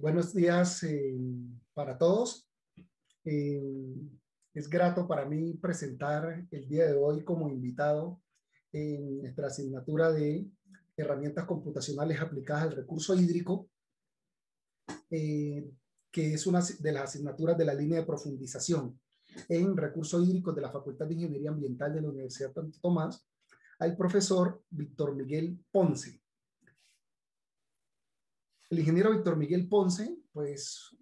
Buenos días para todos. Eh, es grato para mí presentar el día de hoy como invitado en nuestra asignatura de herramientas computacionales aplicadas al recurso hídrico, que es una de las asignaturas de la línea de profundización en recursos hídricos de la Facultad de Ingeniería Ambiental de la Universidad Santo Tomás, al profesor Víctor Miguel Ponce. El ingeniero Víctor Miguel Ponce, pues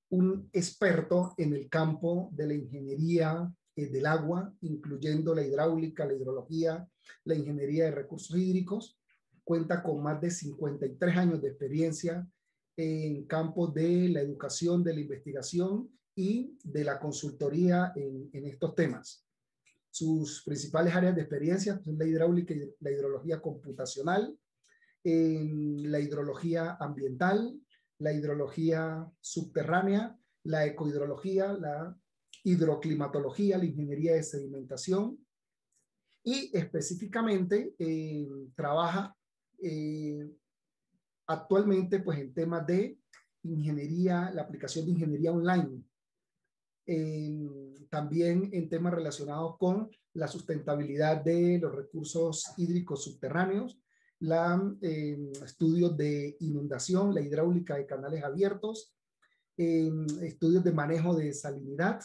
un experto en el campo de la ingeniería del agua, incluyendo la hidráulica, la hidrología, la ingeniería de recursos hídricos, cuenta con más de 53 años de experiencia en campos de la educación, de la investigación y de la consultoría en estos temas. Sus principales áreas de experiencia son la hidráulica y la hidrología computacional, en la hidrología ambiental, la hidrología subterránea, la ecohidrología, la hidroclimatología, la ingeniería de sedimentación y específicamente trabaja actualmente pues en temas de ingeniería, la aplicación de ingeniería online, también en temas relacionados con la sustentabilidad de los recursos hídricos subterráneos, estudios de inundación, la hidráulica de canales abiertos, estudios de manejo de salinidad,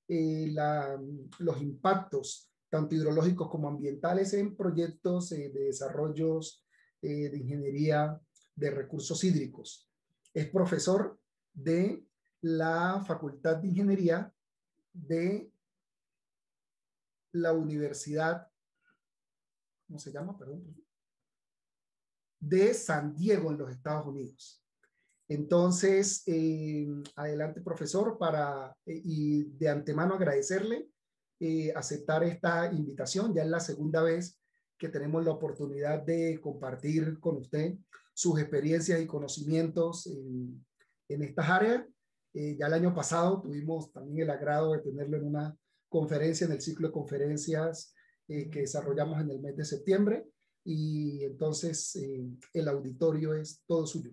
los impactos tanto hidrológicos como ambientales en proyectos de desarrollos de ingeniería de recursos hídricos. Es profesor de la Facultad de Ingeniería de la Universidad, ¿cómo se llama? Perdón. De San Diego en los Estados Unidos. Entonces, adelante profesor, y de antemano agradecerle aceptar esta invitación. Ya es la segunda vez que tenemos la oportunidad de compartir con usted sus experiencias y conocimientos en estas áreas. Ya el año pasado tuvimos también el agrado de tenerlo en una conferencia, en el ciclo de conferencias que desarrollamos en el mes de septiembre. Y entonces el auditorio es todo suyo.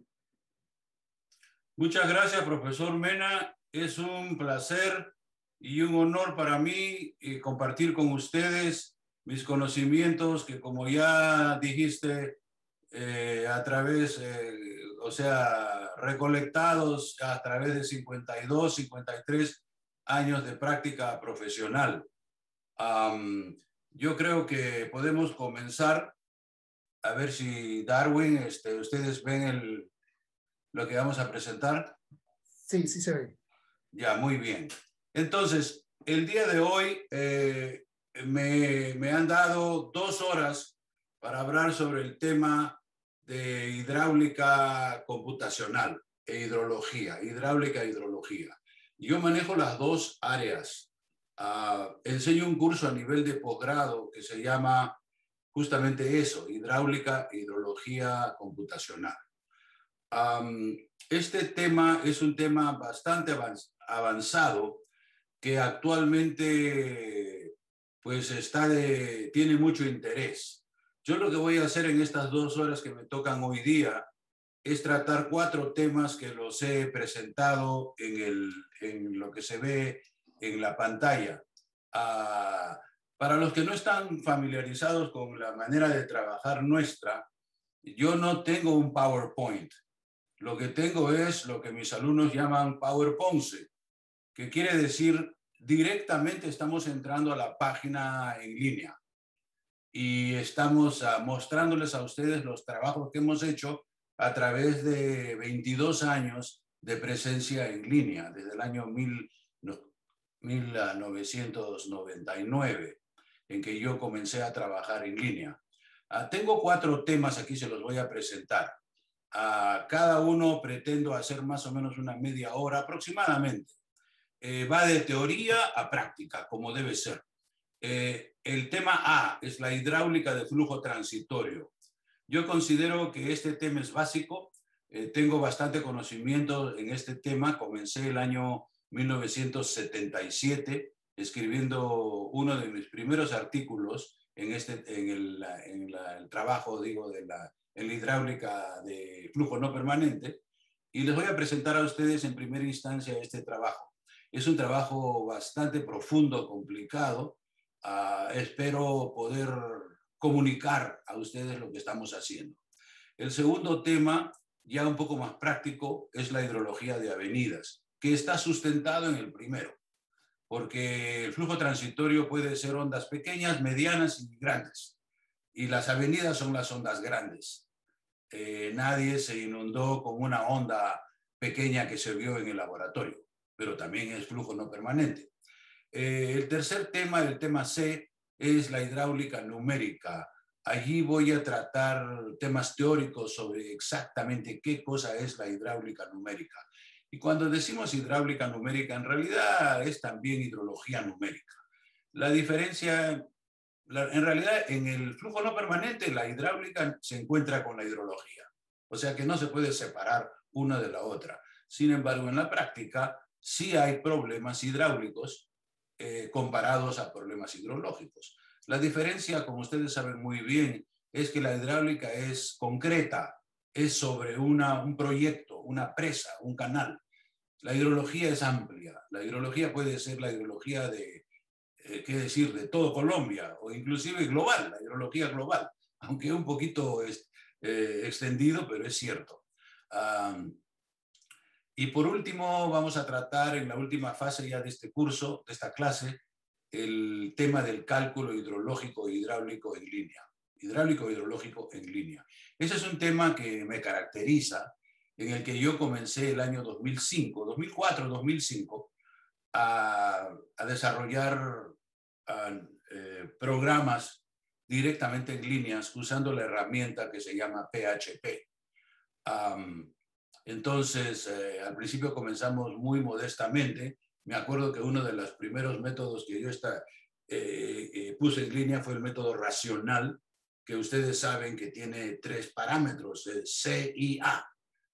Muchas gracias, profesor Mena. Es un placer y un honor para mí compartir con ustedes mis conocimientos que, como ya dijiste, a través, recolectados a través de 52, 53 años de práctica profesional. Yo creo que podemos comenzar. A ver si Darwin, ustedes ven lo que vamos a presentar. Sí, sí se ve. Ya, muy bien. Entonces, el día de hoy me han dado 2 horas para hablar sobre el tema de hidráulica computacional e hidrología, hidráulica e hidrología. Yo manejo las dos áreas. Enseño un curso a nivel de posgrado que se llama justamente eso, hidráulica e hidrología computacional. Este tema es un tema bastante avanzado que actualmente pues tiene mucho interés. Yo lo que voy a hacer en estas 2 horas que me tocan hoy día es tratar 4 temas que los he presentado en lo que se ve en la pantalla. Para los que no están familiarizados con la manera de trabajar nuestra, yo no tengo un PowerPoint. Lo que tengo es lo que mis alumnos llaman PowerPoint, que quiere decir directamente estamos entrando a la página en línea y estamos mostrándoles a ustedes los trabajos que hemos hecho a través de 22 años de presencia en línea, desde el año 1999, en que yo comencé a trabajar en línea. Tengo 4 temas aquí, se los voy a presentar. Cada uno pretendo hacer más o menos una media hora aproximadamente. Va de teoría a práctica, como debe ser. El tema A es la hidráulica de flujo transitorio. Yo considero que este tema es básico. Tengo bastante conocimiento en este tema. Comencé el año 1977 escribiendo uno de mis primeros artículos en el trabajo, digo, en la hidráulica de flujo no permanente, y les voy a presentar a ustedes en primera instancia este trabajo. Es un trabajo bastante profundo, complicado. Espero poder comunicar a ustedes lo que estamos haciendo. El segundo tema, ya un poco más práctico, es la hidrología de avenidas, que está sustentado en el primero, porque el flujo transitorio puede ser ondas pequeñas, medianas y grandes, y las avenidas son las ondas grandes. Nadie se inundó con una onda pequeña que se vio en el laboratorio, pero también es flujo no permanente. El tercer tema, el tema C, es la hidráulica numérica. Allí voy a tratar temas teóricos sobre exactamente qué cosa es la hidráulica numérica. Y cuando decimos hidráulica numérica, en realidad es también hidrología numérica. La diferencia, en realidad, en el flujo no permanente, la hidráulica se encuentra con la hidrología. O sea que no se puede separar una de la otra. Sin embargo, en la práctica sí hay problemas hidráulicos comparados a problemas hidrológicos. La diferencia, como ustedes saben muy bien, es que la hidráulica es concreta, es sobre un proyecto, una presa, un canal. La hidrología es amplia. La hidrología puede ser la hidrología de, qué decir, de todo Colombia o inclusive global, la hidrología global, aunque un poquito extendido, pero es cierto. Y por último, vamos a tratar en la última fase ya de este curso, de esta clase, el tema del cálculo hidrológico e hidráulico en línea. Hidráulico e hidrológico en línea. Ese es un tema que me caracteriza, en el que yo comencé el año 2005, 2004, 2005, a desarrollar programas directamente en líneas usando la herramienta que se llama PHP. Entonces, al principio comenzamos muy modestamente. Me acuerdo que uno de los primeros métodos que yo puse en línea fue el método racional, que ustedes saben que tiene 3 parámetros, C y A,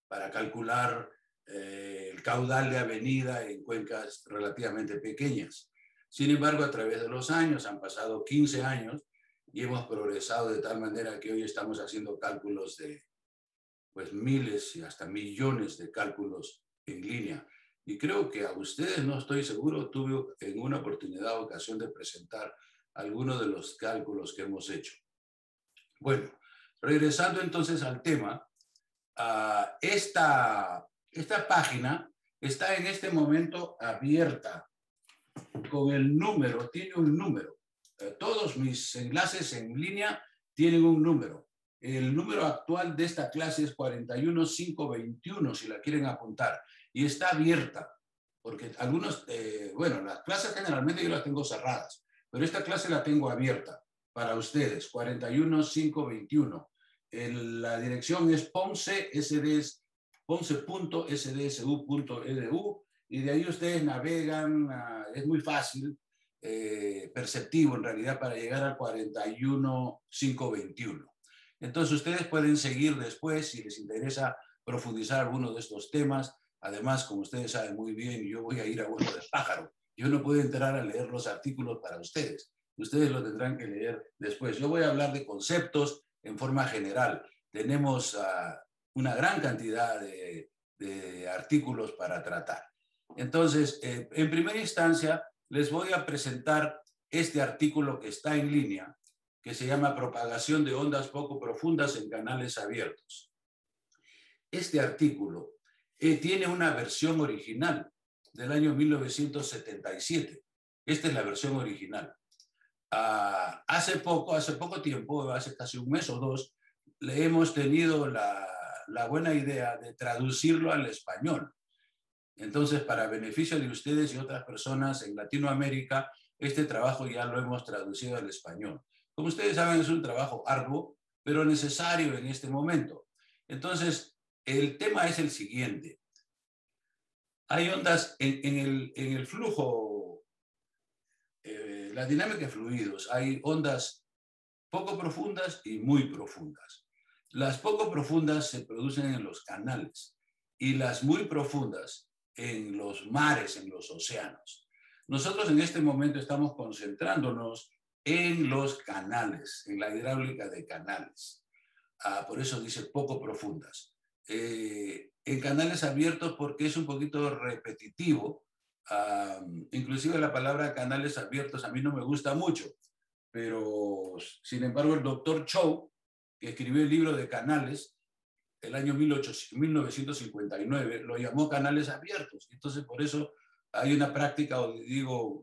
para calcular el caudal de avenida en cuencas relativamente pequeñas. Sin embargo, a través de los años, han pasado 15 años, y hemos progresado de tal manera que hoy estamos haciendo cálculos de pues miles y hasta millones de cálculos en línea. Y creo que a ustedes, no estoy seguro, tuve en una oportunidad, ocasión de presentar algunos de los cálculos que hemos hecho. Bueno, regresando entonces al tema, esta página está en este momento abierta con el número, tiene un número. Todos mis enlaces en línea tienen un número. El número actual de esta clase es 41521, si la quieren apuntar, y está abierta, porque algunos, bueno, las clases generalmente yo las tengo cerradas, pero esta clase la tengo abierta para ustedes, 41521. La dirección es ponce.sdsu.edu, y de ahí ustedes navegan, es muy fácil, perceptivo en realidad, para llegar al 41521. Entonces ustedes pueden seguir después si les interesa profundizar alguno de estos temas. Además, como ustedes saben muy bien, yo voy a ir a vuelo de pájaro. Yo no puedo entrar a leer los artículos para ustedes. Ustedes lo tendrán que leer después. Yo voy a hablar de conceptos en forma general. Tenemos una gran cantidad de artículos para tratar. Entonces, en primera instancia, les voy a presentar este artículo que está en línea, que se llama Propagación de ondas poco profundas en canales abiertos. Este artículo tiene una versión original del año 1977. Esta es la versión original. Hace poco tiempo, hace casi un mes o dos, le hemos tenido la buena idea de traducirlo al español. Entonces, para beneficio de ustedes y otras personas en Latinoamérica, este trabajo ya lo hemos traducido al español. Como ustedes saben, es un trabajo arduo, pero necesario en este momento. Entonces, el tema es el siguiente. Hay ondas en el flujo, la dinámica de fluidos, hay ondas poco profundas y muy profundas. Las poco profundas se producen en los canales y las muy profundas en los mares, en los océanos. Nosotros en este momento estamos concentrándonos en los canales, en la hidráulica de canales. Por eso dice poco profundas. en canales abiertos porque es un poquito repetitivo. Inclusive la palabra canales abiertos a mí no me gusta mucho, pero sin embargo el doctor Chow, que escribió el libro de canales, el año 1959, lo llamó canales abiertos. Entonces por eso hay una práctica, o digo,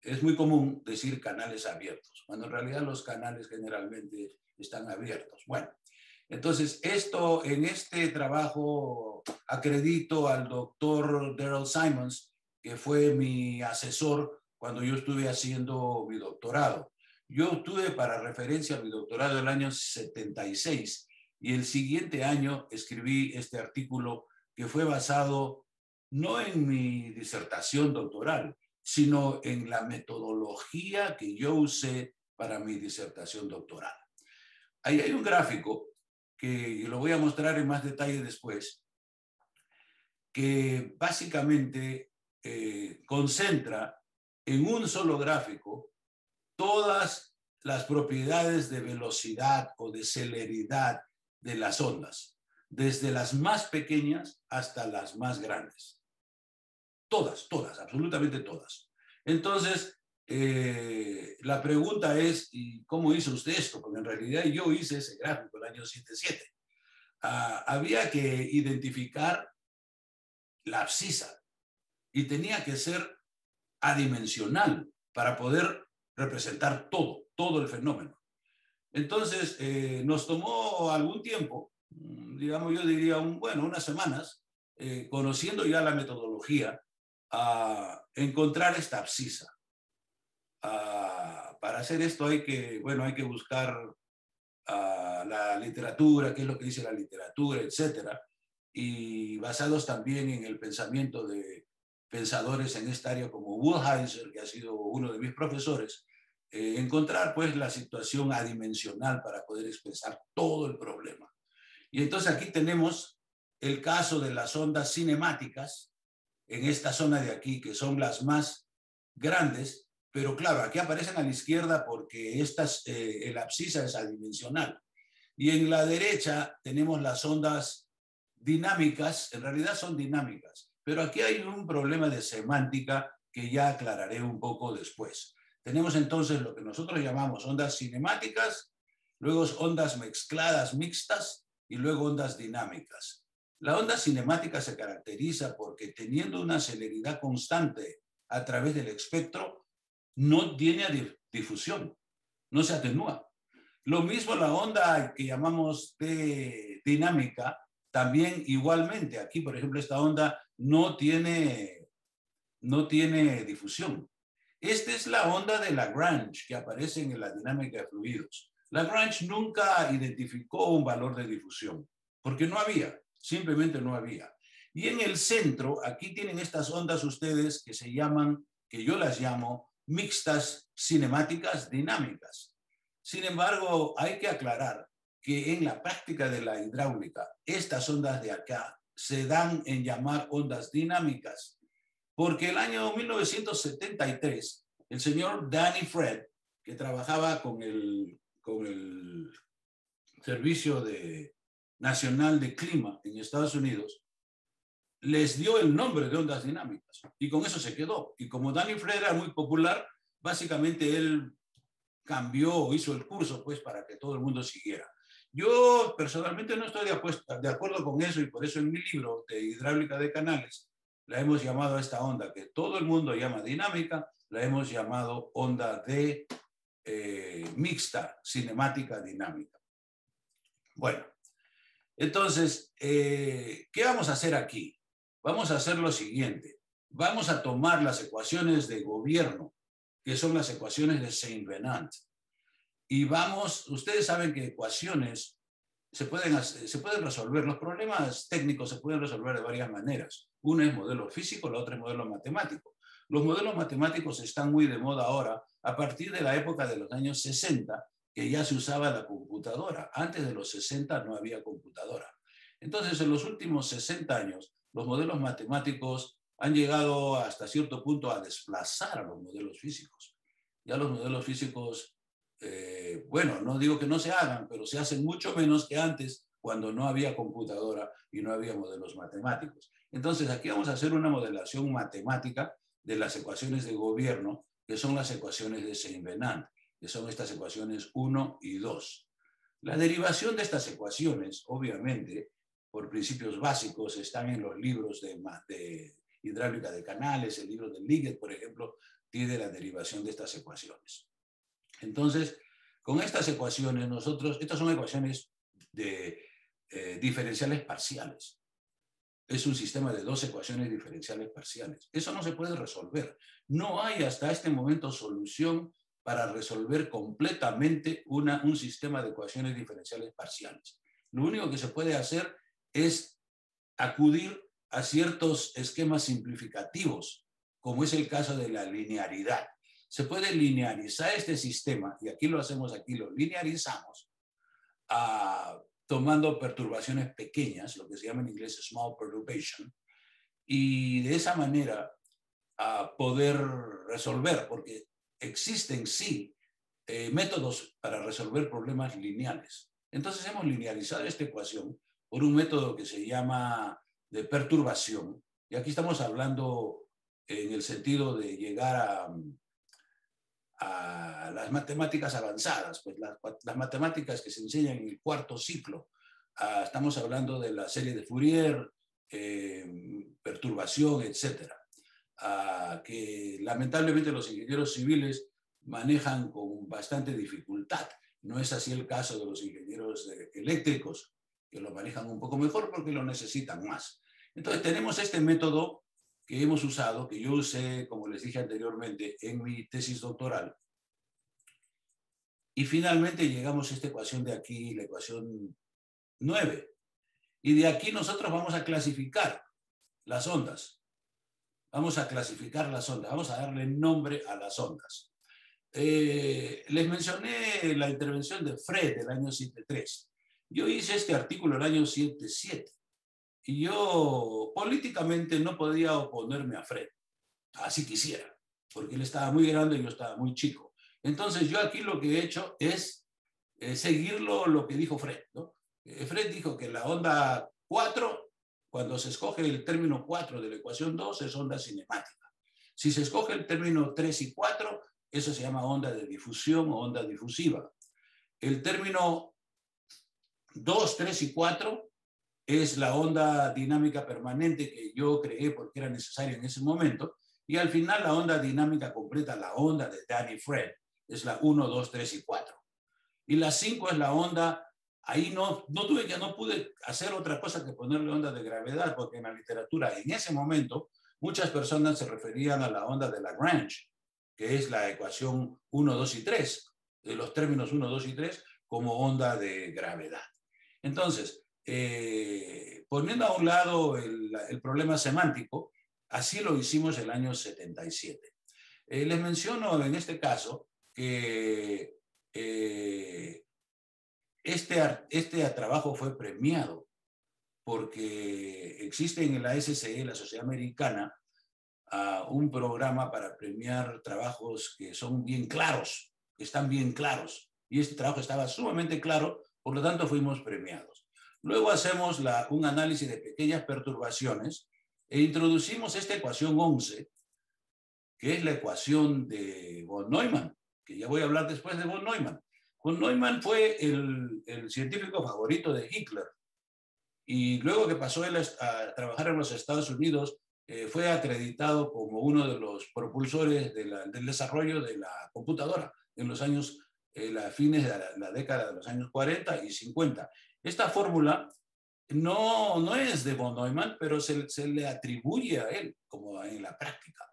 es muy común decir canales abiertos, cuando en realidad los canales generalmente están abiertos. Bueno, entonces en este trabajo acredito al doctor Daryl Simons, que fue mi asesor cuando yo estuve haciendo mi doctorado. Yo tuve para referencia mi doctorado el año 76 y el siguiente año escribí este artículo que fue basado no en mi disertación doctoral, sino en la metodología que yo usé para mi disertación doctoral. Ahí hay un gráfico que lo voy a mostrar en más detalle después, que básicamente concentra en un solo gráfico todas las propiedades de velocidad o de celeridad de las ondas, desde las más pequeñas hasta las más grandes. Todas, todas, absolutamente todas. Entonces, la pregunta es, ¿y cómo hizo usted esto? Porque en realidad yo hice ese gráfico el año 77. Había que identificar la abscisa y tenía que ser adimensional para poder representar todo el fenómeno. Entonces, nos tomó algún tiempo, digamos, yo diría, unas semanas, conociendo ya la metodología, a encontrar esta abscisa. Para hacer esto hay que buscar la literatura, qué es lo que dice la literatura, etcétera, y basados también en el pensamiento de pensadores en esta área como Wulheiser, que ha sido uno de mis profesores, encontrar pues la situación adimensional para poder expresar todo el problema. Y entonces aquí tenemos el caso de las ondas cinemáticas en esta zona de aquí, que son las más grandes, pero claro, aquí aparecen a la izquierda porque el abscisa es adimensional. Y en la derecha tenemos las ondas dinámicas, en realidad son dinámicas, pero aquí hay un problema de semántica que ya aclararé un poco después. Tenemos entonces lo que nosotros llamamos ondas cinemáticas, luego ondas mezcladas mixtas y luego ondas dinámicas. La onda cinemática se caracteriza porque teniendo una celeridad constante a través del espectro, no tiene difusión, no se atenúa. Lo mismo la onda que llamamos de dinámica, también igualmente. Aquí, por ejemplo, esta onda no tiene difusión. Esta es la onda de Lagrange que aparece en la dinámica de fluidos. Lagrange nunca identificó un valor de difusión, porque no había, simplemente no había. Y en el centro, aquí tienen estas ondas ustedes que se llaman, que yo las llamo, mixtas cinemáticas dinámicas. Sin embargo, hay que aclarar que en la práctica de la hidráulica, estas ondas de acá se dan en llamar ondas dinámicas, porque el año 1973, el señor Danny Fred, que trabajaba con el Servicio Nacional de Clima en Estados Unidos, les dio el nombre de ondas dinámicas y con eso se quedó. Y como Danny Fred era muy popular, básicamente él cambió o hizo el curso pues para que todo el mundo siguiera. Yo personalmente no estoy de acuerdo con eso y por eso en mi libro de hidráulica de canales la hemos llamado a esta onda que todo el mundo llama dinámica, la hemos llamado onda de mixta, cinemática dinámica. Bueno, entonces, ¿qué vamos a hacer aquí? Vamos a hacer lo siguiente. Vamos a tomar las ecuaciones de gobierno, que son las ecuaciones de Saint-Venant. Y ustedes saben que ecuaciones se pueden resolver, los problemas técnicos se pueden resolver de varias maneras. Una es modelo físico, la otra es modelo matemático. Los modelos matemáticos están muy de moda ahora a partir de la época de los años 60, que ya se usaba la computadora. Antes de los 60 no había computadora. Entonces, en los últimos 60 años, los modelos matemáticos han llegado hasta cierto punto a desplazar a los modelos físicos. Ya los modelos físicos, no digo que no se hagan, pero se hacen mucho menos que antes, cuando no había computadora y no había modelos matemáticos. Entonces, aquí vamos a hacer una modelación matemática de las ecuaciones de gobierno, que son las ecuaciones de Saint-Venant, que son estas ecuaciones 1 y 2. La derivación de estas ecuaciones, obviamente, por principios básicos, están en los libros de hidráulica de canales, el libro de Liggett, por ejemplo, tiene la derivación de estas ecuaciones. Entonces, con estas ecuaciones, estas son ecuaciones de diferenciales parciales. Es un sistema de dos ecuaciones diferenciales parciales. Eso no se puede resolver. No hay hasta este momento solución para resolver completamente un sistema de ecuaciones diferenciales parciales. Lo único que se puede hacer es acudir a ciertos esquemas simplificativos, como es el caso de la linearidad. Se puede linearizar este sistema, y aquí lo hacemos, aquí lo linearizamos, tomando perturbaciones pequeñas, lo que se llama en inglés small perturbation, y de esa manera poder resolver, porque existen sí métodos para resolver problemas lineales. Entonces hemos linearizado esta ecuación por un método que se llama de perturbación, y aquí estamos hablando en el sentido de llegar a las matemáticas avanzadas, pues las matemáticas que se enseñan en el cuarto ciclo. Estamos hablando de la serie de Fourier, perturbación, etc. Que lamentablemente los ingenieros civiles manejan con bastante dificultad. No es así el caso de los ingenieros eléctricos, que lo manejan un poco mejor porque lo necesitan más. Entonces tenemos este método que hemos usado, que yo usé, como les dije anteriormente, en mi tesis doctoral. Y finalmente llegamos a esta ecuación de aquí, la ecuación 9. Y de aquí nosotros vamos a clasificar las ondas. Vamos a clasificar las ondas, vamos a darle nombre a las ondas. Les mencioné la intervención de Fred del año 73. Yo hice este artículo el año 77. Y yo políticamente no podía oponerme a Fred, así quisiera, porque él estaba muy grande y yo estaba muy chico. Entonces yo aquí lo que he hecho es seguir lo que dijo Fred, ¿no? Fred dijo que la onda 4, cuando se escoge el término 4 de la ecuación 2, es onda cinemática. Si se escoge el término 3 y 4, eso se llama onda de difusión o onda difusiva. El término 2, 3 y 4 es la onda dinámica permanente que yo creé porque era necesaria en ese momento. Y al final la onda dinámica completa, la onda de Danny Fred, es la 1, 2, 3 y 4. Y la 5 es la onda, ahí no pude hacer otra cosa que ponerle onda de gravedad, porque en la literatura en ese momento muchas personas se referían a la onda de Lagrange, que es la ecuación 1, 2 y 3, de los términos 1, 2 y 3 como onda de gravedad. Entonces, poniendo a un lado el problema semántico, así lo hicimos el año 77. Les menciono en este caso que este trabajo fue premiado porque existe en la SCE, la Sociedad Americana, un programa para premiar trabajos que son bien claros, que están bien claros. Y este trabajo estaba sumamente claro, por lo tanto fuimos premiados. Luego hacemos un análisis de pequeñas perturbaciones e introducimos esta ecuación 11, que es la ecuación de von Neumann, que ya voy a hablar después de von Neumann. Von Neumann fue el científico favorito de Hitler, y luego que pasó él a trabajar en los Estados Unidos, fue acreditado como uno de los propulsores del desarrollo de la computadora en los años, fines de la década de los años 40 y 50. Esta fórmula no es de von Neumann, pero se le atribuye a él como en la práctica,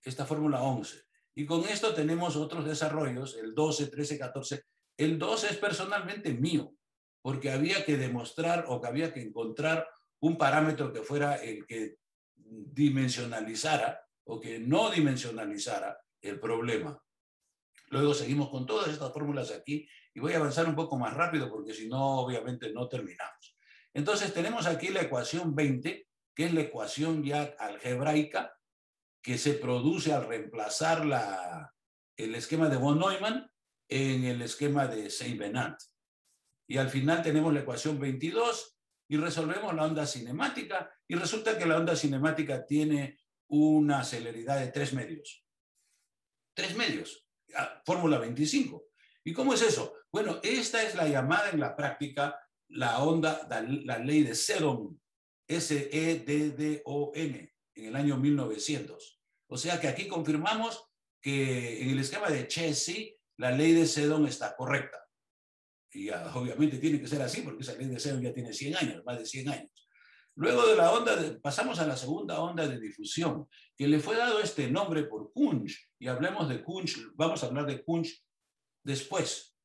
esta fórmula 11. Y con esto tenemos otros desarrollos, el 12, 13, 14. El 12 es personalmente mío, porque había que demostrar o que había que encontrar un parámetro que fuera el que dimensionalizara o que no dimensionalizara el problema. Luego seguimos con todas estas fórmulas aquí y voy a avanzar un poco más rápido porque si no, obviamente no terminamos. Entonces tenemos aquí la ecuación 20, que es la ecuación ya algebraica que se produce al reemplazar el esquema de von Neumann en el esquema de Saint-Venant. Y al final tenemos la ecuación 22 y resolvemos la onda cinemática y resulta que la onda cinemática tiene una celeridad de 3 medios. 3 medios, fórmula 25. ¿Y cómo es eso? Bueno, esta es la llamada en la práctica la onda, la ley de Sedon, S-E-D-D-O-N, en el año 1900. O sea que aquí confirmamos que en el esquema de Chesi la ley de Sedon está correcta. Y obviamente tiene que ser así porque esa ley de Sedon ya tiene 100 años, más de 100 años. Luego de la onda, pasamos a la segunda onda de difusión, que le fue dado este nombre por Kunsch, y hablemos de Kunsch, vamos a hablar de Kunsch después,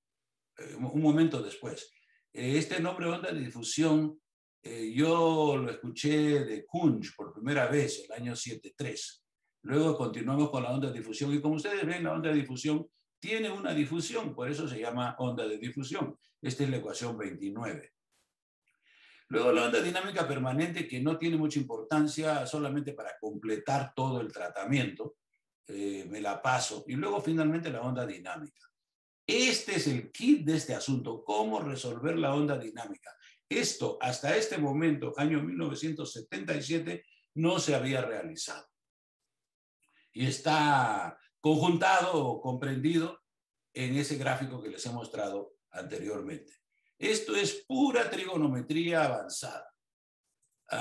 un momento después. Este nombre onda de difusión, yo lo escuché de Kunsch por primera vez el año 73. Luego continuamos con la onda de difusión, y como ustedes ven, la onda de difusión tiene una difusión, por eso se llama onda de difusión. Esta es la ecuación 29. Luego la onda dinámica permanente, que no tiene mucha importancia, solamente para completar todo el tratamiento, me la paso. Y luego finalmente la onda dinámica. Este es el kit de este asunto, cómo resolver la onda dinámica. Esto, hasta este momento, año 1977, no se había realizado. Y está conjuntado o comprendido en ese gráfico que les he mostrado anteriormente. Esto es pura trigonometría avanzada.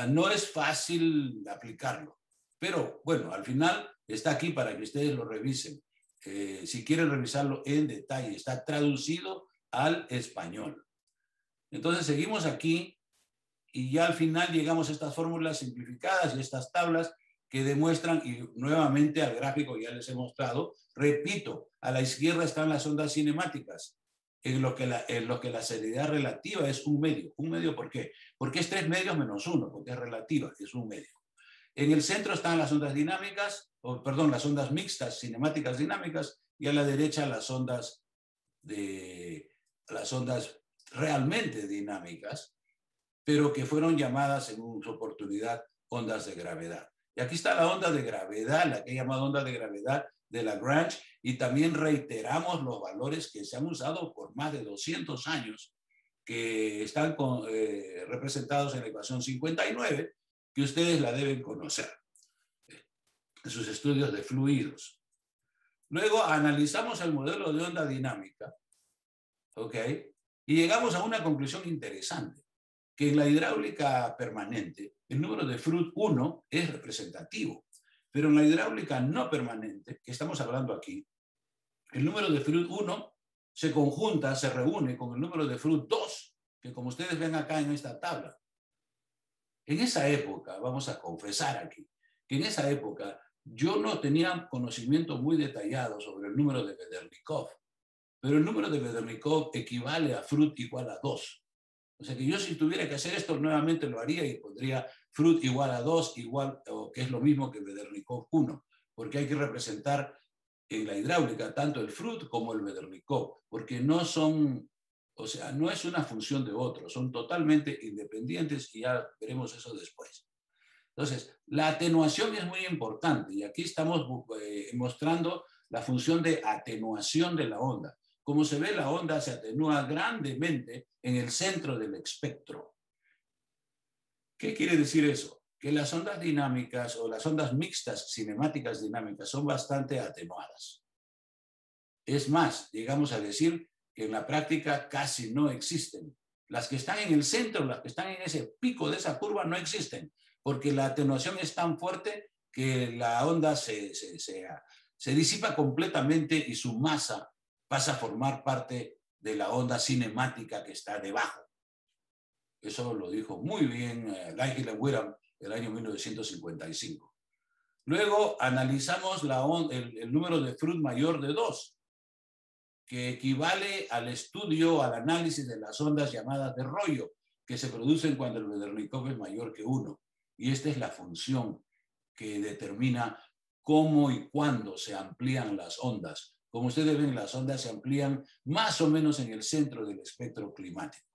No es fácil aplicarlo, pero bueno, al final está aquí para que ustedes lo revisen. Si quieren revisarlo en detalle, está traducido al español. Entonces seguimos aquí y ya al final llegamos a estas fórmulas simplificadas y estas tablas que demuestran, y nuevamente al gráfico ya les he mostrado, repito, a la izquierda están las ondas cinemáticas, en lo que la celeridad relativa es un medio. ¿Un medio por qué? Porque es 3 medios menos 1, porque es relativa, es un medio. En el centro están las ondas dinámicas, las ondas mixtas, cinemáticas dinámicas, y a la derecha las ondas realmente dinámicas, pero que fueron llamadas en su oportunidad ondas de gravedad. Y aquí está la onda de gravedad, la que he llamado onda de gravedad de Lagrange, y también reiteramos los valores que se han usado por más de 200 años, que están representados en la ecuación 59, que ustedes la deben conocer en sus estudios de fluidos. Luego analizamos el modelo de onda dinámica, ¿ok? Y llegamos a una conclusión interesante, que en la hidráulica permanente el número de Froude 1 es representativo, pero en la hidráulica no permanente, que estamos hablando aquí, el número de Froude 1 se conjunta, se reúne con el número de Froude 2, que como ustedes ven acá en esta tabla. En esa época, vamos a confesar aquí, que en esa época yo no tenía conocimiento muy detallado sobre el número de Vedernikov, pero el número de Vedernikov equivale a Froude igual a 2. O sea que yo si tuviera que hacer esto nuevamente lo haría y pondría Froude igual a 2, o que es lo mismo que Vedernikov 1, porque hay que representar en la hidráulica tanto el Froude como el Vedernikov, porque no son, o sea, no es una función de otro, son totalmente independientes y ya veremos eso después. Entonces, la atenuación es muy importante y aquí estamos mostrando la función de atenuación de la onda. Como se ve, la onda se atenúa grandemente en el centro del espectro. ¿Qué quiere decir eso? Que las ondas dinámicas o las ondas mixtas cinemáticas dinámicas son bastante atenuadas. Es más, llegamos a decir que en la práctica casi no existen. Las que están en el centro, las que están en ese pico de esa curva no existen, porque la atenuación es tan fuerte que la onda se disipa completamente y su masa pasa a formar parte de la onda cinemática que está debajo. Eso lo dijo muy bien Langevin y Witham en el año 1955. Luego analizamos el número de Froude mayor de 2, que equivale al estudio, al análisis de las ondas llamadas de rollo, que se producen cuando el Vedernikov es mayor que 1. Y esta es la función que determina cómo y cuándo se amplían las ondas. Como ustedes ven, las ondas se amplían más o menos en el centro del espectro climático.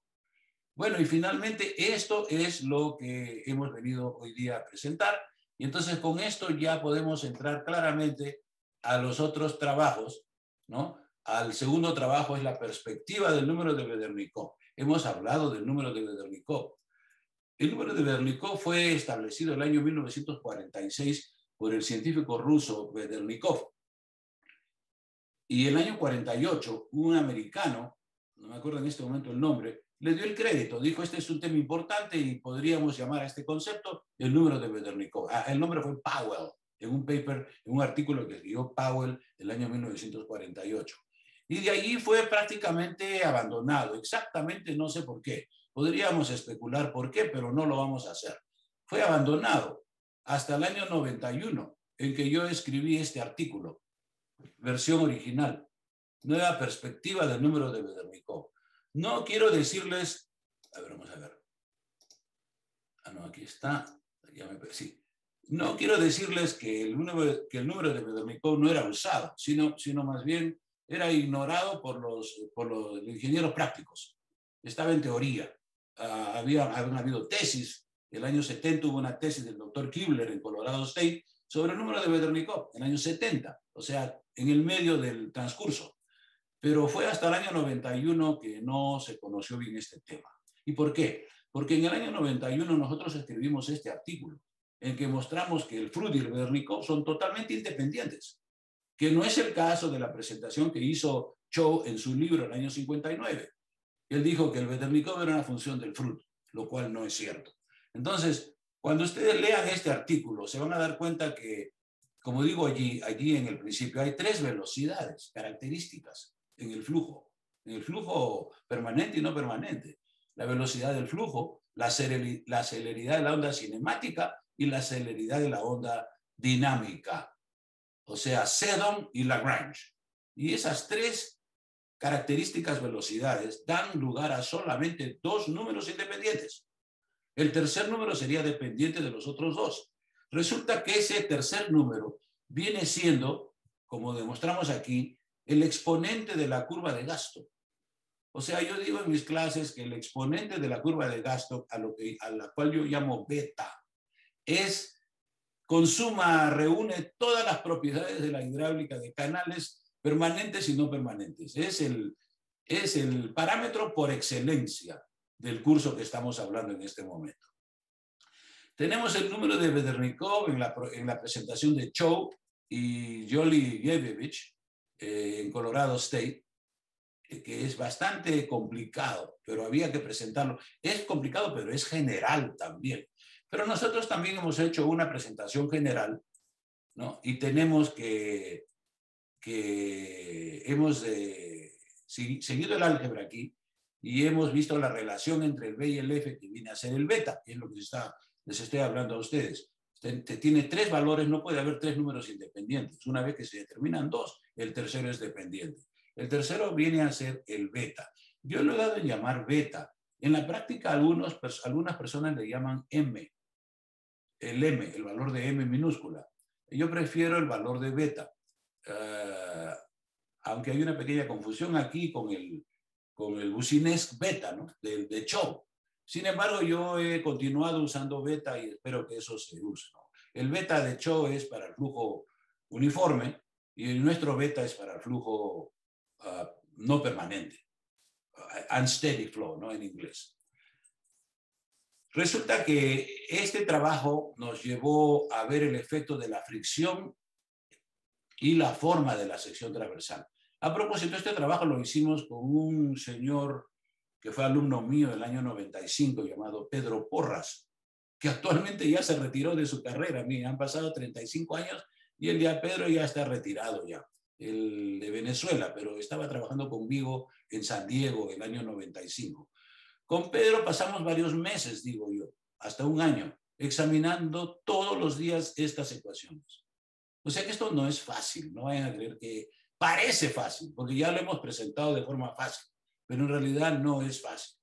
Bueno, y finalmente esto es lo que hemos venido hoy día a presentar. Y entonces con esto ya podemos entrar claramente a los otros trabajos, ¿no? Al segundo trabajo es la perspectiva del número de Vedernikov. hemos hablado del número de Bedernikov. El número de Bedernikov fue establecido en el año 1946 por el científico ruso Bedernikov. Y el año 48, un americano, no me acuerdo en este momento el nombre, le dio el crédito. Dijo, este es un tema importante y podríamos llamar a este concepto el número de Bedernikov. El nombre fue Powell, en un paper, en un artículo que escribió Powell en el año 1948. Y de allí fue prácticamente abandonado. Exactamente no sé por qué. Podríamos especular por qué, pero no lo vamos a hacer. Fue abandonado hasta el año 91, en que yo escribí este artículo, versión original, nueva perspectiva del número de Bedernikov. No quiero decirles, a ver, vamos a ver. No, aquí está, ya me sí. No quiero decirles que el número de Bedernikov no era usado, sino más bien era ignorado por los ingenieros prácticos. Estaba en teoría. Habían habido tesis. El año 70 hubo una tesis del doctor Kibler en Colorado State sobre el número de Bedernikov, en el año 70, o sea, en el medio del transcurso. Pero fue hasta el año 91 que no se conoció bien este tema. ¿Y por qué? Porque en el año 91 nosotros escribimos este artículo en que mostramos que el Fruit y el Bedernikov son totalmente independientes, que no es el caso de la presentación que hizo Cho en su libro en el año 59. Él dijo que el Bedernikov era una función del Fruit, lo cual no es cierto. Entonces, cuando ustedes lean este artículo, se van a dar cuenta que, como digo allí en el principio, hay 3 velocidades características en el flujo permanente y no permanente. La velocidad del flujo, la celeridad de la onda cinemática y la celeridad de la onda dinámica. O sea, Seddon y Lagrange. Y esas 3 características velocidades dan lugar a solamente 2 números independientes. El tercer número sería dependiente de los otros 2. Resulta que ese tercer número viene siendo, como demostramos aquí, el exponente de la curva de gasto. O sea, yo digo en mis clases que el exponente de la curva de gasto, a la cual yo llamo beta, reúne todas las propiedades de la hidráulica de canales permanentes y no permanentes. Es el parámetro por excelencia del curso que estamos hablando en este momento. Tenemos el número de Bedernikov en la presentación de Cho y Jolly-Jevevich en Colorado State, que es bastante complicado, pero había que presentarlo. Es complicado, pero es general también. Pero nosotros también hemos hecho una presentación general, ¿no? Y tenemos que hemos seguido el álgebra aquí y hemos visto la relación entre el B y el F que viene a ser el beta, que es lo que les estoy hablando a ustedes. Tiene 3 valores, no puede haber 3 números independientes. Una vez que se determinan 2, el tercero es dependiente. El tercero viene a ser el beta. Yo lo he dado en llamar beta. En la práctica algunas personas le llaman M. El M, el valor de M minúscula. Yo prefiero el valor de beta. Aunque hay una pequeña confusión aquí con el Boussinesq beta, ¿no? de Cho. Sin embargo, yo he continuado usando beta y espero que eso se use, ¿no? El beta de Cho es para el flujo uniforme y nuestro beta es para el flujo no permanente, unsteady flow, ¿no? En inglés. Resulta que este trabajo nos llevó a ver el efecto de la fricción y la forma de la sección transversal. A propósito, este trabajo lo hicimos con un señor que fue alumno mío del año 95, llamado Pedro Porras, que actualmente ya se retiró de su carrera. Miren, han pasado 35 años y Pedro ya está retirado ya, el de Venezuela, pero estaba trabajando conmigo en San Diego el año 95. Con Pedro pasamos varios meses, digo yo, hasta un año, examinando todos los días estas ecuaciones. O sea que esto no es fácil, no vayan a creer que parece fácil, porque ya lo hemos presentado de forma fácil, pero en realidad no es fácil.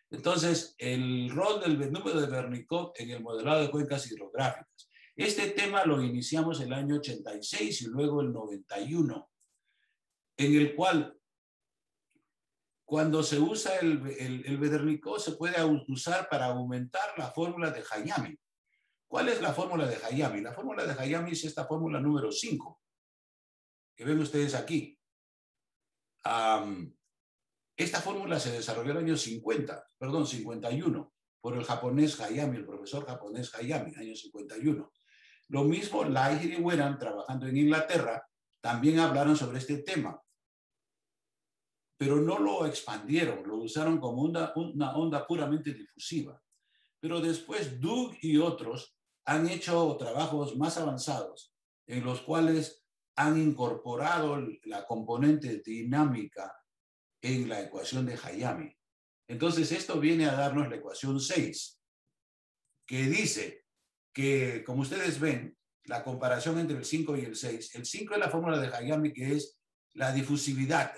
Entonces, el rol del número de Bedernikov en el modelado de cuencas hidrográficas. Este tema lo iniciamos el año 86 y luego el 91, en el cual cuando se usa el Bedernikov se puede usar para aumentar la fórmula de Hayami. ¿Cuál es la fórmula de Hayami? La fórmula de Hayami es esta fórmula número 5, que ven ustedes aquí. Esta fórmula se desarrolló en el año 51, por el japonés Hayami, el profesor japonés Hayami, año 51. Lo mismo Lahiri y Wheran, trabajando en Inglaterra, también hablaron sobre este tema, pero no lo expandieron, lo usaron como una onda puramente difusiva. Pero después Doug y otros han hecho trabajos más avanzados, en los cuales han incorporado la componente dinámica en la ecuación de Hayami. Entonces, esto viene a darnos la ecuación 6, que dice que, como ustedes ven, la comparación entre el 5 y el 6 es la fórmula de Hayami, que es la difusividad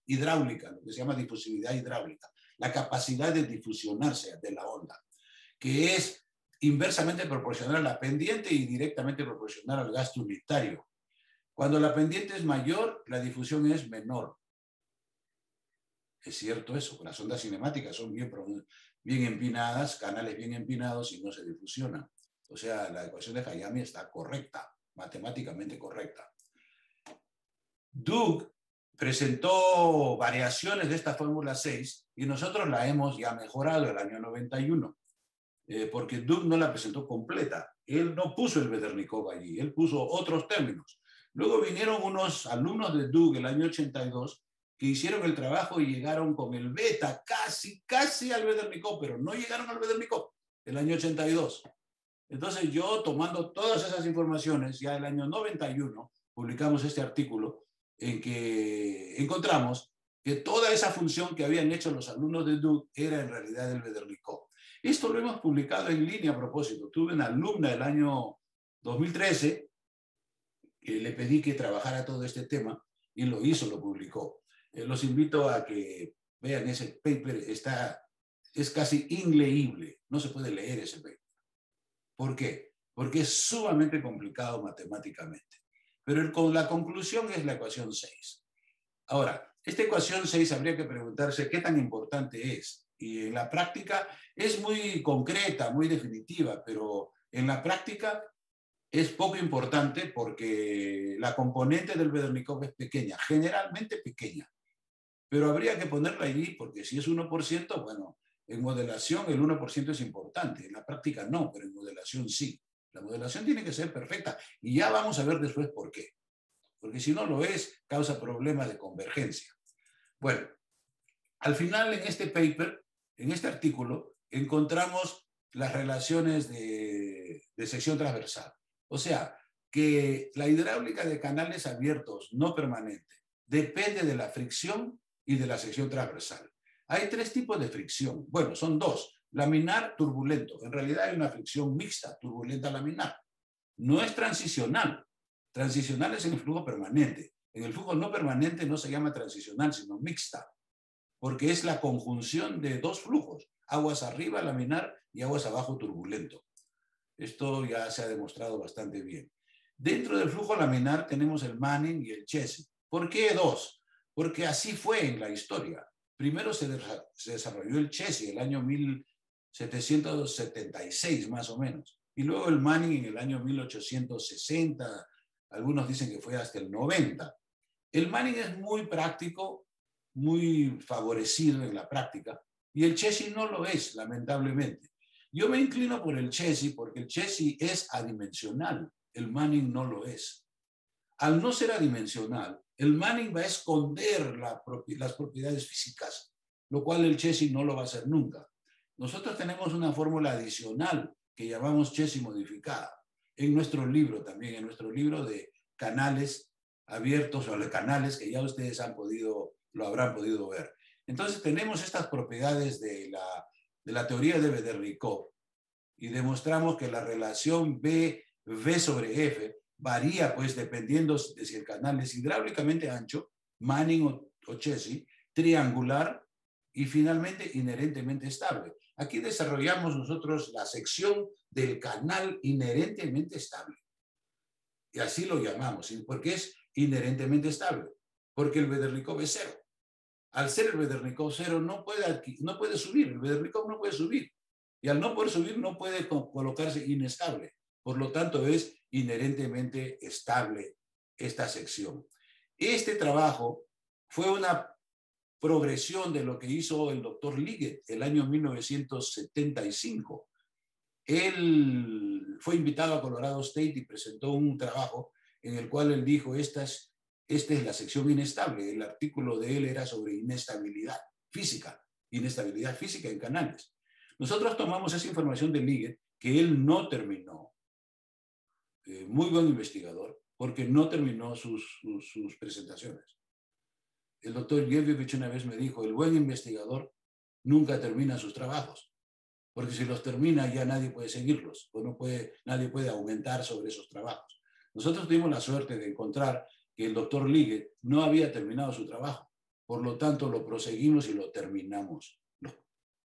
hidráulica, lo que se llama difusividad hidráulica, la capacidad de difusionarse de la onda, que es inversamente proporcional a la pendiente y directamente proporcional al gasto unitario. Cuando la pendiente es mayor, la difusión es menor. Es cierto eso, las ondas cinemáticas son bien empinadas, canales bien empinados y no se difusionan. O sea, la ecuación de Hayami está correcta, matemáticamente correcta. Doug presentó variaciones de esta fórmula 6 y nosotros la hemos ya mejorado el año 91, porque Doug no la presentó completa. Él no puso el Vedernikov allí, él puso otros términos. Luego vinieron unos alumnos de Doug el año 82 que hicieron el trabajo y llegaron con el beta casi al Vedernikov, pero no llegaron al Vedernikov el año 82. Entonces yo, tomando todas esas informaciones, ya el año 91 publicamos este artículo en que encontramos que toda esa función que habían hecho los alumnos de Doug era en realidad el Vedernikov. Esto lo hemos publicado en línea a propósito. Tuve una alumna del año 2013 que le pedí que trabajara todo este tema y lo hizo, lo publicó. Los invito a que vean ese paper, es casi inleíble, no se puede leer ese paper. ¿Por qué? Porque es sumamente complicado matemáticamente. Pero la conclusión es la ecuación 6. Ahora, esta ecuación 6 habría que preguntarse qué tan importante es. Y en la práctica es muy concreta, muy definitiva, pero en la práctica es poco importante porque la componente del Vedernikov es pequeña, generalmente pequeña. Pero habría que ponerla allí porque si es 1%, bueno, en modelación el 1% es importante, en la práctica no, pero en modelación sí. La modelación tiene que ser perfecta y ya vamos a ver después por qué. Porque si no lo es, causa problemas de convergencia. Bueno, al final en este paper, en este artículo, encontramos las relaciones de sección transversal. O sea, que la hidráulica de canales abiertos no permanente depende de la fricción y de la sección transversal. Hay tres tipos de fricción. Bueno, son dos. Laminar, turbulento. En realidad hay una fricción mixta, turbulenta, laminar. No es transicional. Transicional es en el flujo permanente. En el flujo no permanente no se llama transicional, sino mixta, porque es la conjunción de dos flujos, aguas arriba, laminar, y aguas abajo, turbulento. Esto ya se ha demostrado bastante bien. Dentro del flujo laminar tenemos el Manning y el Chessy. ¿Por qué dos? Porque así fue en la historia. Primero se desarrolló el Chessy el año 1776 más o menos, y luego el Manning en el año 1860, algunos dicen que fue hasta el 90. El Manning es muy práctico, muy favorecido en la práctica, y el Chessy no lo es, lamentablemente. Yo me inclino por el Chessy porque el Chessy es adimensional, el Manning no lo es. Al no ser adimensional, el Manning va a esconder las propiedades físicas, lo cual el Chessy no lo va a hacer nunca. Nosotros tenemos una fórmula adicional que llamamos Chessy modificada. En nuestro libro también, en nuestro libro de canales abiertos o de canales que ya ustedes lo habrán podido ver. Entonces tenemos estas propiedades de la teoría de Vedernikov y demostramos que la relación V sobre F varía pues dependiendo de si el canal es hidráulicamente ancho, Manning o Chessy, triangular y finalmente inherentemente estable. Aquí desarrollamos nosotros la sección del canal inherentemente estable. Y así lo llamamos, porque es inherentemente estable, porque el Vedernikov es cero. Al ser el Vedernikov cero no puede subir, el Vedernikov no puede subir. Y al no poder subir no puede colocarse inestable. Por lo tanto es inherentemente estable esta sección. Este trabajo fue progresión de lo que hizo el doctor Liggett el año 1975. Él fue invitado a Colorado State y presentó un trabajo en el cual él dijo, esta es la sección inestable. El artículo de él era sobre inestabilidad física en canales. Nosotros tomamos esa información de Liggett, que él no terminó, muy buen investigador, porque no terminó sus presentaciones. El doctor Yevovich una vez me dijo, el buen investigador nunca termina sus trabajos, porque si los termina ya nadie puede seguirlos, o nadie puede aumentar sobre esos trabajos. Nosotros tuvimos la suerte de encontrar que el doctor Liggett no había terminado su trabajo, por lo tanto lo proseguimos y lo terminamos,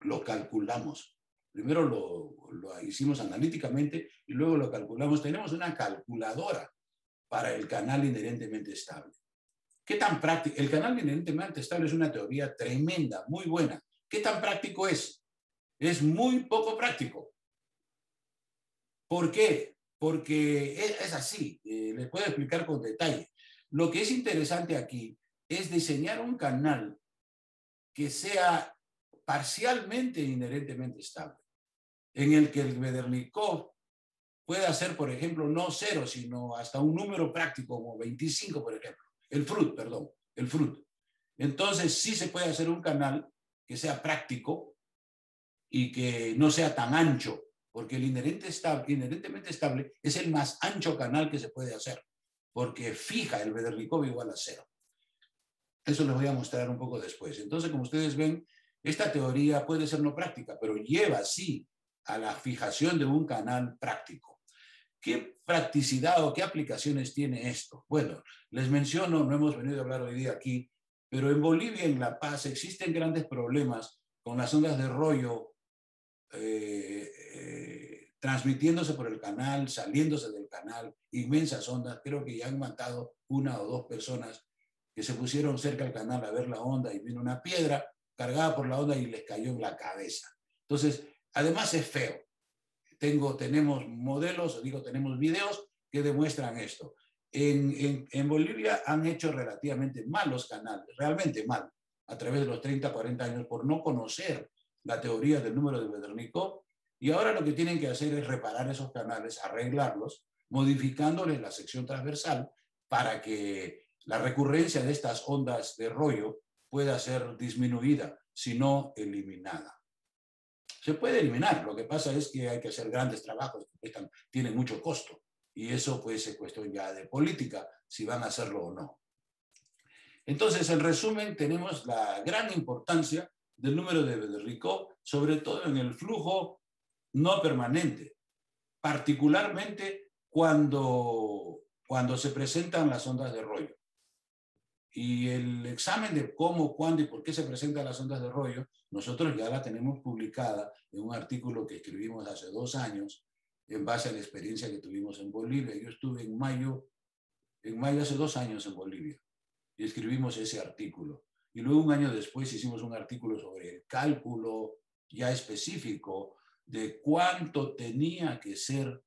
lo calculamos. Primero lo hicimos analíticamente y luego lo calculamos. Tenemos una calculadora para el canal inherentemente estable. ¿Qué tan práctico? El canal inherentemente estable es una teoría tremenda, muy buena. ¿Qué tan práctico es? Es muy poco práctico. ¿Por qué? Porque es así. Les puedo explicar con detalle. Lo que es interesante aquí es diseñar un canal que sea parcialmente inherentemente estable, en el que el Vedernikov pueda ser, por ejemplo, no 0, sino hasta un número práctico como 25, por ejemplo. El fruit. Entonces sí se puede hacer un canal que sea práctico y que no sea tan ancho, porque el inherentemente estable es el más ancho canal que se puede hacer, porque fija el Vedernikov igual a 0. Eso les voy a mostrar un poco después. Entonces, como ustedes ven, esta teoría puede ser no práctica, pero lleva sí a la fijación de un canal práctico. ¿Qué practicidad o qué aplicaciones tiene esto? Bueno, les menciono, no hemos venido a hablar hoy día aquí, pero en Bolivia, en La Paz, existen grandes problemas con las ondas de rollo transmitiéndose por el canal, saliéndose del canal, inmensas ondas. Creo que ya han matado 1 o 2 personas que se pusieron cerca del canal a ver la onda y vino una piedra cargada por la onda y les cayó en la cabeza. Entonces, además es feo. Tenemos modelos, tenemos videos que demuestran esto. En Bolivia han hecho relativamente mal los canales, realmente mal, a través de los 30, 40 años, por no conocer la teoría del número de Vedernikov, y ahora lo que tienen que hacer es reparar esos canales, arreglarlos, modificándoles la sección transversal para que la recurrencia de estas ondas de rollo pueda ser disminuida, si no eliminada. Se puede eliminar, lo que pasa es que hay que hacer grandes trabajos que tienen mucho costo, y eso pues es cuestión ya de política, si van a hacerlo o no. Entonces, en resumen, tenemos la gran importancia del número de Vedernikov, sobre todo en el flujo no permanente, particularmente cuando se presentan las ondas de rollo. Y el examen de cómo, cuándo y por qué se presentan las ondas de rollo, nosotros ya la tenemos publicada en un artículo que escribimos hace 2 años, en base a la experiencia que tuvimos en Bolivia. Yo estuve en mayo hace 2 años en Bolivia, y escribimos ese artículo. Y luego 1 año después hicimos un artículo sobre el cálculo ya específico de cuánto tenía que ser,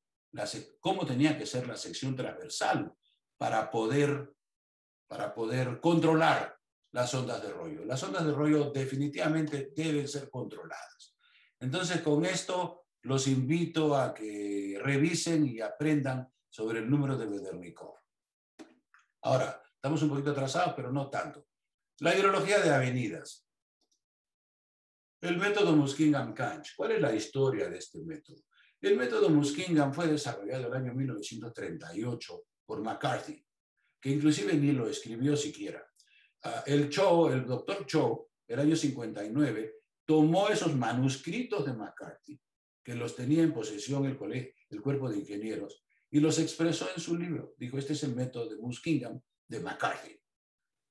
cómo tenía que ser la sección transversal para poder controlar las ondas de rollo. Las ondas de rollo definitivamente deben ser controladas. Entonces, con esto los invito a que revisen y aprendan sobre el número de Vedernikov. Ahora, estamos un poquito atrasados, pero no tanto. La hidrología de avenidas. El método Muskingum-Canch. ¿Cuál es la historia de este método? El método Muskingum fue desarrollado en el año 1938 por McCarthy, que inclusive ni lo escribió siquiera. El doctor Cho, el año 59, tomó esos manuscritos de McCarthy, que los tenía en posesión el cuerpo de ingenieros, y los expresó en su libro. Dijo, este es el método de Muskingum de McCarthy.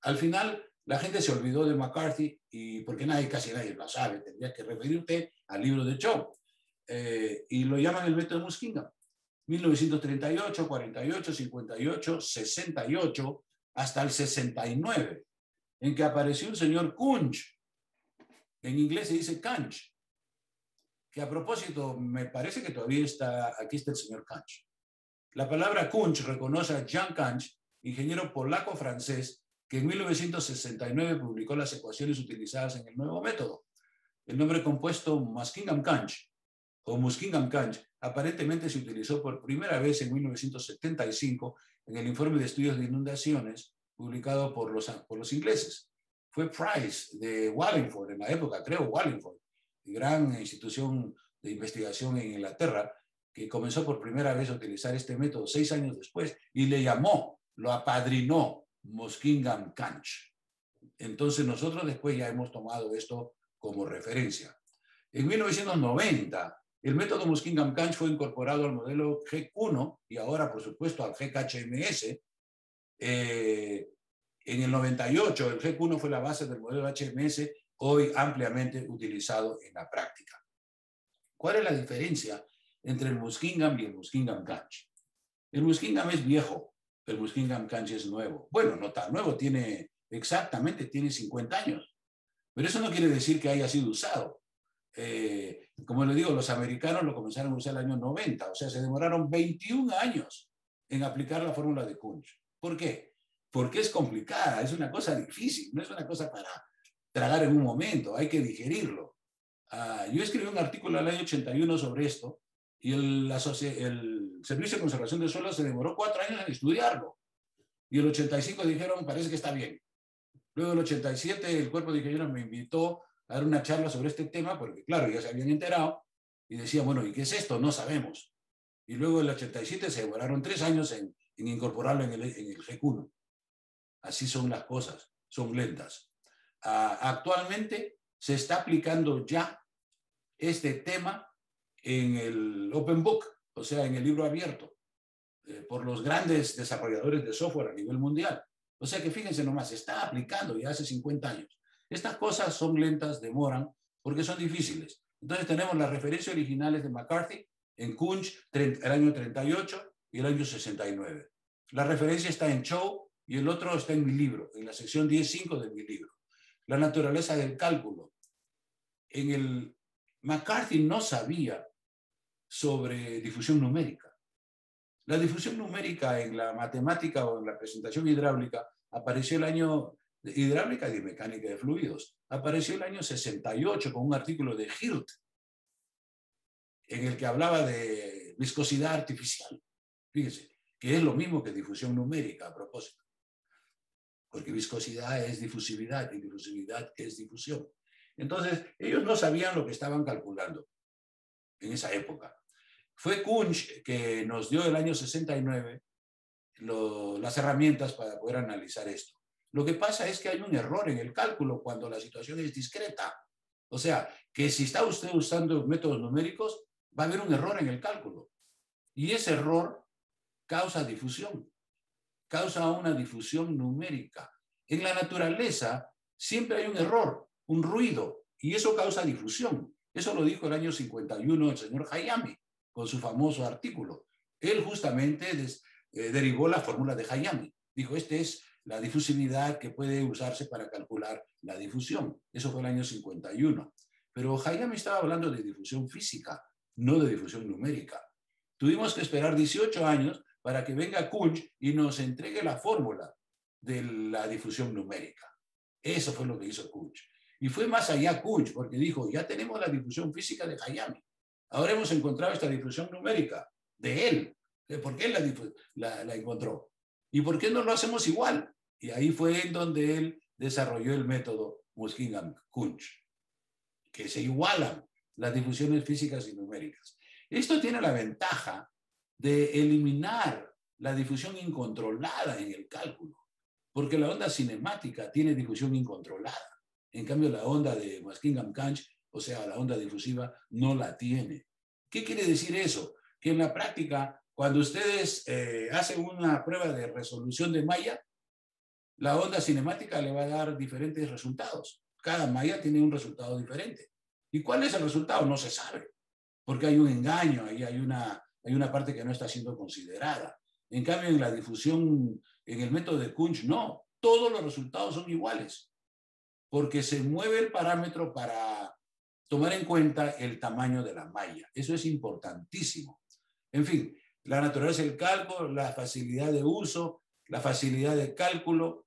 Al final, la gente se olvidó de McCarthy, y porque casi nadie lo sabe, tendría que referirte al libro de Cho, y lo llaman el método de Muskingum. 1938, 48, 58, 68, hasta el 69, en que apareció un señor Kunch, en inglés se dice Kanch, que a propósito, me parece que todavía aquí está el señor Kanch. La palabra Kunch reconoce a Jan Kanch, ingeniero polaco-francés, que en 1969 publicó las ecuaciones utilizadas en el nuevo método. El nombre compuesto Muskingum-Ganch o Muskingum-Ganch aparentemente se utilizó por primera vez en 1975 en el informe de estudios de inundaciones publicado por los ingleses. Fue Price de Wallingford, en la época, creo, Wallingford, gran institución de investigación en Inglaterra, que comenzó por primera vez a utilizar este método 6 años después y le llamó, lo apadrinó Muskingum-Ganch. Entonces nosotros después ya hemos tomado esto como referencia. En 1990, el método Muskingum-Ganch fue incorporado al modelo GEC-1 y ahora, por supuesto, al GEC-HMS. En el 98, el GEC-1 fue la base del modelo HMS, hoy ampliamente utilizado en la práctica. ¿Cuál es la diferencia entre el Muskingum y el Muskingum-Ganch? El Muskingum es viejo, el Muskingum-Ganch es nuevo. Bueno, no tan nuevo, tiene 50 años. Pero eso no quiere decir que haya sido usado. Como le digo, los americanos lo comenzaron a usar en el año 90, o sea, se demoraron 21 años en aplicar la fórmula de Kunsch. ¿Por qué? Porque es complicada, es una cosa difícil, no es una cosa para tragar en un momento, hay que digerirlo. Yo escribí un artículo en el año 81 sobre esto y el Servicio de Conservación del Suelo se demoró 4 años en estudiarlo. Y el 85 dijeron, parece que está bien. Luego el 87 el Cuerpo de Ingenieros me invitó a dar una charla sobre este tema, porque claro, ya se habían enterado y decía, bueno, ¿y qué es esto? No sabemos. Y luego el 87 se demoraron 3 años en incorporarlo en el GEC-1. Así son las cosas, son lentas. Actualmente se está aplicando ya este tema en el Open Book, o sea, en el libro abierto, por los grandes desarrolladores de software a nivel mundial. O sea que fíjense nomás, se está aplicando ya hace 50 años. Estas cosas son lentas, demoran, porque son difíciles. Entonces tenemos las referencias originales de McCarthy en Kunsch, el año 38 y el año 69. La referencia está en Chow y el otro está en mi libro, en la sección 10.5 de mi libro. La naturaleza del cálculo. McCarthy no sabía sobre difusión numérica. La difusión numérica en la matemática o en la presentación hidráulica apareció el año hidráulica y de mecánica de fluidos. Apareció el año 68 con un artículo de Hirt en el que hablaba de viscosidad artificial. Fíjense, que es lo mismo que difusión numérica a propósito. Porque viscosidad es difusividad y difusividad es difusión. Entonces, ellos no sabían lo que estaban calculando en esa época. Fue Kunsch que nos dio el año 69 las herramientas para poder analizar esto. Lo que pasa es que hay un error en el cálculo cuando la situación es discreta. O sea, que si está usted usando métodos numéricos, va a haber un error en el cálculo. Y ese error causa difusión, causa una difusión numérica. En la naturaleza siempre hay un error, un ruido, y eso causa difusión. Eso lo dijo el año 51 el señor Hayami, con su famoso artículo. Él justamente derivó la fórmula de Hayami. Dijo, esta es la difusividad que puede usarse para calcular la difusión. Eso fue el año 51. Pero Hayami estaba hablando de difusión física, no de difusión numérica. Tuvimos que esperar 18 años para que venga Kunsch y nos entregue la fórmula de la difusión numérica. Eso fue lo que hizo Kunsch. Y fue más allá Kunsch, porque dijo, ya tenemos la difusión física de Hayami. Ahora hemos encontrado esta difusión numérica de él. ¿Por qué la encontró? ¿Y por qué no lo hacemos igual? Y ahí fue en donde él desarrolló el método Muskingum-Kunsch, que se igualan las difusiones físicas y numéricas. Esto tiene la ventaja de eliminar la difusión incontrolada en el cálculo, porque la onda cinemática tiene difusión incontrolada. En cambio, la onda de Muskingum-Ganch, o sea, la onda difusiva, no la tiene. ¿Qué quiere decir eso? Que en la práctica, cuando ustedes hacen una prueba de resolución de malla, la onda cinemática le va a dar diferentes resultados. Cada malla tiene un resultado diferente. ¿Y cuál es el resultado? No se sabe, porque hay un engaño, ahí hay una parte que no está siendo considerada. En cambio, en la difusión, en el método de Kunsch, no. Todos los resultados son iguales, porque se mueve el parámetro para tomar en cuenta el tamaño de la malla. Eso es importantísimo. En fin, la naturaleza del cálculo, la facilidad de uso, la facilidad de cálculo,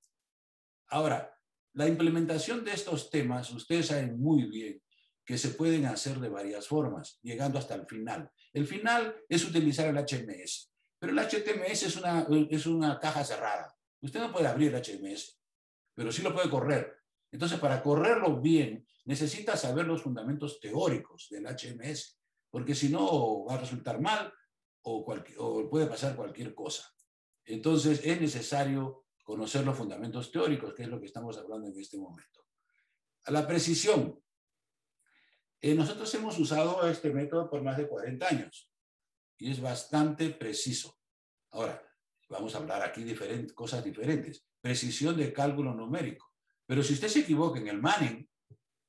Ahora, la implementación de estos temas, ustedes saben muy bien que se pueden hacer de varias formas, llegando hasta el final. El final es utilizar el HMS, pero el HTMS es una caja cerrada. Usted no puede abrir el HMS, pero sí lo puede correr. Entonces, para correrlo bien, necesita saber los fundamentos teóricos del HMS, porque si no va a resultar mal o puede pasar cualquier cosa. Entonces, es necesario conocer los fundamentos teóricos, que es lo que estamos hablando en este momento. A la precisión. Nosotros hemos usado este método por más de 40 años y es bastante preciso. Ahora, vamos a hablar aquí cosas diferentes. Precisión de cálculo numérico. Pero si usted se equivoca en el Manning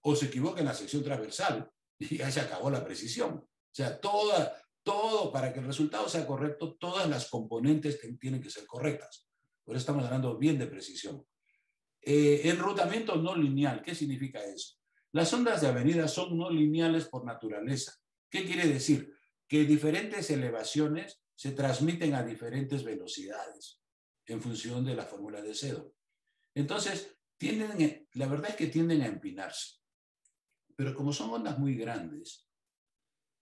o se equivoca en la sección transversal, ya se acabó la precisión. O sea, todo para que el resultado sea correcto, todas las componentes tienen que ser correctas. Por eso estamos hablando bien de precisión. Enrutamiento no lineal, ¿qué significa eso? Las ondas de avenida son no lineales por naturaleza. ¿Qué quiere decir? Que diferentes elevaciones se transmiten a diferentes velocidades en función de la fórmula de Seddon. Entonces, la verdad es que tienden a empinarse. Pero como son ondas muy grandes,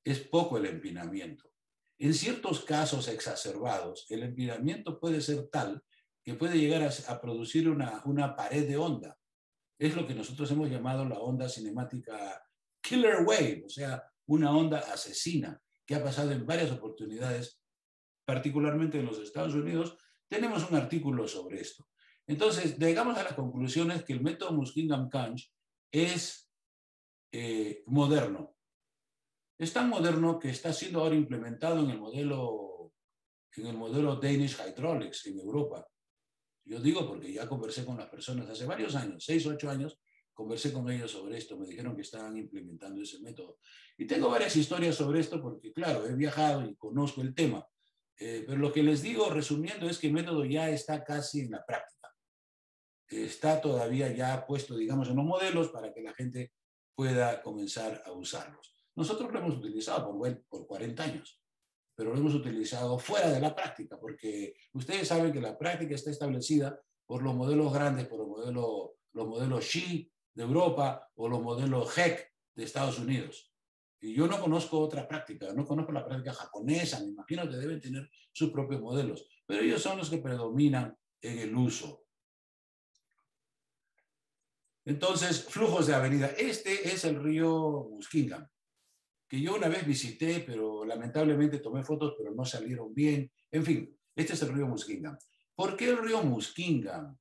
es poco el empinamiento. En ciertos casos exacerbados, el empinamiento puede ser tal que puede llegar a producir una pared de onda. Es lo que nosotros hemos llamado la onda cinemática killer wave, o sea, una onda asesina, que ha pasado en varias oportunidades, particularmente en los Estados Unidos. Tenemos un artículo sobre esto. Entonces, llegamos a las conclusiones que el método Muskingum-Cunch es moderno. Es tan moderno que está siendo ahora implementado en el modelo Danish Hydraulics en Europa. Yo digo porque ya conversé con las personas hace varios años, 6 o 8 años, conversé con ellos sobre esto, me dijeron que estaban implementando ese método. Y tengo varias historias sobre esto porque, claro, he viajado y conozco el tema. Pero lo que les digo, resumiendo, es que el método ya está casi en la práctica. Está todavía ya puesto, digamos, en los modelos para que la gente pueda comenzar a usarlos. Nosotros lo hemos utilizado por 40 años, pero lo hemos utilizado fuera de la práctica, porque ustedes saben que la práctica está establecida por los modelos grandes, por los modelos Xi de Europa o los modelos HEC de Estados Unidos. Y yo no conozco otra práctica, no conozco la práctica japonesa, me imagino que deben tener sus propios modelos, pero ellos son los que predominan en el uso. Entonces, flujos de avenida. Este es el río Muskingum, que yo una vez visité, pero lamentablemente tomé fotos, pero no salieron bien. En fin, este es el río Muskingum. ¿Por qué el río Muskingum?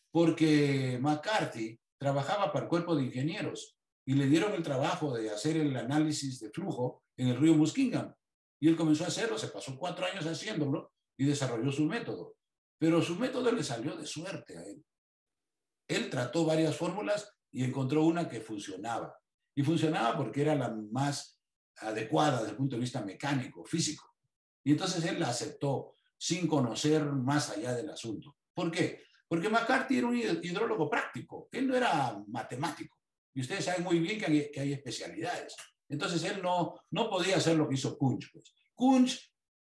Porque McCarthy trabajaba para el cuerpo de ingenieros y le dieron el trabajo de hacer el análisis de flujo en el río Muskingum. Y él comenzó a hacerlo, se pasó 4 años haciéndolo y desarrolló su método. Pero su método le salió de suerte a él. Él trató varias fórmulas y encontró una que funcionaba. Y funcionaba porque era la más adecuada desde el punto de vista mecánico, físico. Y entonces él la aceptó sin conocer más allá del asunto. ¿Por qué? Porque McCarthy era un hidrólogo práctico, él no era matemático. Y ustedes saben muy bien que hay especialidades. Entonces él no podía hacer lo que hizo Kunc. Pues. Kunc,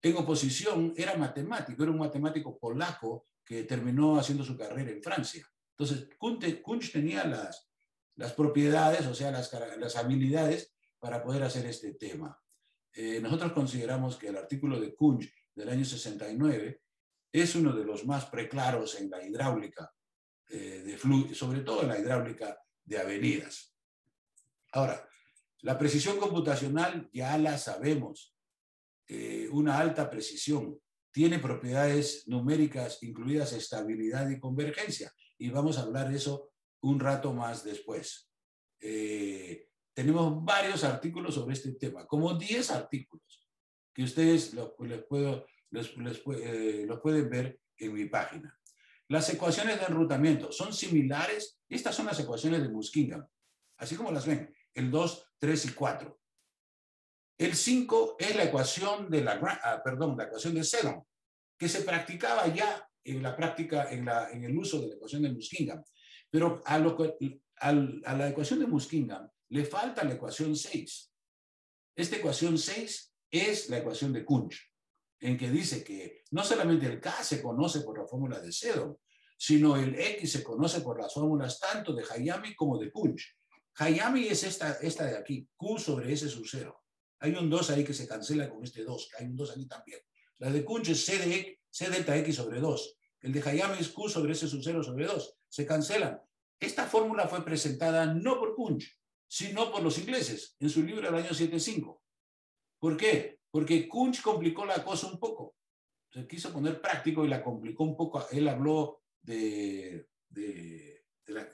en oposición, era matemático, era un matemático polaco que terminó haciendo su carrera en Francia. Entonces, Kunc tenía las propiedades, o sea, las habilidades para poder hacer este tema. Nosotros consideramos que el artículo de Kunc del año 69 es uno de los más preclaros en la hidráulica de fluidos, sobre todo en la hidráulica de avenidas. Ahora, la precisión computacional ya la sabemos, una alta precisión, tiene propiedades numéricas incluidas estabilidad y convergencia, y vamos a hablar de eso un rato más después. Tenemos varios artículos sobre este tema, como 10 artículos, que ustedes los pueden ver en mi página. Las ecuaciones de enrutamiento son similares. Estas son las ecuaciones de Muskingum, así como las ven, el 2, 3 y 4. El 5 es la ecuación de la ecuación de Seddon, que se practicaba ya en la práctica, en el uso de la ecuación de Muskingum. Pero a la ecuación de Muskingum le falta la ecuación 6. Esta ecuación 6 es la ecuación de Kunc, en que dice que no solamente el K se conoce por la fórmula de Seddon, sino el X se conoce por las fórmulas tanto de Hayami como de Kunz. Hayami es esta de aquí, Q sobre S sub 0. Hay un 2 ahí que se cancela con este 2, que hay un 2 aquí también. La de Kunz es C delta X sobre 2. El de Hayami es Q sobre S sub 0 sobre 2. Se cancelan. Esta fórmula fue presentada no por Kunz, sino por los ingleses en su libro del año 75. ¿Por qué? Porque Kunz complicó la cosa un poco. Se quiso poner práctico y la complicó un poco. Él habló de la,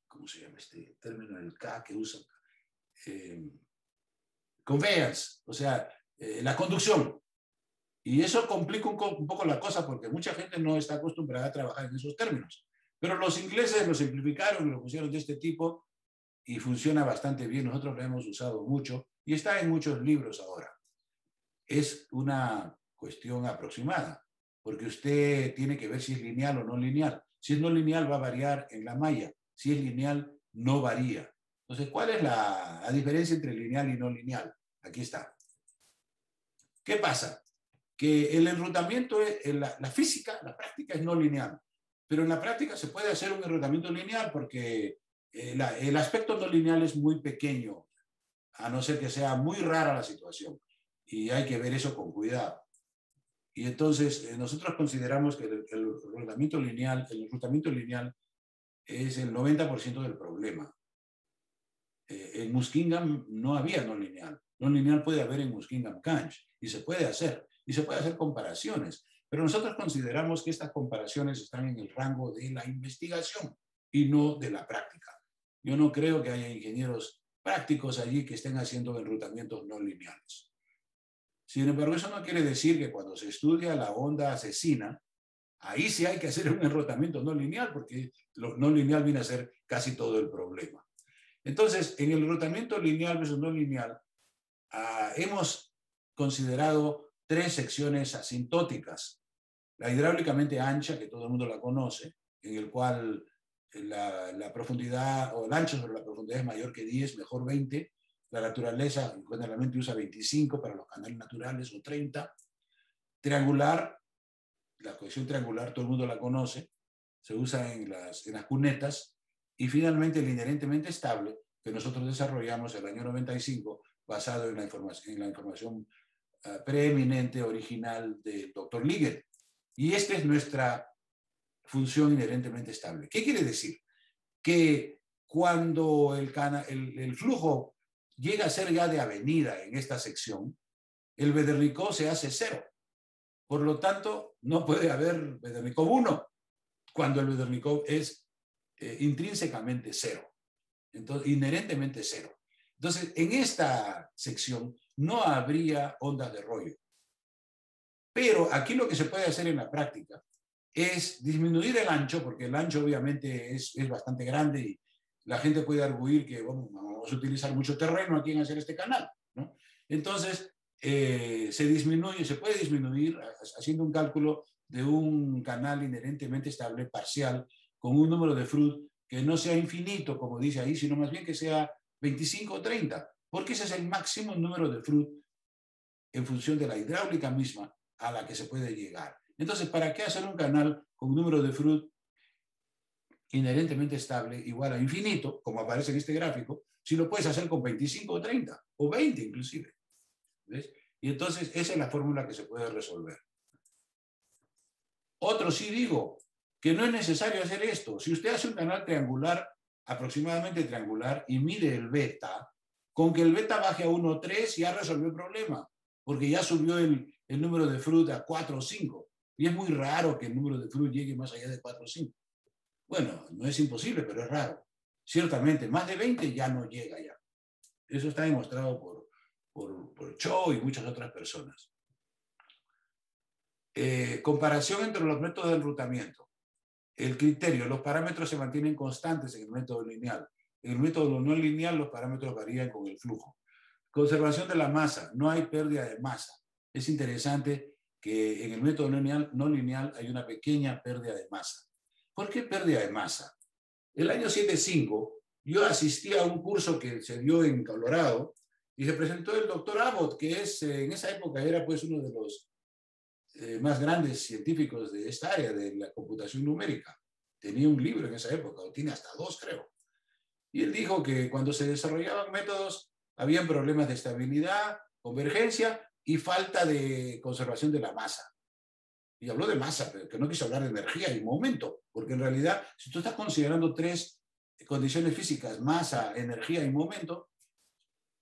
¿cómo se llama este término? El K que usa. Conveyance, o sea, la conducción. Y eso complica un poco la cosa porque mucha gente no está acostumbrada a trabajar en esos términos. Pero los ingleses lo simplificaron y lo pusieron de este tipo y funciona bastante bien. Nosotros lo hemos usado mucho y está en muchos libros ahora. Es una cuestión aproximada, porque usted tiene que ver si es lineal o no lineal. Si es no lineal va a variar en la malla. Si es lineal, no varía. Entonces, ¿cuál es la diferencia entre lineal y no lineal? Aquí está. ¿Qué pasa? Que el enrutamiento, la física, la práctica es no lineal, pero en la práctica se puede hacer un enrutamiento lineal porque el aspecto no lineal es muy pequeño, a no ser que sea muy rara la situación, y hay que ver eso con cuidado. Y entonces nosotros consideramos que el enrutamiento lineal es el 90% del problema. En Muskingum no había no lineal. No lineal puede haber en Muskingum-Kanch y se puede hacer. Y se puede hacer comparaciones. Pero nosotros consideramos que estas comparaciones están en el rango de la investigación y no de la práctica. Yo no creo que haya ingenieros prácticos allí que estén haciendo enrutamientos no lineales. Sin embargo, eso no quiere decir que cuando se estudia la onda asesina, ahí sí hay que hacer un enrutamiento no lineal, porque lo no lineal viene a ser casi todo el problema. Entonces, en el enrutamiento lineal versus no lineal, hemos considerado 3 secciones asintóticas. La hidráulicamente ancha, que todo el mundo la conoce, en el cual la profundidad o el ancho sobre la profundidad es mayor que 10, mejor 20. La naturaleza generalmente usa 25 para los canales naturales o 30. Triangular, la cohesión triangular, todo el mundo la conoce, se usa en las cunetas. Y finalmente el inherentemente estable, que nosotros desarrollamos en el año 95, basado en la información preeminente original del Dr. Liggett. Y esta es nuestra función inherentemente estable. ¿Qué quiere decir? Que cuando el flujo llega a ser ya de avenida en esta sección, el Bedernikov se hace 0. Por lo tanto, no puede haber Bedernikov 1 cuando el Bedernikov es intrínsecamente 0. Entonces, inherentemente 0. Entonces, en esta sección no habría ondas de rollo. Pero aquí lo que se puede hacer en la práctica es disminuir el ancho, porque el ancho obviamente es bastante grande y la gente puede arguir que vamos a utilizar mucho terreno aquí en hacer este canal, ¿no? Entonces, se puede disminuir haciendo un cálculo de un canal inherentemente estable parcial con un número de Froude que no sea infinito, como dice ahí, sino más bien que sea 25 o 30, porque ese es el máximo número de Froude en función de la hidráulica misma a la que se puede llegar. Entonces, ¿para qué hacer un canal con un número de Froude inherentemente estable igual a infinito, como aparece en este gráfico, si lo puedes hacer con 25 o 30, o 20 inclusive? ¿Ves? Y entonces esa es la fórmula que se puede resolver. Otro sí digo que no es necesario hacer esto. Si usted hace un canal triangular, aproximadamente triangular, y mide el beta, con que el beta baje a 1,3 ya resolvió el problema, porque ya subió el número de Froude a 4 o 5. Y es muy raro que el número de Froude llegue más allá de 4 o 5. Bueno, no es imposible, pero es raro. Ciertamente, más de 20 ya no llega ya. Eso está demostrado por Cho y muchas otras personas. Comparación entre los métodos de enrutamiento. El criterio, los parámetros se mantienen constantes en el método lineal. En el método no lineal los parámetros varían con el flujo. Conservación de la masa, no hay pérdida de masa. Es interesante que en el método no lineal hay una pequeña pérdida de masa. ¿Por qué pérdida de masa? El año 75 yo asistí a un curso que se dio en Colorado y se presentó el doctor Abbott, que en esa época era pues uno de los más grandes científicos de esta área de la computación numérica. tenía un libro en esa época, o tiene hasta 2, creo. Y él dijo que cuando se desarrollaban métodos, habían problemas de estabilidad, convergencia y falta de conservación de la masa. Y habló de masa, pero que no quiso hablar de energía y momento, porque en realidad, si tú estás considerando 3 condiciones físicas, masa, energía y momento,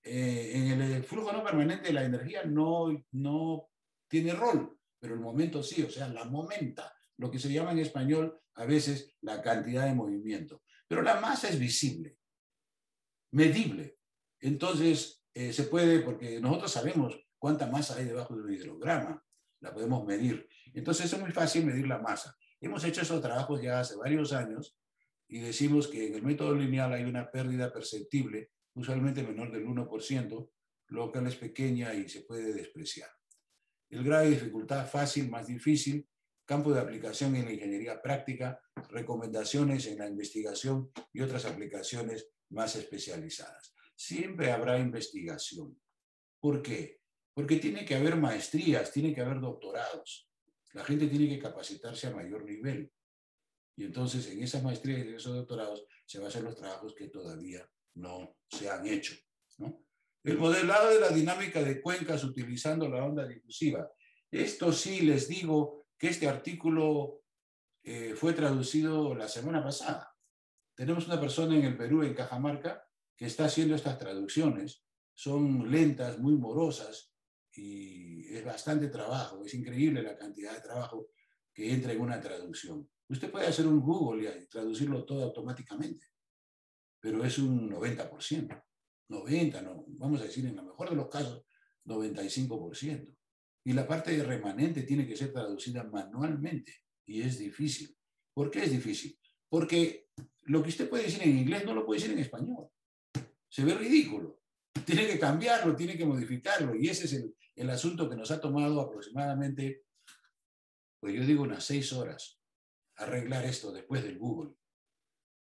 en el flujo no permanente la energía no tiene rol, pero el momento sí, o sea, la momenta, lo que se llama en español a veces la cantidad de movimiento. Pero la masa es visible, medible. Entonces, se puede, porque nosotros sabemos cuánta masa hay debajo de un hidrograma, la podemos medir. Entonces, es muy fácil medir la masa. Hemos hecho esos trabajos ya hace varios años y decimos que en el método lineal hay una pérdida perceptible, usualmente menor del 1%, lo cual es pequeña y se puede despreciar. El grado de dificultad fácil, más difícil, campo de aplicación en la ingeniería práctica, recomendaciones en la investigación y otras aplicaciones más especializadas. Siempre habrá investigación. ¿Por qué? Porque tiene que haber maestrías, tiene que haber doctorados. La gente tiene que capacitarse a mayor nivel. Y entonces en esas maestrías y en esos doctorados se van a hacer los trabajos que todavía no se han hecho, ¿no? El modelado de la dinámica de cuencas utilizando la onda difusiva. Esto sí les digo que este artículo fue traducido la semana pasada. Tenemos una persona en el Perú, en Cajamarca, que está haciendo estas traducciones. Son lentas, muy morosas y es bastante trabajo. Es increíble la cantidad de trabajo que entra en una traducción. Usted puede hacer un Google y traducirlo todo automáticamente, pero es un 90%. 90%, no, vamos a decir en lo mejor de los casos, 95%. Y la parte remanente tiene que ser traducida manualmente y es difícil. ¿Por qué es difícil? Porque lo que usted puede decir en inglés no lo puede decir en español. Se ve ridículo. Tiene que cambiarlo, tiene que modificarlo y ese es el asunto que nos ha tomado aproximadamente, pues yo digo unas 6 horas arreglar esto después del Google.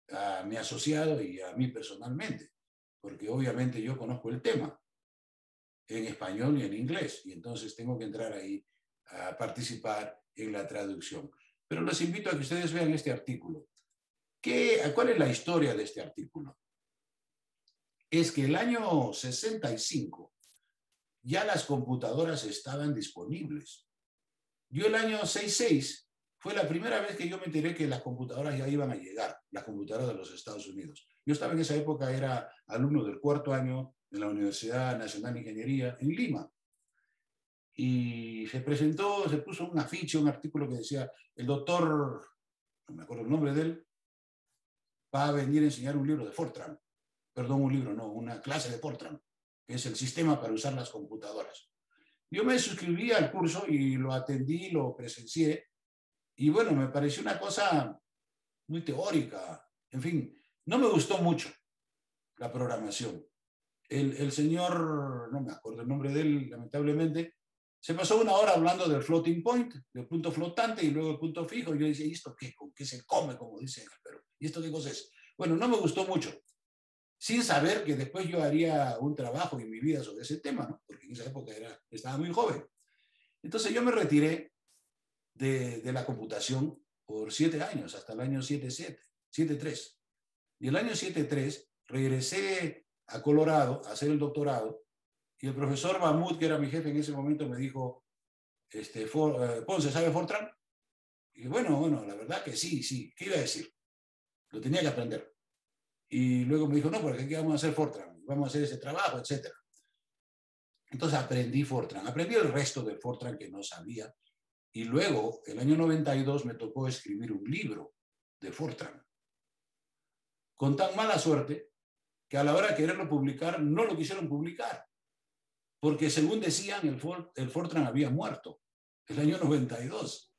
A mi asociado y a mí personalmente, porque obviamente yo conozco el tema en español y en inglés, y entonces tengo que entrar ahí a participar en la traducción. Pero los invito a que ustedes vean este artículo. ¿Cuál es la historia de este artículo? Es que el año 65 ya las computadoras estaban disponibles. Yo el año 66 fue la primera vez que yo me enteré que las computadoras ya iban a llegar, las computadoras de los Estados Unidos. Yo estaba en esa época, era alumno del 4º año en la Universidad Nacional de Ingeniería en Lima. Y se presentó, se puso un afiche, un artículo que decía, el doctor, no me acuerdo el nombre de él, va a venir a enseñar un libro de Fortran. Perdón, un libro, no, una clase de Fortran, que es el sistema para usar las computadoras. Yo me suscribí al curso y lo atendí, lo presencié, y bueno, me pareció una cosa muy teórica. En fin, no me gustó mucho la programación. El señor, no me acuerdo el nombre de él, lamentablemente, se pasó 1 hora hablando del floating point, del punto flotante y luego el punto fijo. Y yo decía, ¿y esto qué? ¿Con qué se come? Como dicen en el Perú. ¿Y esto qué cosa es? Bueno, no me gustó mucho. Sin saber que después yo haría un trabajo en mi vida sobre ese tema, ¿no? Porque en esa época estaba muy joven. Entonces yo me retiré de la computación por 7 años, hasta el año 73. Y el año 73 regresé a Colorado a hacer el doctorado y el profesor Mahmoud, que era mi jefe en ese momento, me dijo, Ponce, ¿sabe Fortran? Y bueno, la verdad que sí. ¿Qué iba a decir? Lo tenía que aprender. Y luego me dijo, no, porque aquí vamos a hacer Fortran, vamos a hacer ese trabajo, etc. Entonces aprendí Fortran, aprendí el resto del Fortran que no sabía. Y luego, el año 92, me tocó escribir un libro de Fortran. Con tan mala suerte que a la hora de quererlo publicar, no lo quisieron publicar. Porque según decían, el Fortran había muerto el año 92.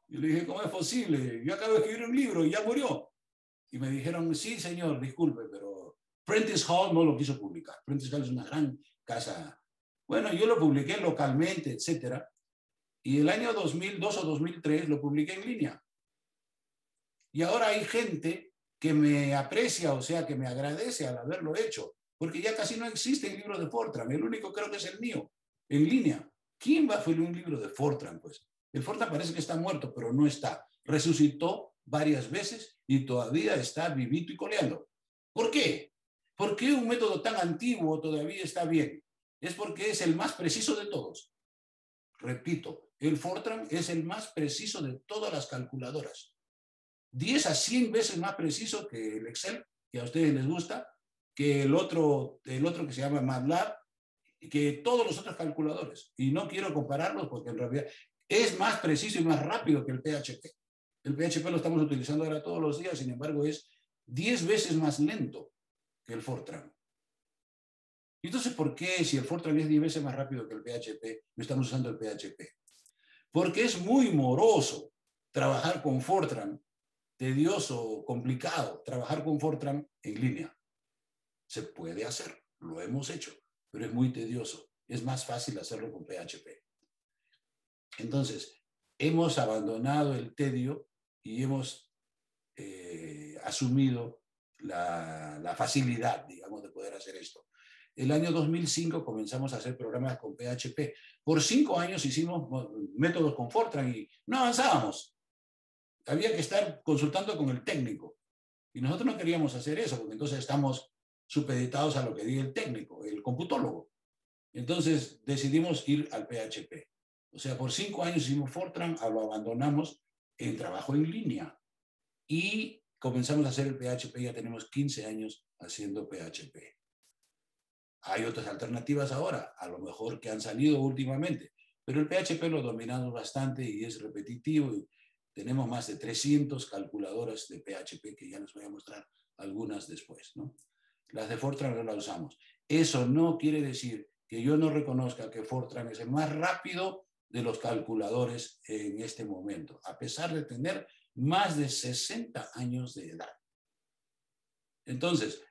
Y le dije, ¿cómo es posible? Yo acabo de escribir un libro y ya murió. Y me dijeron, sí, señor, disculpe, pero Prentice Hall no lo quiso publicar. Prentice Hall es una gran casa. Bueno, yo lo publiqué localmente, etcétera. Y el año 2002 o 2003 lo publiqué en línea. Y ahora hay gente que me aprecia, o sea, que me agradece al haberlo hecho, porque ya casi no existen libros de Fortran. El único creo que es el mío, en línea. ¿Quién va a hacer un libro de Fortran? Pues el Fortran parece que está muerto, pero no está. Resucitó varias veces y todavía está vivito y coleando. ¿Por qué? ¿Por qué un método tan antiguo todavía está bien? Es porque es el más preciso de todos. Repito, el Fortran es el más preciso de todas las calculadoras. 10 a 100 veces más preciso que el Excel, que a ustedes les gusta, que el otro que se llama MATLAB, y que todos los otros calculadores. Y no quiero compararlos porque en realidad es más preciso y más rápido que el PHP. El PHP lo estamos utilizando ahora todos los días, sin embargo es 10 veces más lento que el Fortran. Entonces, ¿por qué si el Fortran es 10 veces más rápido que el PHP, no estamos usando el PHP? Porque es muy moroso trabajar con Fortran, tedioso, complicado, trabajar con Fortran en línea. Se puede hacer, lo hemos hecho, pero es muy tedioso. Es más fácil hacerlo con PHP. Entonces, hemos abandonado el tedio y hemos asumido la facilidad, digamos, de poder hacer esto. El año 2005 comenzamos a hacer programas con PHP. Por 5 años hicimos métodos con Fortran y no avanzábamos. Había que estar consultando con el técnico. Y nosotros no queríamos hacer eso, porque entonces estamos supeditados a lo que diga el técnico, el computólogo. Entonces decidimos ir al PHP. O sea, por 5 años hicimos Fortran, lo abandonamos en trabajo en línea. Y comenzamos a hacer el PHP, ya tenemos 15 años haciendo PHP. Hay otras alternativas ahora, a lo mejor que han salido últimamente, pero el PHP lo dominamos bastante y es repetitivo. Y tenemos más de 300 calculadoras de PHP que ya les voy a mostrar algunas después, ¿no? Las de Fortran no las usamos. Eso no quiere decir que yo no reconozca que Fortran es el más rápido de los calculadores en este momento, a pesar de tener más de 60 años de edad. Entonces,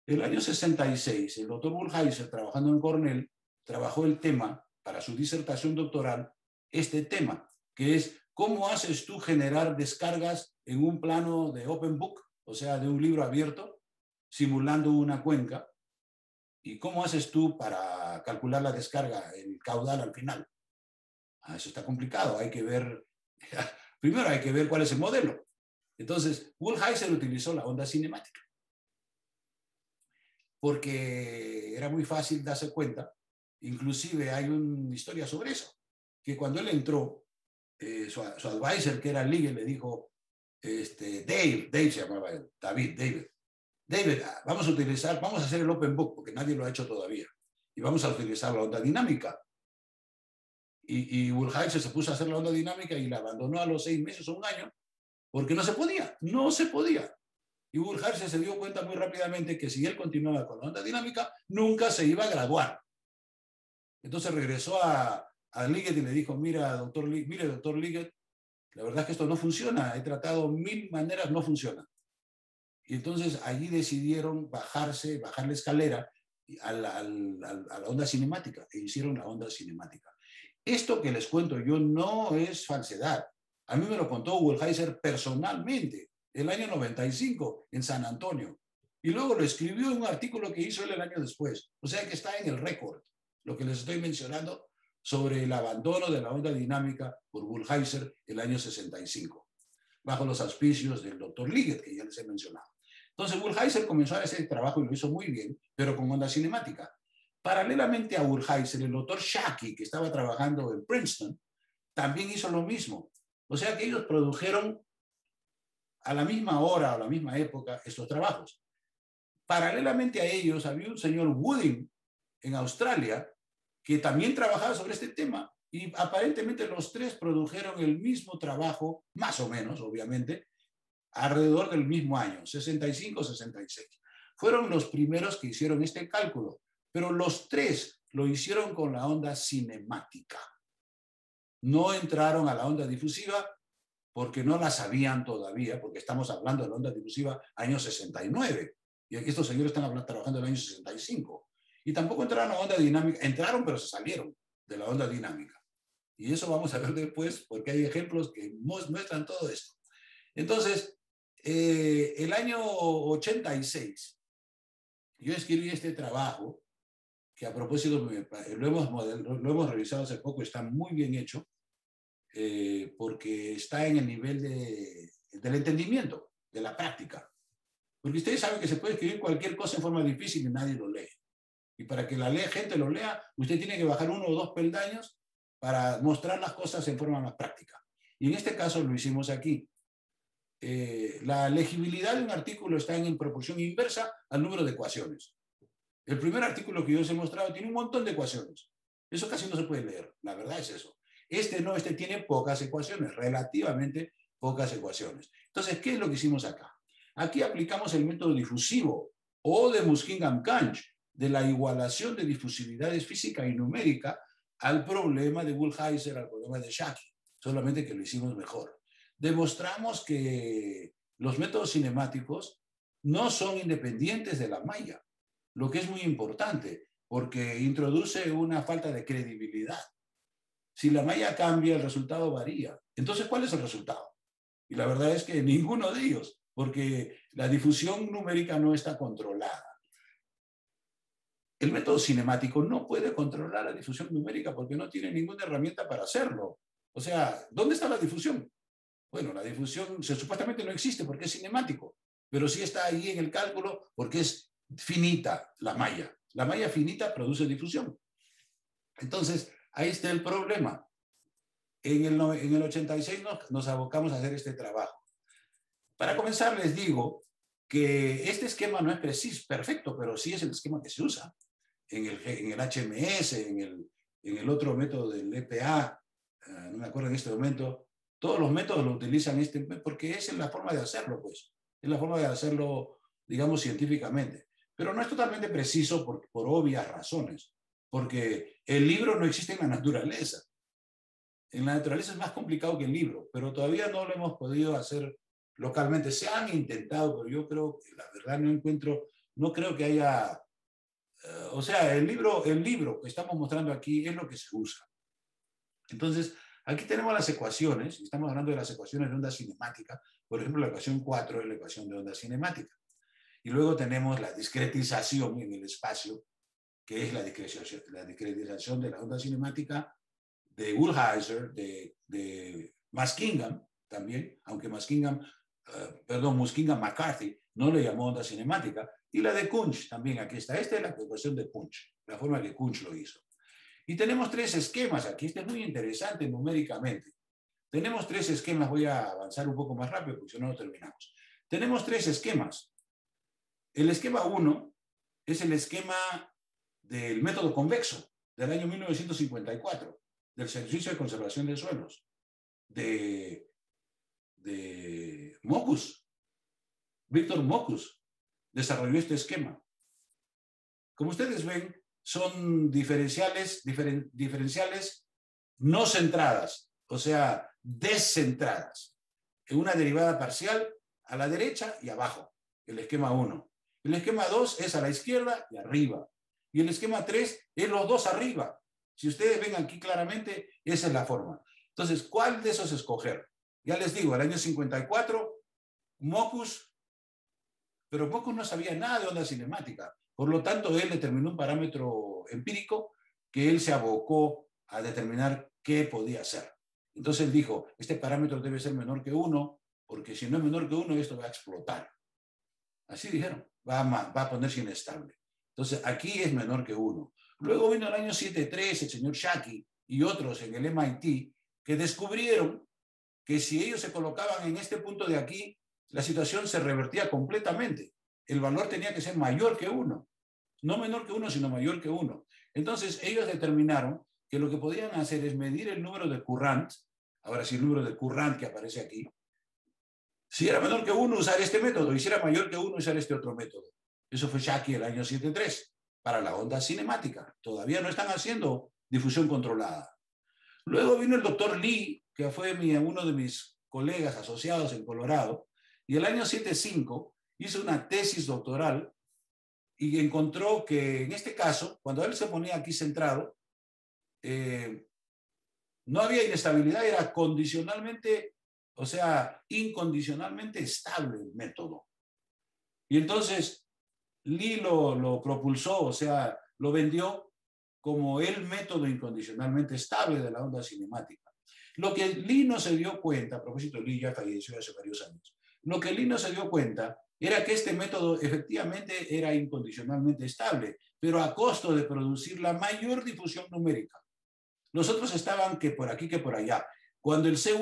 el año 66, el doctor Bullheiser, trabajando en Cornell, trabajó el tema para su disertación doctoral, este tema, que es cómo haces tú generar descargas en un plano de open book, o sea, de un libro abierto, simulando una cuenca, y cómo haces tú para calcular la descarga, el caudal al final. Eso está complicado, hay que ver, primero hay que ver cuál es el modelo. Entonces, Bullheiser utilizó la onda cinemática, porque era muy fácil darse cuenta. Inclusive hay una historia sobre eso, que cuando él entró, su advisor, que era Liggett, le dijo, Dave se llamaba él, David, vamos a hacer el Open Book, porque nadie lo ha hecho todavía, y vamos a utilizar la onda dinámica. Y Bullheiser se puso a hacer la onda dinámica y la abandonó a los 6 meses o un año, porque no se podía. Y Bullheiser se dio cuenta muy rápidamente que si él continuaba con la onda dinámica, nunca se iba a graduar. Entonces regresó a Liggett y le dijo, mire, doctor Liggett, la verdad es que esto no funciona, he tratado 1000 maneras, no funciona. Y entonces allí decidieron bajar la escalera a la onda cinemática, e hicieron la onda cinemática. Esto que les cuento yo no es falsedad. A mí me lo contó Bullheiser personalmente, el año 95, en San Antonio. Y luego lo escribió en un artículo que hizo él el año después. O sea que está en el récord, lo que les estoy mencionando sobre el abandono de la onda dinámica por Bullheiser el año 65, bajo los auspicios del doctor Liggett, que ya les he mencionado. Entonces Bullheiser comenzó a hacer el trabajo y lo hizo muy bien, pero con onda cinemática. Paralelamente a Bullheiser, el doctor Shaki, que estaba trabajando en Princeton, también hizo lo mismo. O sea que ellos produjeron a la misma hora, a la misma época, estos trabajos. Paralelamente a ellos, había un señor Wooding en Australia que también trabajaba sobre este tema y aparentemente los tres produjeron el mismo trabajo, más o menos, obviamente, alrededor del mismo año, 65-66. Fueron los primeros que hicieron este cálculo, pero los tres lo hicieron con la onda cinemática. No entraron a la onda difusiva porque no la sabían todavía, porque estamos hablando de la onda difusiva año 69, y aquí estos señores están trabajando en el año 65. Y tampoco entraron a la onda dinámica, entraron pero se salieron de la onda dinámica. Y eso vamos a ver después, porque hay ejemplos que muestran todo esto. Entonces, el año 86, yo escribí este trabajo, que a propósito lo hemos revisado hace poco, está muy bien hecho, porque está en el nivel del entendimiento, de la práctica. Porque ustedes saben que se puede escribir cualquier cosa en forma difícil y nadie lo lee. Y para que la gente lo lea, usted tiene que bajar 1 o 2 peldaños para mostrar las cosas en forma más práctica. Y en este caso lo hicimos aquí. La legibilidad de un artículo está en proporción inversa al número de ecuaciones. El primer artículo que yo os he mostrado tiene un montón de ecuaciones. Eso casi no se puede leer, la verdad es eso. Este no, este tiene pocas ecuaciones, relativamente pocas ecuaciones. Entonces, ¿qué es lo que hicimos acá? Aquí aplicamos el método difusivo o de Muskingum-Punch, de la igualación de difusividades física y numérica al problema de Bullheiser, al problema de Shaki, solamente que lo hicimos mejor. Demostramos que los métodos cinemáticos no son independientes de la malla, lo que es muy importante, porque introduce una falta de credibilidad. Si la malla cambia, el resultado varía. Entonces, ¿cuál es el resultado? Y la verdad es que ninguno de ellos, porque la difusión numérica no está controlada. El método cinemático no puede controlar la difusión numérica porque no tiene ninguna herramienta para hacerlo. O sea, ¿dónde está la difusión? Bueno, la difusión supuestamente no existe porque es cinemático, pero sí está ahí en el cálculo porque es finita la malla. La malla finita produce difusión. Entonces, ahí está el problema. En el 86 nos abocamos a hacer este trabajo. Para comenzar, les digo que este esquema no es preciso, perfecto, pero sí es el esquema que se usa en el HMS, en el otro método del EPA, no me acuerdo en este momento. Todos los métodos lo utilizan porque es la forma de hacerlo, pues. Es la forma de hacerlo, digamos, científicamente. Pero no es totalmente preciso por obvias razones, porque el libro no existe en la naturaleza. En la naturaleza es más complicado que el libro, pero todavía no lo hemos podido hacer localmente. Se han intentado, pero yo creo que la verdad no creo que haya... o sea, el libro que estamos mostrando aquí es lo que se usa. Entonces, aquí tenemos las ecuaciones, estamos hablando de las ecuaciones de onda cinemática. Por ejemplo, la ecuación 4 es la ecuación de onda cinemática. Y luego tenemos la discretización en el espacio, que es la discretización de la onda cinemática de Bullheiser, de Muskingum también, aunque Muskingum-McCarthy no le llamó onda cinemática, y la de Kunz también, aquí está. Esta es la ecuación de Kunz, la forma que Kunz lo hizo. Y tenemos 3 esquemas aquí, este es muy interesante numéricamente. Tenemos 3 esquemas, voy a avanzar un poco más rápido porque si no, no terminamos. Tenemos 3 esquemas. El esquema 1 es el esquema del método convexo del año 1954, del Servicio de Conservación de Suelos, de Mockus. Víctor Mockus desarrolló este esquema. Como ustedes ven, son diferenciales no centradas, o sea, descentradas, en una derivada parcial a la derecha y abajo, el esquema 1. El esquema 2 es a la izquierda y arriba. Y el esquema 3 es los dos arriba. Si ustedes ven aquí claramente, esa es la forma. Entonces, ¿cuál de esos escoger? Ya les digo, el año 54, Mockus, pero Mockus no sabía nada de onda cinemática. Por lo tanto, él determinó un parámetro empírico que él se abocó a determinar qué podía hacer. Entonces él dijo, este parámetro debe ser menor que 1, porque si no es menor que 1, esto va a explotar. Así dijeron, va a ponerse inestable. Entonces aquí es menor que 1. Luego vino el año 73, el señor Shaki y otros en el MIT que descubrieron que si ellos se colocaban en este punto de aquí, la situación se revertía completamente. El valor tenía que ser mayor que 1. No menor que 1, sino mayor que 1. Entonces ellos determinaron que lo que podían hacer es medir el número de Courant. Ahora sí, el número de Courant que aparece aquí. Si era menor que 1, usar este método. Y si era mayor que 1, usar este otro método. Eso fue Shaki el año 73 para la onda cinemática. Todavía no están haciendo difusión controlada. Luego vino el doctor Lee, que fue uno de mis colegas asociados en Colorado, y el año 75 hizo una tesis doctoral y encontró que en este caso, cuando él se ponía aquí centrado, no había inestabilidad, era condicionalmente, o sea, incondicionalmente estable el método. Y entonces Lee lo propulsó, o sea, lo vendió como el método incondicionalmente estable de la onda cinemática. Lo que Lee no se dio cuenta, a propósito, Lee ya falleció hace varios años, lo que Lee no se dio cuenta era que este método efectivamente era incondicionalmente estable, pero a costo de producir la mayor difusión numérica. Los otros estaban que por aquí que por allá. Cuando el C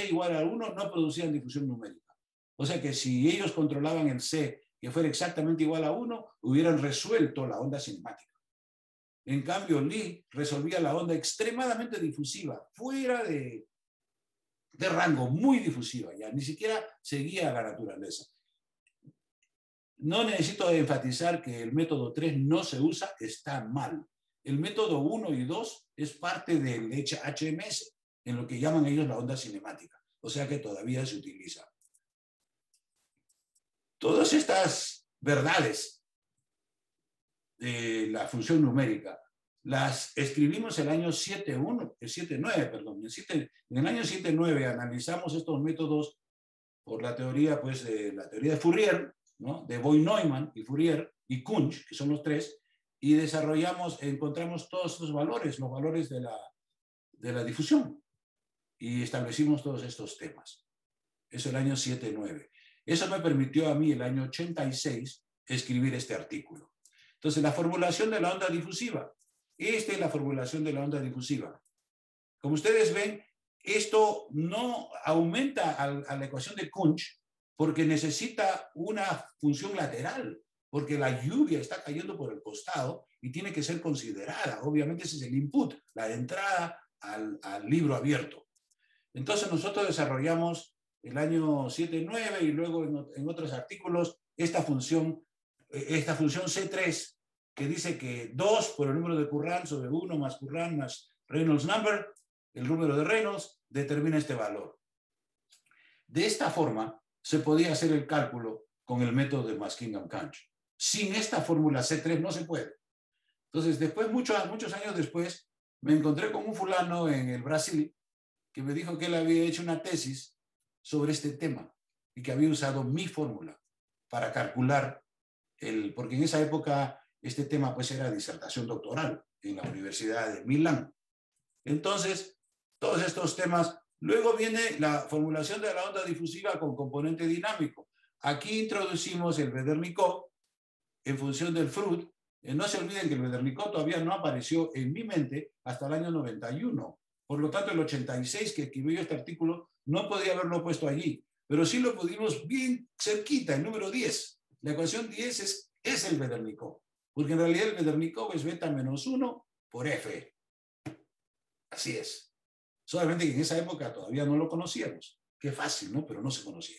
igual a 1 no producían difusión numérica. O sea que si ellos controlaban el C que fuera exactamente igual a 1, hubieran resuelto la onda cinemática. En cambio, Lee resolvía la onda extremadamente difusiva, fuera de rango, muy difusiva ya, ni siquiera seguía la naturaleza. No necesito enfatizar que el método 3 no se usa, está mal. El método 1 y 2 es parte del HMS, en lo que llaman ellos la onda cinemática, o sea que todavía se utiliza. Todas estas verdades de la función numérica las escribimos el año 79, perdón. En el año 79 analizamos estos métodos por la teoría, pues, la teoría de Fourier, ¿no? De Voigt-Neumann y Fourier y Kunsch, que son los tres, y encontramos todos estos valores, los valores de la difusión, y establecimos todos estos temas. Eso el año 79. Eso me permitió a mí el año 86 escribir este artículo. Entonces, la formulación de la onda difusiva. Esta es la formulación de la onda difusiva. Como ustedes ven, esto no aumenta a la ecuación de Kunsch porque necesita una función lateral, porque la lluvia está cayendo por el costado y tiene que ser considerada. Obviamente ese es el input, la entrada al libro abierto. Entonces nosotros desarrollamos el año 7-9 y luego en otros artículos esta función C3, que dice que 2 por el número de Currant sobre 1 más Currant más Reynolds number, el número de Reynolds, determina este valor. De esta forma se podía hacer el cálculo con el método de Muskingum-Kunsch. Sin esta fórmula C3 no se puede. Entonces, después, muchos años después, me encontré con un fulano en el Brasil que me dijo que él había hecho una tesis sobre este tema y que había usado mi fórmula para calcular porque en esa época este tema pues era disertación doctoral en la Universidad de Milán. Entonces, todos estos temas, luego viene la formulación de la onda difusiva con componente dinámico. Aquí introducimos el Vedernikov en función del Freud. No se olviden que el Vedernikov todavía no apareció en mi mente hasta el año 91. Por lo tanto, el 86 que escribió este artículo no podía haberlo puesto allí, pero sí lo pudimos bien cerquita, el número 10. La ecuación 10 es el Vedernikov, porque en realidad el Vedernikov es beta menos 1 por F. Así es. Solamente que en esa época todavía no lo conocíamos. Qué fácil, ¿no? Pero no se conocía.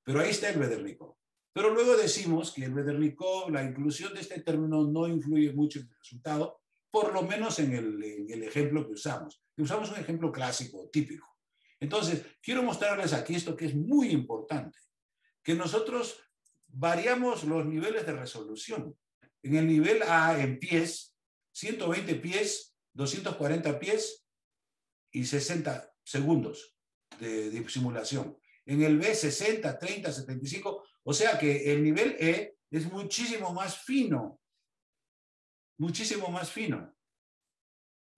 Pero ahí está el Vedernikov. Pero luego decimos que el Vedernikov, la inclusión de este término no influye mucho en el resultado, por lo menos en el ejemplo que usamos. Usamos un ejemplo clásico, típico. Entonces, quiero mostrarles aquí esto que es muy importante, que nosotros variamos los niveles de resolución. En el nivel A, en pies, 120 pies, 240 pies y 60 segundos de simulación. En el B, 60, 30, 75. O sea que el nivel E es muchísimo más fino. Muchísimo más fino.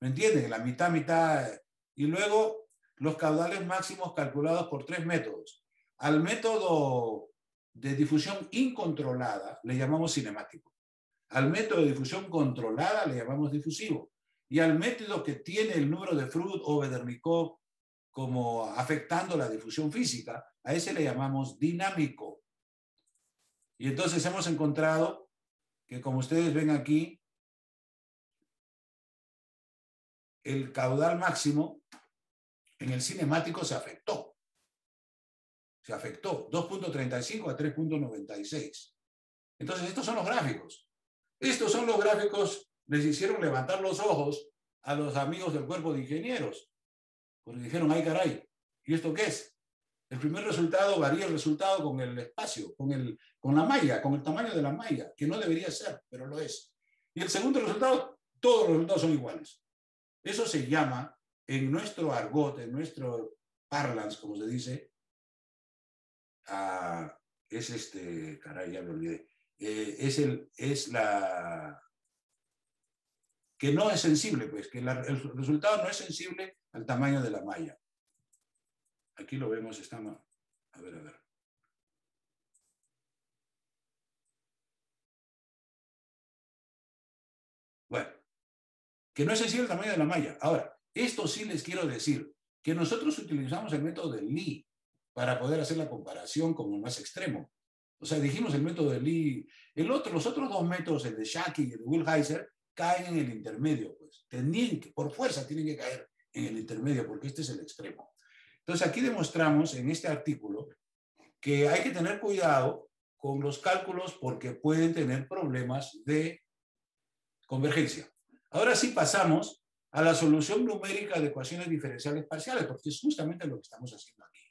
¿Me entienden? La mitad, mitad. Y luego los caudales máximos calculados por 3 métodos. Al método de difusión incontrolada le llamamos cinemático. Al método de difusión controlada le llamamos difusivo. Y al método que tiene el número de Freud o Vedernikov como afectando la difusión física, a ese le llamamos dinámico. Y entonces hemos encontrado que, como ustedes ven aquí, el caudal máximo en el cinemático se afectó. Se afectó 2.35 a 3.96. Entonces, estos son los gráficos. Estos son los gráficos, les hicieron levantar los ojos a los amigos del cuerpo de ingenieros, porque dijeron, ay caray, ¿y esto qué es? El primer resultado varía el resultado con el espacio, con la malla, con el tamaño de la malla, que no debería ser, pero lo es. Y el segundo resultado, todos los resultados son iguales. Eso se llama, en nuestro argot, en nuestro parlance, como se dice, caray, ya me olvidé, que no es sensible, pues, que el resultado no es sensible al tamaño de la malla. Aquí lo vemos, está mal. A ver, a ver. Bueno, que no es sencillo el tamaño de la malla. Ahora, esto sí les quiero decir, que nosotros utilizamos el método de Lee para poder hacer la comparación con el más extremo. O sea, dijimos el método de Lee. Los otros dos métodos, el de Shackey y el de Wilheiser, caen en el intermedio. Pues por fuerza tienen que caer en el intermedio, porque este es el extremo. Entonces, aquí demostramos en este artículo que hay que tener cuidado con los cálculos porque pueden tener problemas de convergencia. Ahora sí pasamos a la solución numérica de ecuaciones diferenciales parciales, porque es justamente lo que estamos haciendo aquí.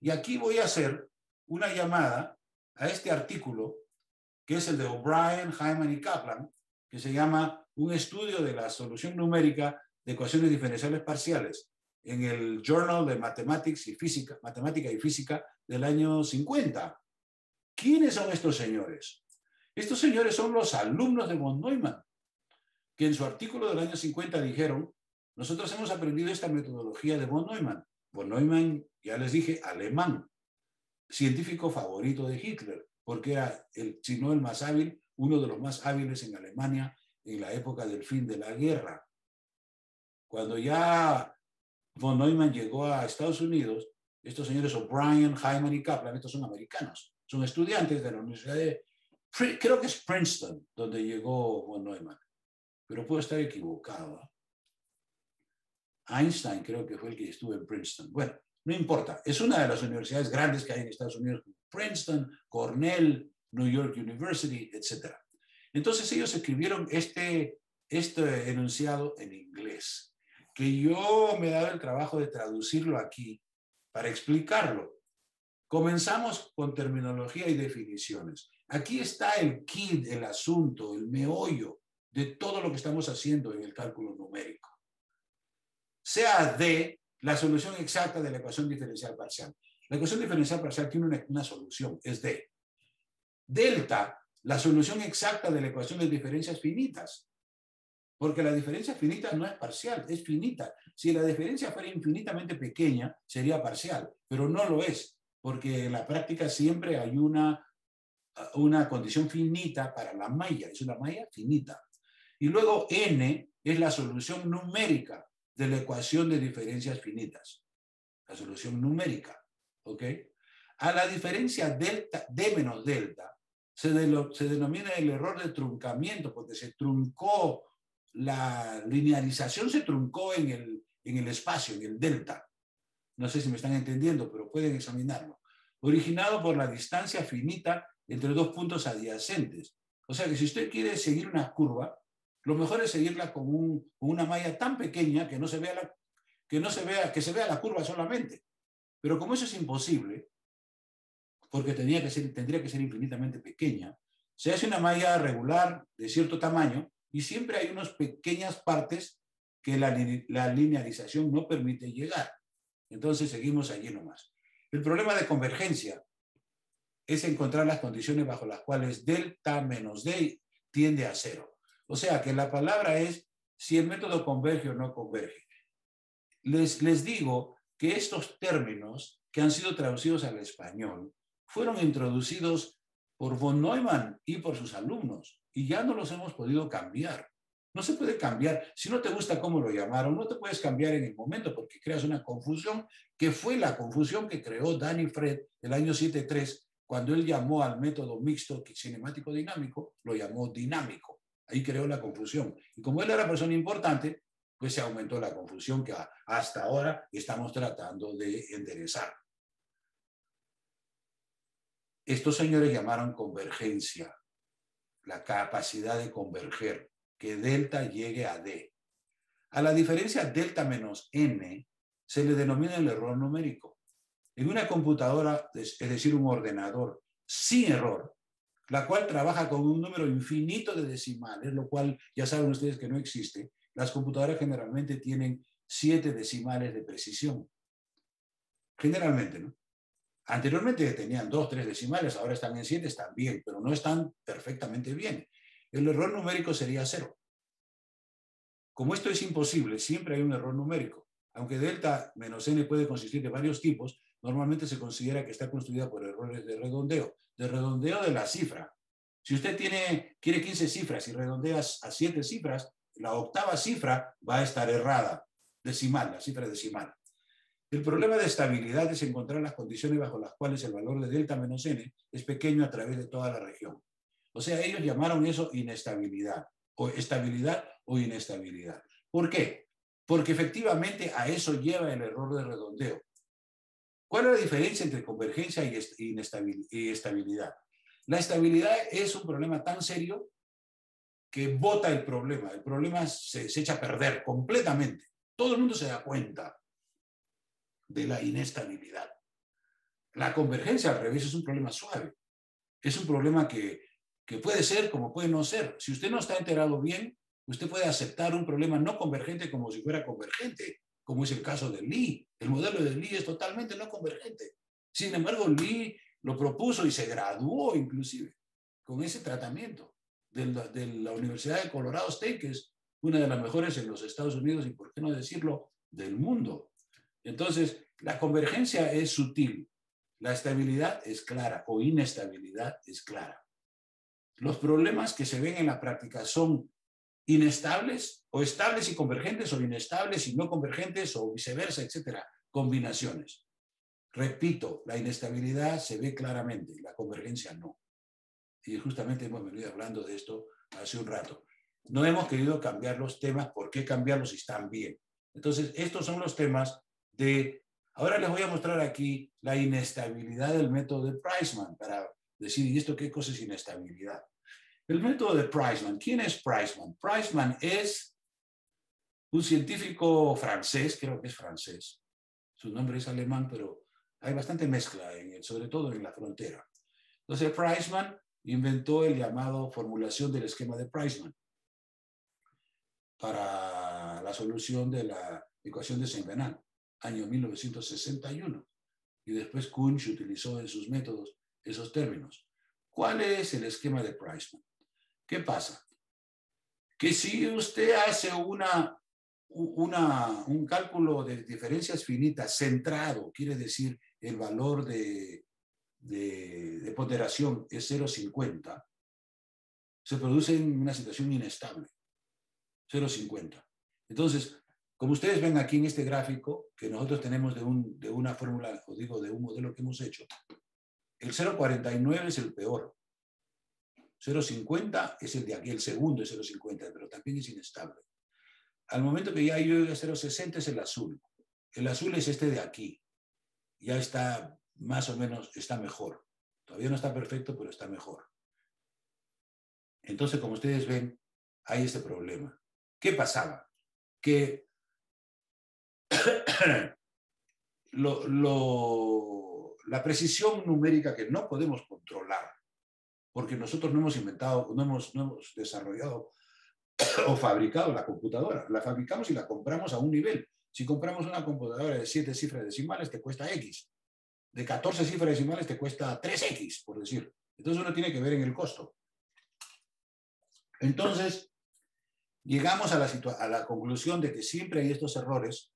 Y aquí voy a hacer una llamada a este artículo, que es el de O'Brien, Hyman y Kaplan, que se llama Un estudio de la solución numérica de ecuaciones diferenciales parciales, en el Journal de Mathematics y Física, Matemática y Física del año 50. ¿Quiénes son estos señores? Estos señores son los alumnos de von Neumann, que en su artículo del año 50 dijeron, nosotros hemos aprendido esta metodología de von Neumann. Von Neumann, ya les dije, alemán, científico favorito de Hitler, porque era, si no el más hábil, uno de los más hábiles en Alemania en la época del fin de la guerra. Cuando ya von Neumann llegó a Estados Unidos, estos señores O'Brien, Hyman y Kaplan, estos son americanos, son estudiantes de la Universidad de, creo que es Princeton, donde llegó von Neumann, pero puedo estar equivocado. Einstein creo que fue el que estuvo en Princeton. Bueno, no importa, es una de las universidades grandes que hay en Estados Unidos, Princeton, Cornell, New York University, etc. Entonces ellos escribieron este enunciado en inglés, que yo me he dado el trabajo de traducirlo aquí para explicarlo. Comenzamos con terminología y definiciones. Aquí está el kit, el asunto, el meollo de todo lo que estamos haciendo en el cálculo numérico. Sea D la solución exacta de la ecuación diferencial parcial. La ecuación diferencial parcial tiene una solución, es D. Delta, la solución exacta de la ecuación de diferencias finitas. Porque la diferencia finita no es parcial, es finita. Si la diferencia fuera infinitamente pequeña, sería parcial, pero no lo es, porque en la práctica siempre hay una condición finita para la malla, es una malla finita. Y luego N es la solución numérica de la ecuación de diferencias finitas. La solución numérica, ¿ok? A la diferencia delta, D menos delta, se denomina el error de truncamiento, porque se truncó, la linearización se truncó en el espacio, en el delta. No sé si me están entendiendo, pero pueden examinarlo. Originado por la distancia finita entre dos puntos adyacentes. O sea que si usted quiere seguir una curva, lo mejor es seguirla con una malla tan pequeña que se vea la curva solamente. Pero como eso es imposible, porque tendría que ser infinitamente pequeña, se hace una malla regular de cierto tamaño y siempre hay unas pequeñas partes que la linearización no permite llegar. Entonces seguimos allí nomás. El problema de convergencia es encontrar las condiciones bajo las cuales delta menos D tiende a cero. O sea que la palabra es si el método converge o no converge. Les digo que estos términos que han sido traducidos al español fueron introducidos por von Neumann y por sus alumnos y ya no los hemos podido cambiar. No se puede cambiar. Si no te gusta cómo lo llamaron, no te puedes cambiar en el momento porque creas una confusión que fue la confusión que creó Danny Fred el año 73 cuando él llamó al método mixto cinemático dinámico, lo llamó dinámico. Ahí creó la confusión. Y como él era persona importante, pues se aumentó la confusión que hasta ahora estamos tratando de enderezar. Estos señores llamaron convergencia, la capacidad de converger, que delta llegue a D. A la diferencia delta menos n se le denomina el error numérico. En una computadora, es decir, un ordenador sin error, la cual trabaja con un número infinito de decimales, lo cual ya saben ustedes que no existe. Las computadoras generalmente tienen 7 decimales de precisión. Generalmente, ¿no? Anteriormente tenían 2, 3 decimales, ahora están en 7, están bien, pero no están perfectamente bien. El error numérico sería 0. Como esto es imposible, siempre hay un error numérico. Aunque delta menos n puede consistir de varios tipos, normalmente se considera que está construida por errores de redondeo de la cifra. Si usted quiere 15 cifras y redondeas a 7 cifras, la octava cifra va a estar errada, decimal, la cifra decimal. El problema de estabilidad es encontrar las condiciones bajo las cuales el valor de delta menos n es pequeño a través de toda la región. O sea, ellos llamaron eso inestabilidad, o estabilidad o inestabilidad. ¿Por qué? Porque efectivamente a eso lleva el error de redondeo. ¿Cuál es la diferencia entre convergencia y estabilidad? La estabilidad es un problema tan serio que bota el problema. El problema se echa a perder completamente. Todo el mundo se da cuenta de la inestabilidad. La convergencia, al revés, es un problema suave. Es un problema que puede ser como puede no ser. Si usted no está enterado bien, usted puede aceptar un problema no convergente como si fuera convergente, como es el caso de Lie. El modelo de Lie es totalmente no convergente. Sin embargo, Lie lo propuso y se graduó inclusive con ese tratamiento de la Universidad de Colorado State, que es una de las mejores en los Estados Unidos y, por qué no decirlo, del mundo. Entonces, la convergencia es sutil, la estabilidad es clara o inestabilidad es clara. Los problemas que se ven en la práctica son inestables o estables y convergentes o inestables y no convergentes o viceversa, etcétera, combinaciones. Repito, la inestabilidad se ve claramente, la convergencia no. Y justamente hemos venido hablando de esto hace un rato. No hemos querido cambiar los temas, ¿por qué cambiarlos si están bien? Entonces, estos son los temas de... Ahora les voy a mostrar aquí la inestabilidad del método de Priceman para decir, ¿y esto qué cosa es inestabilidad? El método de Priceman. ¿Quién es Priceman? Priceman es un científico francés, creo que es francés. Su nombre es alemán, pero hay bastante mezcla, sobre todo en la frontera. Entonces, Priceman inventó el llamado formulación del esquema de Priceman para la solución de la ecuación de Saint-Venant, año 1961. Y después Kunz utilizó en sus métodos esos términos. ¿Cuál es el esquema de Priceman? ¿Qué pasa? Que si usted hace un cálculo de diferencias finitas centrado, quiere decir el valor de ponderación es 0,50, se produce en una situación inestable, 0,50. Entonces, como ustedes ven aquí en este gráfico, que nosotros tenemos de una fórmula, o digo, de un modelo que hemos hecho, el 0,49 es el peor. 0,50 es el de aquí, el segundo es 0,50, pero también es inestable. Al momento que ya llegue a 0,60 es el azul. El azul es este de aquí. Ya está más o menos, está mejor. Todavía no está perfecto, pero está mejor. Entonces, como ustedes ven, hay este problema. ¿Qué pasaba? Que la precisión numérica que no podemos controlar, porque nosotros no hemos inventado, no hemos desarrollado o fabricado la computadora. La fabricamos y la compramos a un nivel. Si compramos una computadora de 7 cifras decimales, te cuesta X. De 14 cifras decimales, te cuesta 3X, por decir. Entonces uno tiene que ver en el costo. Entonces, llegamos a la conclusión de que siempre hay estos errores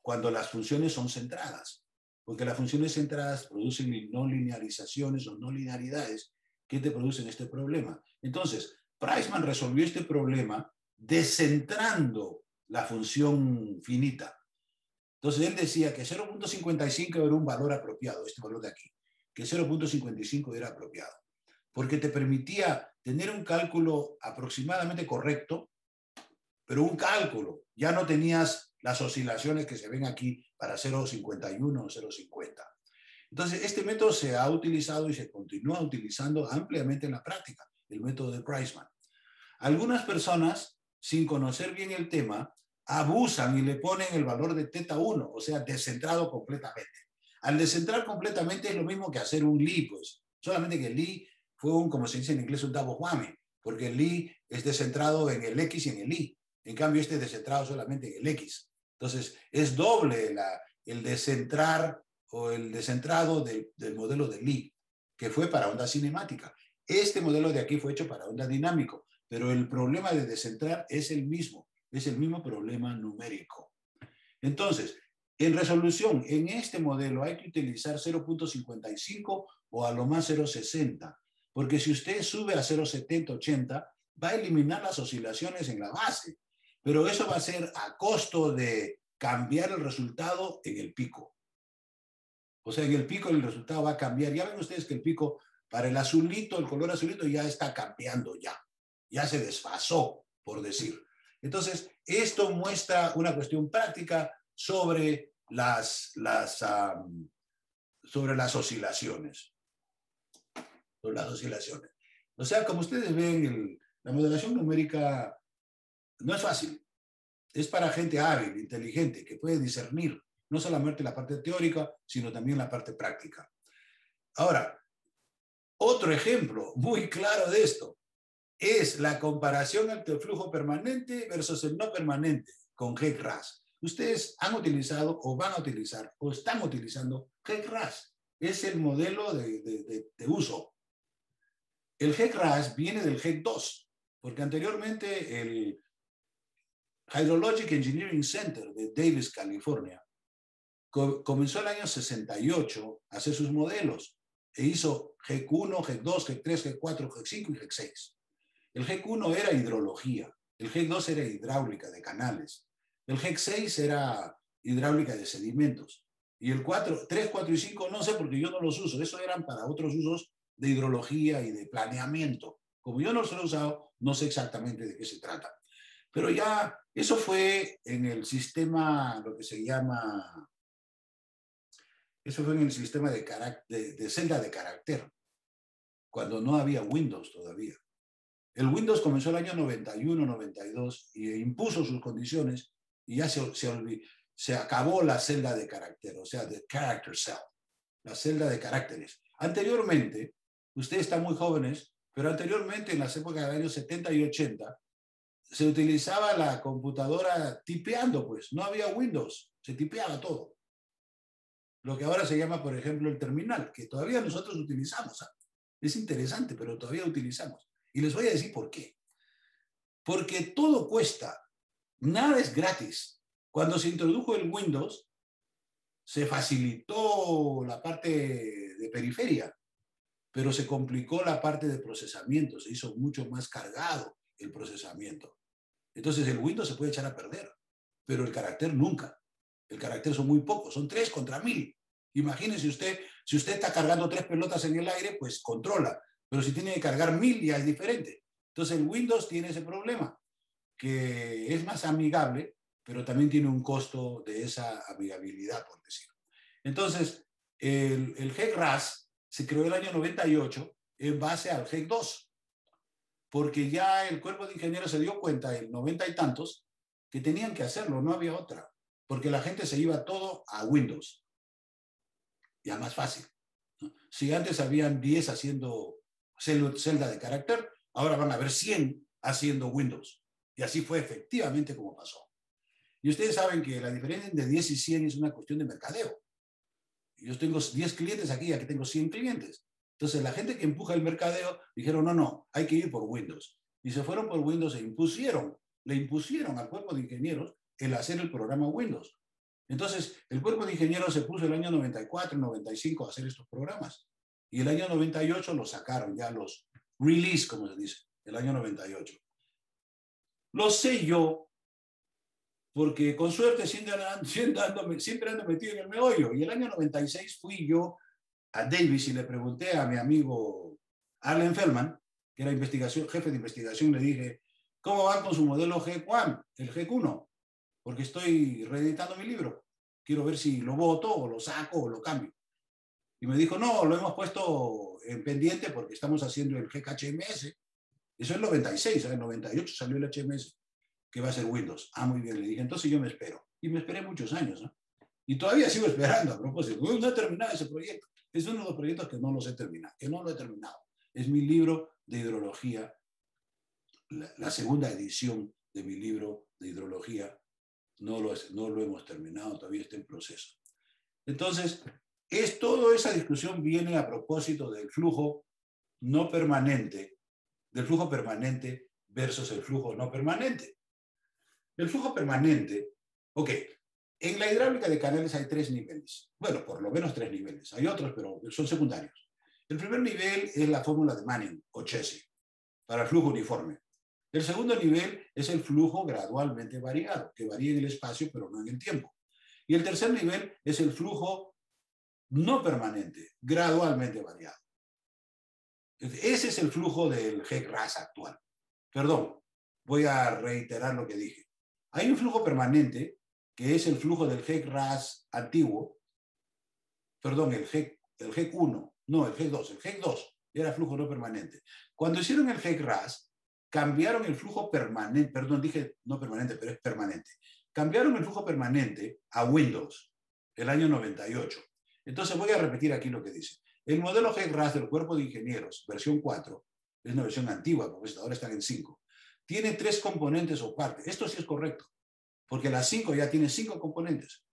cuando las funciones son centradas, porque las funciones centradas producen no linearizaciones o no linearidades que te producen este problema. Entonces, Priceman resolvió este problema descentrando la función finita. Entonces, él decía que 0,55 era un valor apropiado, este valor de aquí, que 0,55 era apropiado, porque te permitía tener un cálculo aproximadamente correcto, pero un cálculo. Ya no tenías las oscilaciones que se ven aquí para 0,51 o 0,50. Entonces, este método se ha utilizado y se continúa utilizando ampliamente en la práctica, el método de Priceman. Algunas personas, sin conocer bien el tema, abusan y le ponen el valor de θ1, o sea, descentrado completamente. Al descentrar completamente es lo mismo que hacer un Lie, pues. Solamente que el Lie fue como se dice en inglés, un double whammy, porque el Lie es descentrado en el X y en el Y. En cambio, este es descentrado solamente en el X. Entonces, es doble el descentrar o el descentrado del modelo de Lie, que fue para onda cinemática. Este modelo de aquí fue hecho para onda dinámico, pero el problema de descentrar es el mismo problema numérico. Entonces, En resolución, en este modelo hay que utilizar 0.55 o a lo más 0.60, porque si usted sube a 0.70, 80, va a eliminar las oscilaciones en la base, pero eso va a ser a costo de cambiar el resultado en el pico. O sea, en el pico el resultado va a cambiar. Ya ven ustedes que el pico, para el azulito, el color azulito ya está cambiando ya se desfasó, por decir. Entonces, esto muestra una cuestión práctica sobre sobre las oscilaciones. Sobre las oscilaciones. O sea, como ustedes ven, la modelación numérica no es fácil. Es para gente hábil, inteligente, que puede discernir no solamente la parte teórica, sino también la parte práctica. Ahora, otro ejemplo muy claro de esto es la comparación entre el flujo permanente versus el no permanente con GEC-RAS. Ustedes han utilizado o van a utilizar o están utilizando GEC-RAS. Es el modelo de uso. El GEC-RAS viene del GEC-2, porque anteriormente el Hydrologic Engineering Center de Davis, California, comenzó el año 68 a hacer sus modelos e hizo GEC-1, GEC-2, GEC-3, GEC-4, GEC-5 y GEC-6. El GEC-1 era hidrología, el GEC-2 era hidráulica de canales, el GEC-6 era hidráulica de sedimentos, y el 3, 4 y 5 no sé porque yo no los uso, eso eran para otros usos de hidrología y de planeamiento. Como yo no los he usado, no sé exactamente de qué se trata. Pero ya, eso fue en el sistema, lo que se llama, eso fue en el sistema de celda de carácter, cuando no había Windows todavía. El Windows comenzó el año 91, 92 y impuso sus condiciones y ya se acabó la celda de carácter, o sea, the character cell, la celda de caracteres. Anteriormente, ustedes están muy jóvenes, pero anteriormente, en las épocas de los años 70 y 80, se utilizaba la computadora tipeando, pues, no había Windows, se tipeaba todo. Lo que ahora se llama, por ejemplo, el terminal, que todavía nosotros utilizamos. Es interesante, pero todavía utilizamos. Y les voy a decir por qué. Porque todo cuesta, nada es gratis. Cuando se introdujo el Windows, se facilitó la parte de periferia, pero se complicó la parte de procesamiento, se hizo mucho más cargado el procesamiento. Entonces el Windows se puede echar a perder, pero el carácter nunca. El carácter son muy pocos, son 3 contra 1000. Imagínense usted, si usted está cargando 3 pelotas en el aire, pues controla. Pero si tiene que cargar 1000 ya es diferente. Entonces el Windows tiene ese problema, que es más amigable, pero también tiene un costo de esa amigabilidad, por decirlo. Entonces, el GEC-RAS se creó el año 98 en base al GEC-2, porque ya el cuerpo de ingenieros se dio cuenta en 90 y tantos que tenían que hacerlo, no había otra, porque la gente se iba todo a Windows. Ya más fácil. Si antes habían 10 haciendo celda de carácter, ahora van a haber 100 haciendo Windows. Y así fue efectivamente como pasó. Y ustedes saben que la diferencia entre 10 y 100 es una cuestión de mercadeo. Yo tengo 10 clientes aquí tengo 100 clientes. Entonces la gente que empuja el mercadeo dijeron, no, hay que ir por Windows. Y se fueron por Windows e le impusieron al cuerpo de ingenieros el hacer el programa Windows. Entonces, el cuerpo de ingenieros se puso el año 94, 95 a hacer estos programas. Y el año 98 los sacaron, ya los release, como se dice, el año 98. Lo sé yo, porque con suerte siempre ando metido en el meollo. Y el año 96 fui yo a Davis y le pregunté a mi amigo Arlen Feldman, que era jefe de investigación, le dije, ¿cómo van con su modelo GEC-1, el GEC-1? Porque estoy reeditando mi libro. Quiero ver si lo boto o lo saco o lo cambio. Y me dijo, no, lo hemos puesto en pendiente porque estamos haciendo el GEC-HMS. Eso es el 96, en el 98 salió el HMS, que va a ser Windows. Ah, muy bien, le dije, entonces yo me espero. Y me esperé muchos años, ¿no? Y todavía sigo esperando, a propósito. No he terminado ese proyecto. Es uno de los proyectos que no los he terminado, que no lo he terminado. Es mi libro de hidrología, la segunda edición de mi libro de hidrología. No lo hemos terminado, todavía está en proceso. Entonces, toda esa discusión viene a propósito del flujo no permanente, del flujo permanente versus el flujo no permanente. El flujo permanente, ok, En la hidráulica de canales hay 3 niveles. Bueno, por lo menos 3 niveles. Hay otros, pero son secundarios. El primer nivel es la fórmula de Manning o Chesi para el flujo uniforme. El segundo nivel es el flujo gradualmente variado, que varía en el espacio, pero no en el tiempo. Y el tercer nivel es el flujo no permanente, gradualmente variado. Ese es el flujo del GEC-RAS actual. Perdón, voy a reiterar lo que dije. Hay un flujo permanente, que es el flujo del GEC-RAS antiguo, perdón, el GEC 1, no, el GEC 2. El GEC 2 era flujo no permanente. Cuando hicieron el GEC-RAS, cambiaron el flujo permanente, perdón, dije no permanente, pero es permanente. Cambiaron el flujo permanente a Windows, el año 98. Entonces voy a repetir aquí lo que dice. El modelo GEC-RAS del Cuerpo de Ingenieros, versión 4, es una versión antigua, porque ahora están en 5, tiene 3 componentes o partes. Esto sí es correcto, porque la 5 ya tiene 5 componentes.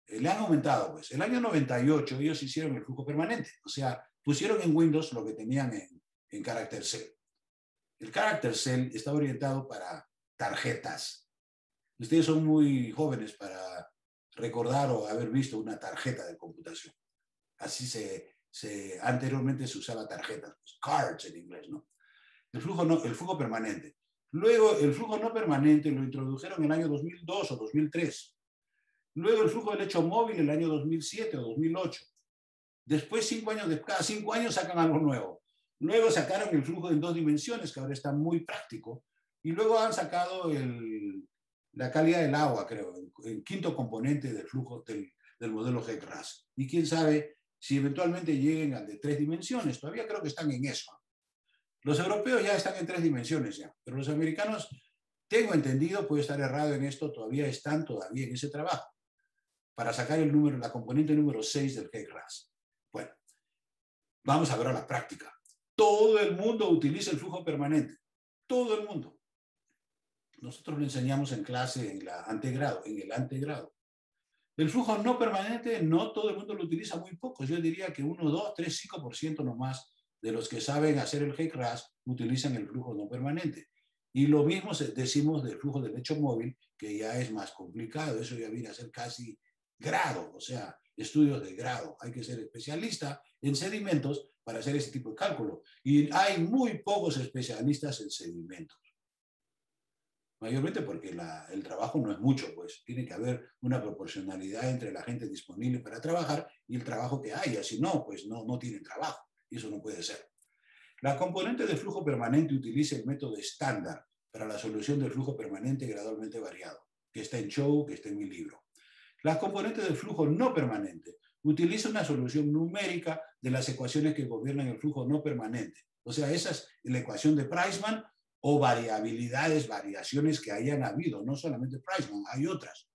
Le han aumentado, pues. El año 98 ellos hicieron el flujo permanente, o sea, pusieron en Windows lo que tenían en Character Cell. El Character Cell está orientado para tarjetas. Ustedes son muy jóvenes para recordar o haber visto una tarjeta de computación. Así anteriormente se usaba tarjetas, pues, cards en inglés, ¿no? El flujo permanente. Luego, el flujo no permanente lo introdujeron en el año 2002 o 2003. Luego, el flujo del hecho móvil en el año 2007 o 2008. Después, cada 5 años sacan algo nuevo. Luego sacaron el flujo en 2 dimensiones, que ahora está muy práctico. Y luego han sacado la calidad del agua, creo, el quinto componente del flujo del modelo GEC-RAS. Y quién sabe si eventualmente lleguen al de 3 dimensiones. Todavía creo que están en eso. Los europeos ya están en 3 dimensiones ya, pero los americanos, tengo entendido, puede estar errado en esto, están en ese trabajo para sacar la componente número 6 del GEC-RAS. Bueno, vamos a ver a la práctica. Todo el mundo utiliza el flujo permanente. Todo el mundo. Nosotros lo enseñamos en clase en el antegrado. El flujo no permanente, no todo el mundo lo utiliza, muy pocos. Yo diría que 1, 2, 3, 5% nomás de los que saben hacer el GEC-RAS utilizan el flujo no permanente. Y lo mismo decimos del flujo del hecho móvil, que ya es más complicado. Eso ya viene a ser casi grado, o sea, estudios de grado. Hay que ser especialista en sedimentos para hacer ese tipo de cálculo. Y hay muy pocos especialistas en sedimentos. Mayormente porque el trabajo no es mucho, pues tiene que haber una proporcionalidad entre la gente disponible para trabajar y el trabajo que haya. Si no, pues no tienen trabajo. Y eso no puede ser. La componente de flujo permanente utiliza el método estándar para la solución del flujo permanente gradualmente variado, que está en Chow, que está en mi libro. La componente del flujo no permanente utiliza una solución numérica de las ecuaciones que gobiernan el flujo no permanente. O sea, esa es la ecuación de Priceman o variaciones que hayan habido. No solamente Priceman, hay otras.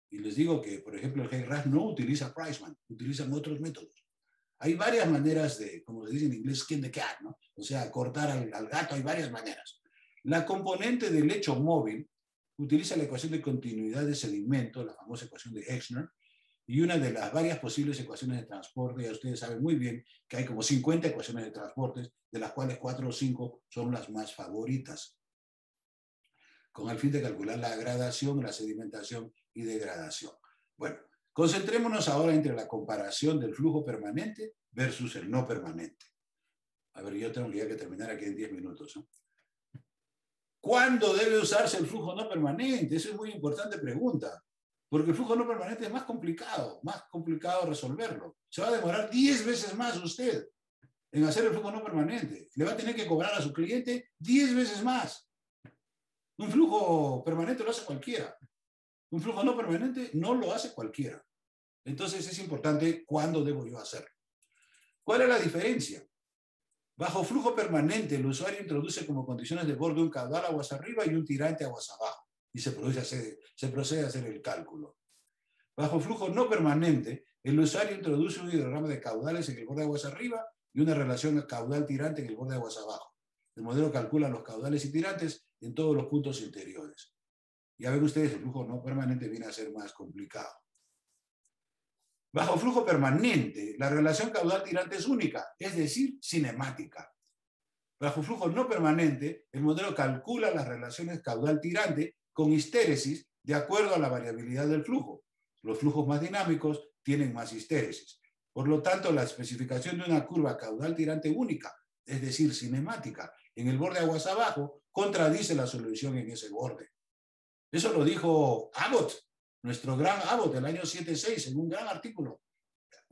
Y les digo que, por ejemplo, el GEC-RAS no utiliza Priceman, utilizan otros métodos. Hay varias maneras de, como se dice en inglés, skin the cat, ¿no? O sea, cortar al gato, hay varias maneras. La componente del hecho móvil utiliza la ecuación de continuidad de sedimento, la famosa ecuación de Exner, y una de las varias posibles ecuaciones de transporte. Ya ustedes saben muy bien que hay como 50 ecuaciones de transportes, de las cuales 4 o 5 son las más favoritas, con el fin de calcular la gradación, la sedimentación y degradación. Bueno, concentrémonos ahora entre la comparación del flujo permanente versus el no permanente. A ver, yo tengo ya que terminar aquí en 10 minutos, ¿no? ¿Cuándo debe usarse el flujo no permanente? Esa es muy importante pregunta, porque el flujo no permanente es más complicado resolverlo. Se va a demorar 10 veces más usted en hacer el flujo no permanente. Le va a tener que cobrar a su cliente 10 veces más. Un flujo permanente lo hace cualquiera. Un flujo no permanente no lo hace cualquiera. Entonces es importante cuándo debo yo hacerlo. ¿Cuál es la diferencia? Bajo flujo permanente, el usuario introduce como condiciones de borde un caudal aguas arriba y un tirante aguas abajo, y se procede a hacer el cálculo. Bajo flujo no permanente, el usuario introduce un hidrograma de caudales en el borde de aguas arriba y una relación caudal-tirante en el borde de aguas abajo. El modelo calcula los caudales y tirantes en todos los puntos interiores. Ya ven ustedes, el flujo no permanente viene a ser más complicado. Bajo flujo permanente, la relación caudal-tirante es única, es decir, cinemática. Bajo flujo no permanente, el modelo calcula las relaciones caudal-tirante con histéresis de acuerdo a la variabilidad del flujo. Los flujos más dinámicos tienen más histéresis. Por lo tanto, la especificación de una curva caudal tirante única, es decir, cinemática, en el borde aguas abajo, contradice la solución en ese borde. Eso lo dijo Abbott, nuestro gran Abbott, el año 76, en un gran artículo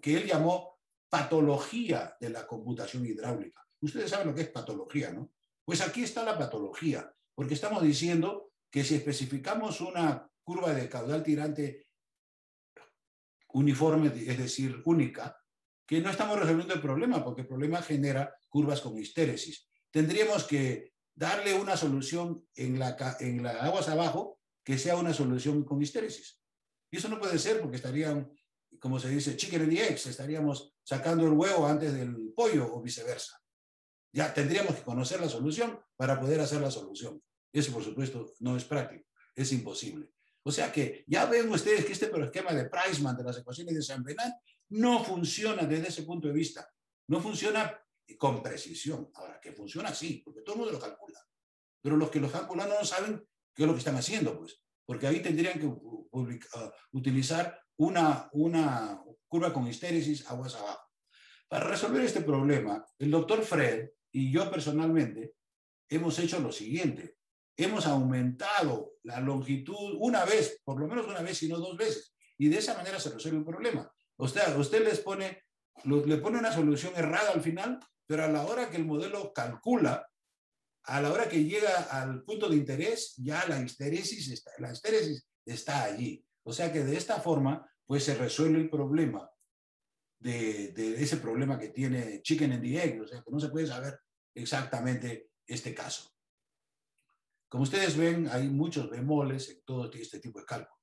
que él llamó patología de la computación hidráulica. Ustedes saben lo que es patología, ¿no? Pues aquí está la patología, porque estamos diciendo que si especificamos una curva de caudal tirante uniforme, es decir, única, que no estamos resolviendo el problema, porque el problema genera curvas con histéresis. Tendríamos que darle una solución en la aguas abajo que sea una solución con histéresis. Y eso no puede ser porque estarían, como se dice, chicken and the eggs, estaríamos sacando el huevo antes del pollo o viceversa. Ya tendríamos que conocer la solución para poder hacer la solución. Eso, por supuesto, no es práctico, es imposible. O sea que ya ven ustedes que este esquema de Priceman de las ecuaciones de Saint-Venant no funciona desde ese punto de vista. No funciona con precisión. Ahora, que funciona sí, porque todo el mundo lo calcula. Pero los que lo calculan no saben qué es lo que están haciendo, pues. Porque ahí tendrían que utilizar una curva con histéresis aguas abajo. Para resolver este problema, el doctor Fred y yo personalmente hemos hecho lo siguiente. Hemos aumentado la longitud una vez, por lo menos una vez, y no dos veces. Y de esa manera se resuelve el problema. Usted le pone una solución errada al final, pero a la hora que el modelo calcula, a la hora que llega al punto de interés, ya la histéresis está allí. O sea que de esta forma, pues se resuelve el problema de ese problema que tiene chicken and the egg, o sea que no se puede saber exactamente este caso. Como ustedes ven, hay muchos bemoles en todo este tipo de cálculo.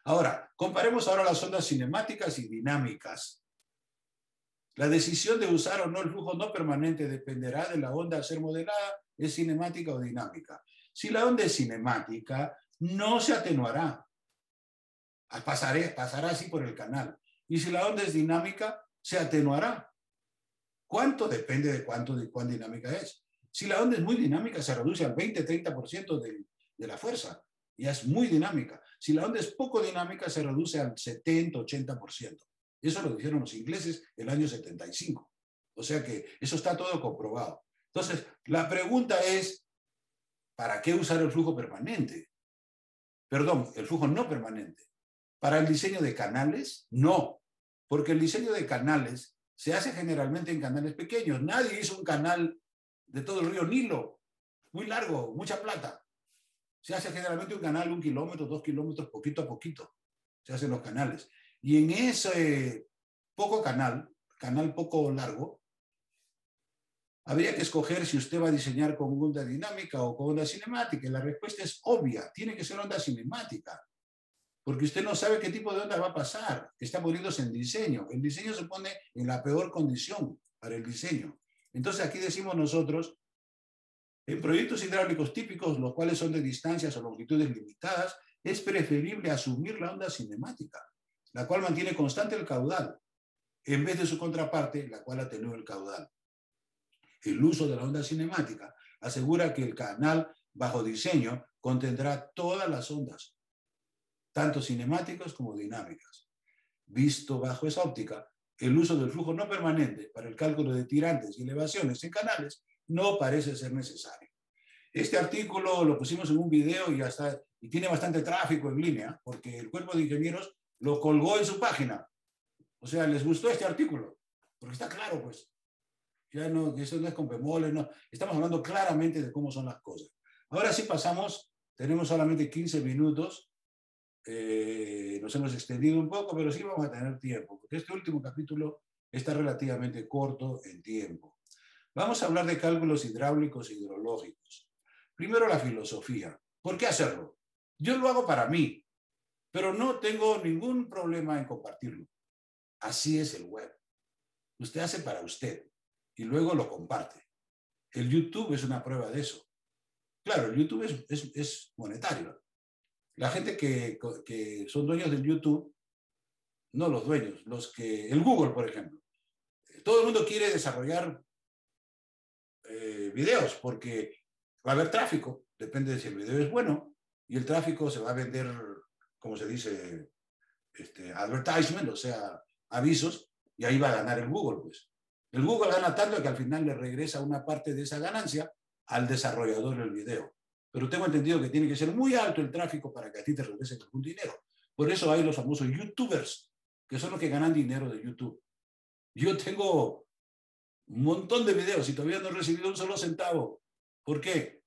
Ahora, comparemos ahora las ondas cinemáticas y dinámicas. La decisión de usar o no el flujo no permanente dependerá de la onda a ser modelada, es cinemática o dinámica. Si la onda es cinemática, no se atenuará. Pasará así por el canal. Y si la onda es dinámica, se atenuará. ¿Cuánto? Depende de cuán dinámica es. Si la onda es muy dinámica, se reduce al 20-30% de la fuerza. Ya es muy dinámica. Si la onda es poco dinámica, se reduce al 70-80%. Eso lo dijeron los ingleses el año 75. O sea que eso está todo comprobado. Entonces, la pregunta es, ¿para qué usar el flujo permanente? Perdón, el flujo no permanente. ¿Para el diseño de canales? No, porque el diseño de canales se hace generalmente en canales pequeños. Nadie hizo un canal de todo el río Nilo, muy largo, mucha plata. Se hace generalmente un canal 1 kilómetro, 2 kilómetros, poquito a poquito. Se hacen los canales. Y en ese poco canal poco largo, habría que escoger si usted va a diseñar con onda dinámica o con onda cinemática. Y la respuesta es obvia, tiene que ser onda cinemática. Porque usted no sabe qué tipo de onda va a pasar. Está poniéndose en diseño. El diseño se pone en la peor condición para el diseño. Entonces aquí decimos nosotros, en proyectos hidráulicos típicos, los cuales son de distancias o longitudes limitadas, es preferible asumir la onda cinemática, la cual mantiene constante el caudal, en vez de su contraparte, la cual atenúa el caudal. El uso de la onda cinemática asegura que el canal bajo diseño contendrá todas las ondas, tanto cinemáticas como dinámicas. Visto bajo esa óptica, el uso del flujo no permanente para el cálculo de tirantes y elevaciones en canales no parece ser necesario. Este artículo lo pusimos en un video y tiene bastante tráfico en línea, porque el cuerpo de ingenieros lo colgó en su página. O sea, les gustó este artículo, porque está claro, pues. Ya no, eso no es con bemoles, no. Estamos hablando claramente de cómo son las cosas. Ahora sí pasamos, tenemos solamente 15 minutos. Nos hemos extendido un poco, pero sí vamos a tener tiempo, porque este último capítulo está relativamente corto en tiempo. Vamos a hablar de cálculos hidráulicos e hidrológicos. Primero la filosofía. ¿Por qué hacerlo? Yo lo hago para mí, pero no tengo ningún problema en compartirlo. Así es el web. Usted hace para usted y luego lo comparte. El YouTube es una prueba de eso. Claro, el YouTube es monetario. La gente que son dueños del YouTube, no los dueños, el Google, por ejemplo. Todo el mundo quiere desarrollar videos porque va a haber tráfico, depende de si el video es bueno, y el tráfico se va a vender, como se dice, advertisement, o sea, avisos, y ahí va a ganar el Google, pues. El Google gana tanto que al final le regresa una parte de esa ganancia al desarrollador del video. Pero tengo entendido que tiene que ser muy alto el tráfico para que a ti te regrese algún dinero. Por eso hay los famosos YouTubers, que son los que ganan dinero de YouTube. Yo tengo un montón de videos y todavía no he recibido un solo centavo. ¿Por qué?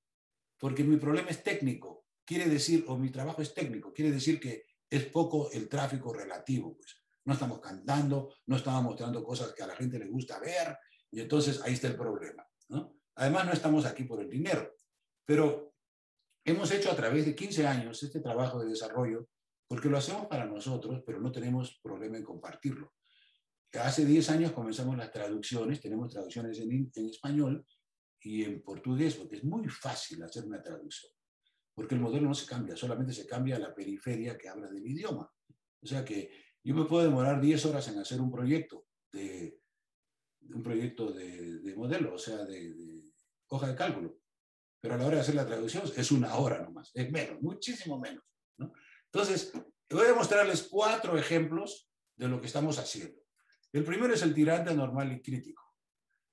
Porque mi problema es técnico. Quiere decir, o mi trabajo es técnico, quiere decir que es poco el tráfico relativo, pues. No estamos cantando, no estamos mostrando cosas que a la gente le gusta ver, y entonces ahí está el problema, ¿no? Además, no estamos aquí por el dinero, pero hemos hecho a través de 15 años este trabajo de desarrollo, porque lo hacemos para nosotros, pero no tenemos problema en compartirlo. Hace 10 años comenzamos las traducciones, tenemos traducciones en español y en portugués, porque es muy fácil hacer una traducción, porque el modelo no se cambia, solamente se cambia la periferia que habla del idioma. O sea que yo me puedo demorar 10 horas en hacer un proyecto de modelo, o sea, de hoja de cálculo, pero a la hora de hacer la traducción es una hora nomás, es menos, muchísimo menos, ¿no? Entonces, voy a mostrarles 4 ejemplos de lo que estamos haciendo. El primero es el tirante normal y crítico.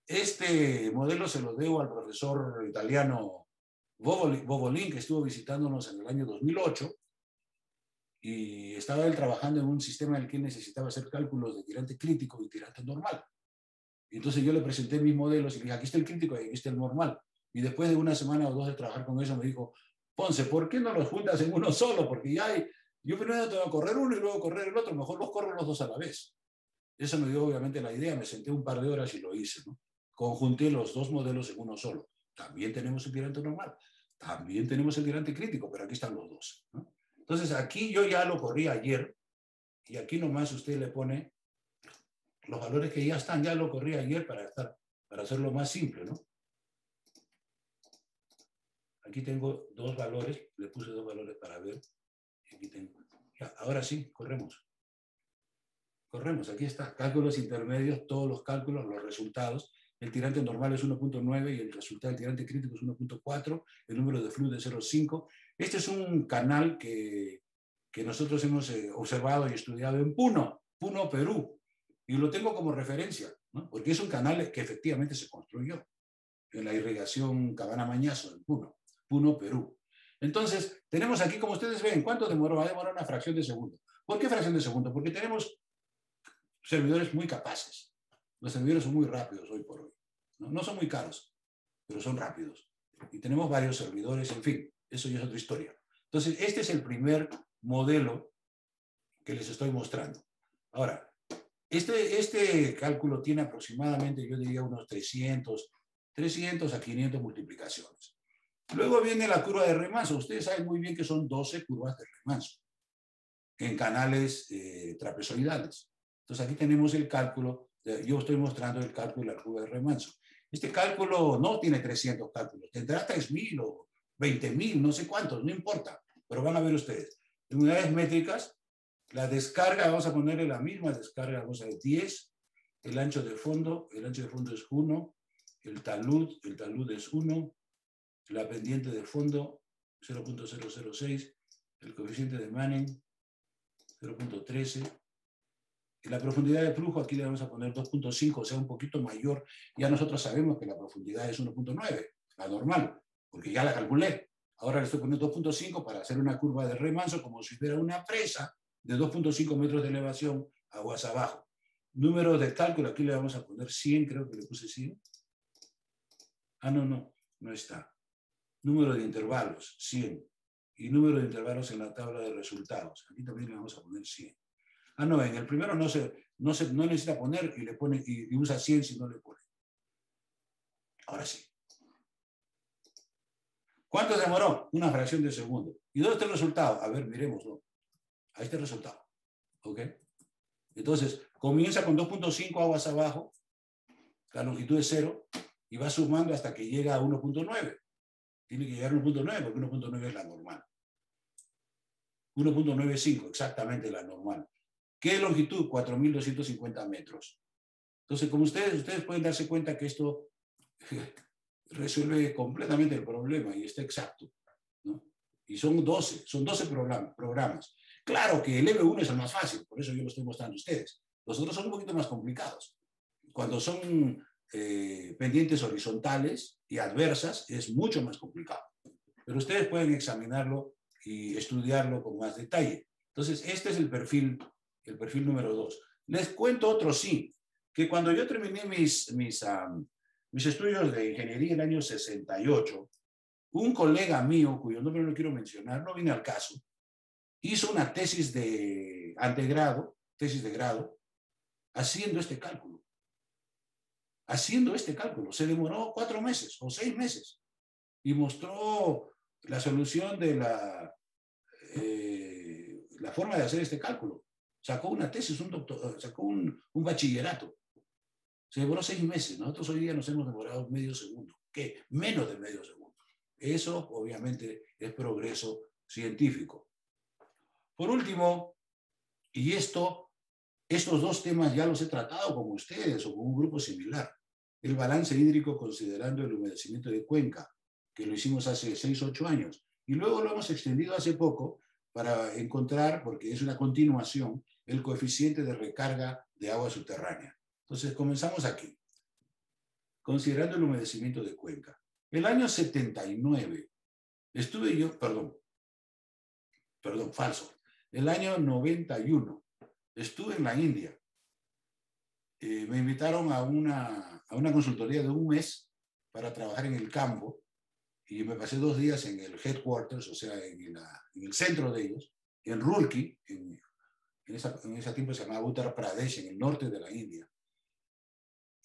Este modelo se lo debo al profesor italiano Bobolin, que estuvo visitándonos en el año 2008, y estaba él trabajando en un sistema en el que necesitaba hacer cálculos de tirante crítico y tirante normal. Y entonces yo le presenté mis modelos y le dije, aquí está el crítico y aquí está el normal. Y después de una semana o 2 de trabajar con eso, me dijo, Ponce, ¿por qué no los juntas en uno solo? Porque ya hay, yo primero tengo que correr uno y luego correr el otro, mejor los corro los dos a la vez. Eso me dio obviamente la idea, me senté un par de horas y lo hice, ¿no? Conjunté los 2 modelos en uno solo. También tenemos el tirante normal, también tenemos el tirante crítico, pero aquí están los dos, ¿no? Entonces aquí yo ya lo corrí ayer y aquí nomás usted le pone los valores que ya están, ya lo corrí ayer para hacerlo más simple, ¿no? Aquí tengo 2 valores, le puse 2 valores para ver. Aquí tengo. Ya, ahora sí, corremos. Corremos, aquí está, cálculos intermedios, todos los cálculos, los resultados. El tirante normal es 1.9 y el resultado del tirante crítico es 1.4, el número de flujo es 0.5. Este es un canal que nosotros hemos observado y estudiado en Puno, Perú, y lo tengo como referencia, ¿no? Porque es un canal que efectivamente se construyó en la irrigación Cabana Mañazo, en Puno, Perú. Entonces, tenemos aquí, como ustedes ven, ¿cuánto demoró? Va a demorar una fracción de segundo. ¿Por qué fracción de segundo? Porque tenemos servidores muy capaces. Los servidores son muy rápidos hoy por hoy. No son muy caros, pero son rápidos. Y tenemos varios servidores, en fin, eso ya es otra historia. Entonces, este es el primer modelo que les estoy mostrando. Ahora, este cálculo tiene aproximadamente, yo diría, unos 300 a 500 multiplicaciones. Luego viene la curva de remanso. Ustedes saben muy bien que son 12 curvas de remanso en canales trapezoidales. Entonces aquí tenemos el cálculo, yo estoy mostrando el cálculo de la curva de remanso. Este cálculo no tiene 300 cálculos, tendrá 3.000 o 20.000, no sé cuántos, no importa, pero van a ver ustedes. En unidades métricas, la descarga, vamos a ponerle la misma descarga, vamos a ver 10, el ancho de fondo es 1, el talud es 1, la pendiente de fondo 0.006, el coeficiente de Manning 0.13, y la profundidad de flujo aquí le vamos a poner 2.5, o sea, un poquito mayor. Ya nosotros sabemos que la profundidad es 1.9, la normal, porque ya la calculé. Ahora le estoy poniendo 2.5 para hacer una curva de remanso como si fuera una presa de 2.5 metros de elevación aguas abajo. Número de cálculo, aquí le vamos a poner 100, creo que le puse 100. Ah, no está. Número de intervalos, 100. Y número de intervalos en la tabla de resultados. Aquí también le vamos a poner 100. Ah, no, en el primero no necesita poner y le pone y usa 100 si no le pone. Ahora sí. ¿Cuánto demoró? Una fracción de segundo. ¿Y dónde está el resultado? A ver, miremoslo. Ahí está el resultado. ¿Ok? Entonces, comienza con 2.5 aguas abajo, la longitud es 0, y va sumando hasta que llega a 1.9. Tiene que llegar a 1.9 porque 1.9 es la normal. 1.95, exactamente la normal. ¿Qué longitud? 4.250 metros. Entonces, como ustedes pueden darse cuenta que esto resuelve completamente el problema y está exacto, ¿no? Y son 12 programas. Claro que el EV1 es el más fácil, por eso yo lo estoy mostrando a ustedes. Los otros son un poquito más complicados. Cuando son pendientes horizontales y adversas, es mucho más complicado. Pero ustedes pueden examinarlo y estudiarlo con más detalle. Entonces, este es el perfil número 2. Les cuento otro sí, que cuando yo terminé mis estudios de ingeniería en el año 68, un colega mío, cuyo nombre no quiero mencionar, no viene al caso, hizo una tesis de antegrado, tesis de grado, haciendo este cálculo. Haciendo este cálculo. Se demoró 4 meses o 6 meses y mostró la solución de la forma de hacer este cálculo. Sacó una tesis, sacó un bachillerato. Se demoró 6 meses. Nosotros hoy día nos hemos demorado medio segundo. ¿Qué? Menos de medio segundo. Eso, obviamente, es progreso científico. Por último, y estos 2 temas ya los he tratado con ustedes o con un grupo similar. El balance hídrico considerando el humedecimiento de cuenca, que lo hicimos hace 6 o 8 años. Y luego lo hemos extendido hace poco para encontrar, porque es una continuación, el coeficiente de recarga de agua subterránea. Entonces, comenzamos aquí. Considerando el humedecimiento de cuenca. El año 79, estuve yo, perdón, falso. El año 91, estuve en la India. Me invitaron a una consultoría de un mes para trabajar en el campo y me pasé 2 días en el headquarters, o sea, en el centro de ellos, en Roorkee, en ese tiempo se llamaba Uttar Pradesh, en el norte de la India.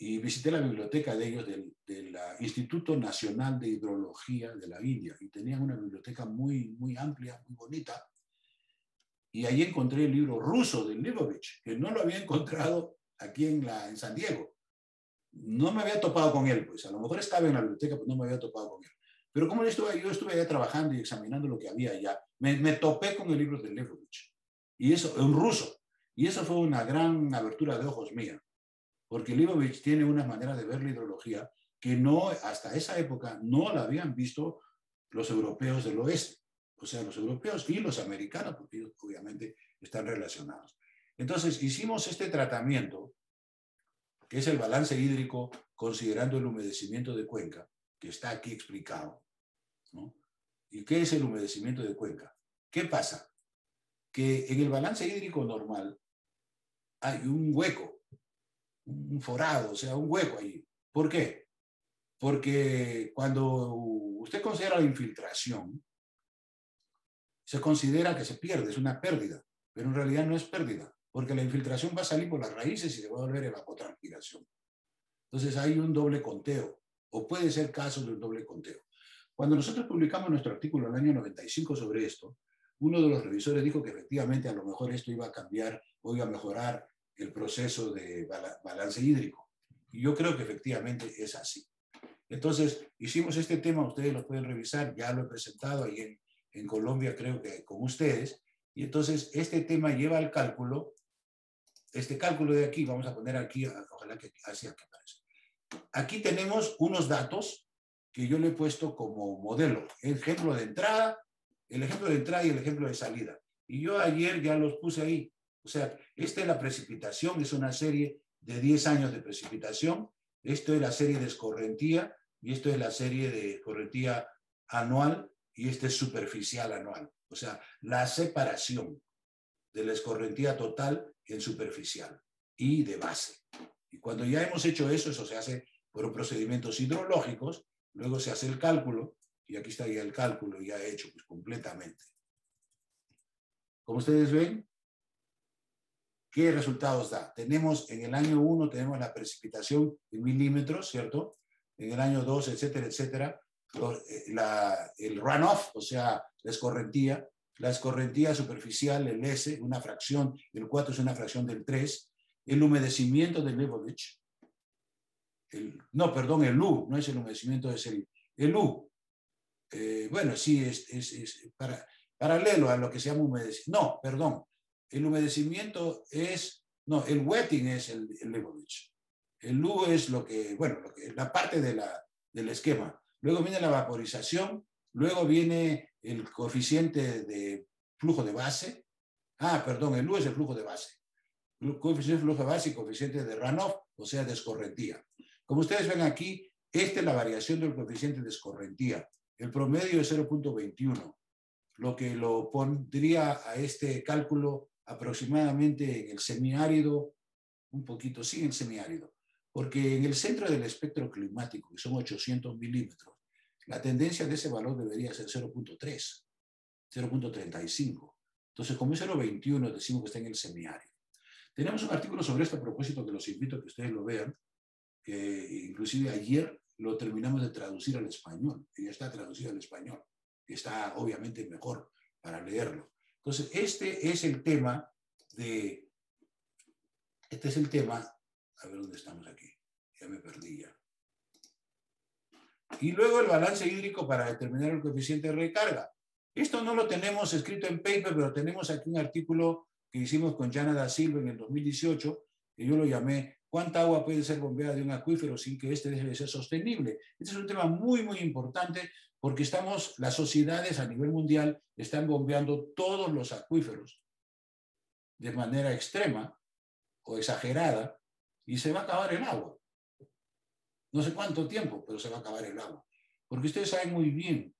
Y visité la biblioteca de ellos, del Instituto Nacional de Hidrología de la India, y tenían una biblioteca muy, muy amplia, muy bonita. Y ahí encontré el libro ruso de Leibovich, que no lo había encontrado aquí en San Diego. No me había topado con él, pues a lo mejor estaba en la biblioteca, pero no me había topado con él. Pero como yo estuve allá trabajando y examinando lo que había allá, me topé con el libro de Leibovich, y eso, en ruso. Y eso fue una gran abertura de ojos mía, porque Leibovich tiene una manera de ver la hidrología que no, hasta esa época, no la habían visto los europeos del oeste. O sea, los europeos y los americanos, porque ellos obviamente están relacionados. Entonces, hicimos este tratamiento, que es el balance hídrico considerando el humedecimiento de cuenca, que está aquí explicado, ¿no? ¿Y qué es el humedecimiento de cuenca? ¿Qué pasa? Que en el balance hídrico normal hay un hueco, un forado, o sea, un hueco ahí. ¿Por qué? Porque cuando usted considera la infiltración, se considera que se pierde, es una pérdida, pero en realidad no es pérdida, porque la infiltración va a salir por las raíces y se va a volver evapotranspiración. Entonces hay un doble conteo, o puede ser caso de un doble conteo. Cuando nosotros publicamos nuestro artículo en el año 95 sobre esto, uno de los revisores dijo que efectivamente a lo mejor esto iba a cambiar o iba a mejorar el proceso de balance hídrico. Y yo creo que efectivamente es así. Entonces, hicimos este tema, ustedes lo pueden revisar, ya lo he presentado ahí en Colombia, creo que con ustedes. Y entonces, este tema lleva al cálculo, este cálculo de aquí, vamos a poner aquí, ojalá que así aquí aparezca. Aquí tenemos unos datos que yo le he puesto como modelo. El ejemplo de entrada y el ejemplo de salida. Y yo ayer ya los puse ahí. O sea, esta es la precipitación, es una serie de 10 años de precipitación. Esto es la serie de escorrentía y esto es la serie de escorrentía anual y este es superficial anual. O sea, la separación de la escorrentía total en superficial y de base. Y cuando ya hemos hecho eso, eso se hace por procedimientos hidrológicos, luego se hace el cálculo, y aquí está ya el cálculo ya hecho pues, completamente. Como ustedes ven, ¿qué resultados da? Tenemos en el año 1, tenemos la precipitación en milímetros, ¿cierto? En el año 2, etcétera, etcétera. El runoff, o sea, la escorrentía superficial, el S, una fracción, el 4 es una fracción del 3, el humedecimiento de Leibovich, no, perdón, el U, no es el humedecimiento, es el U. Bueno, sí, es paralelo a lo que se llama humedecimiento. No, perdón, el humedecimiento es, no, el wetting es el Leibovich. El U es lo que, bueno, la parte del esquema. Luego viene la vaporización, luego viene el coeficiente de flujo de base, Perdón, el U es el flujo de base. Coeficiente de flujo de base y coeficiente de runoff, o sea, de escorrentía. Como ustedes ven aquí, esta es la variación del coeficiente de escorrentía. El promedio es 0.21, lo que lo pondría a este cálculo aproximadamente en el semiárido, un poquito, sí, en el semiárido, porque en el centro del espectro climático, que son 800 milímetros, la tendencia de ese valor debería ser 0.3, 0.35. Entonces, como es 0.21, decimos que está en el semiárido. Tenemos un artículo sobre este a propósito que los invito a que ustedes lo vean, que inclusive ayer lo terminamos de traducir al español, y ya está traducido al español, y está obviamente mejor para leerlo. Entonces, este es el tema, a ver dónde estamos aquí, ya me perdí ya. Y luego el balance hídrico para determinar el coeficiente de recarga. Esto no lo tenemos escrito en paper, pero tenemos aquí un artículo que hicimos con Jana da Silva en el 2018, que yo lo llamé ¿cuánta agua puede ser bombeada de un acuífero sin que este deje de ser sostenible? Este es un tema muy, muy importante porque las sociedades a nivel mundial están bombeando todos los acuíferos de manera extrema o exagerada y se va a acabar el agua. No sé cuánto tiempo, pero se va a acabar el agua. Porque ustedes saben muy bien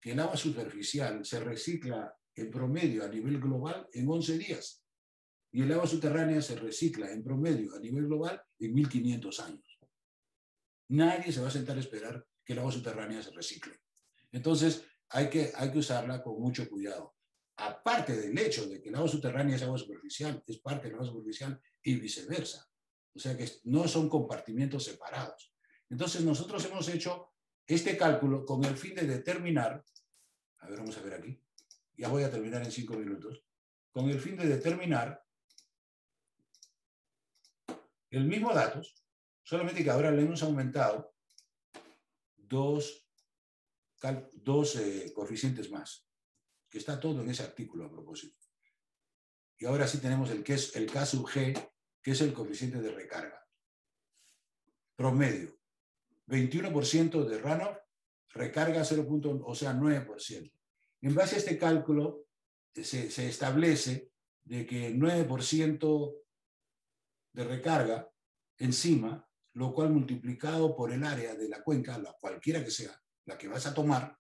que el agua superficial se recicla en promedio a nivel global en 11 días. Y el agua subterránea se recicla en promedio a nivel global en 1500 años. Nadie se va a sentar a esperar que el agua subterránea se recicle. Entonces, hay que usarla con mucho cuidado. Aparte del hecho de que el agua subterránea es agua superficial, es parte del agua superficial y viceversa. O sea que no son compartimientos separados. Entonces, nosotros hemos hecho este cálculo con el fin de determinar, a ver, vamos a ver aquí, ya voy a terminar en 5 minutos, con el fin de determinar el mismo datos, solamente que ahora le hemos aumentado dos coeficientes más, que está todo en ese artículo a propósito. Y ahora sí tenemos el K sub G, que es el coeficiente de recarga. Promedio, 21% de runoff, recarga 0, o sea, 9%. En base a este cálculo, se establece de que 9% de recarga encima, lo cual multiplicado por el área de la cuenca, cualquiera que sea, la que vas a tomar,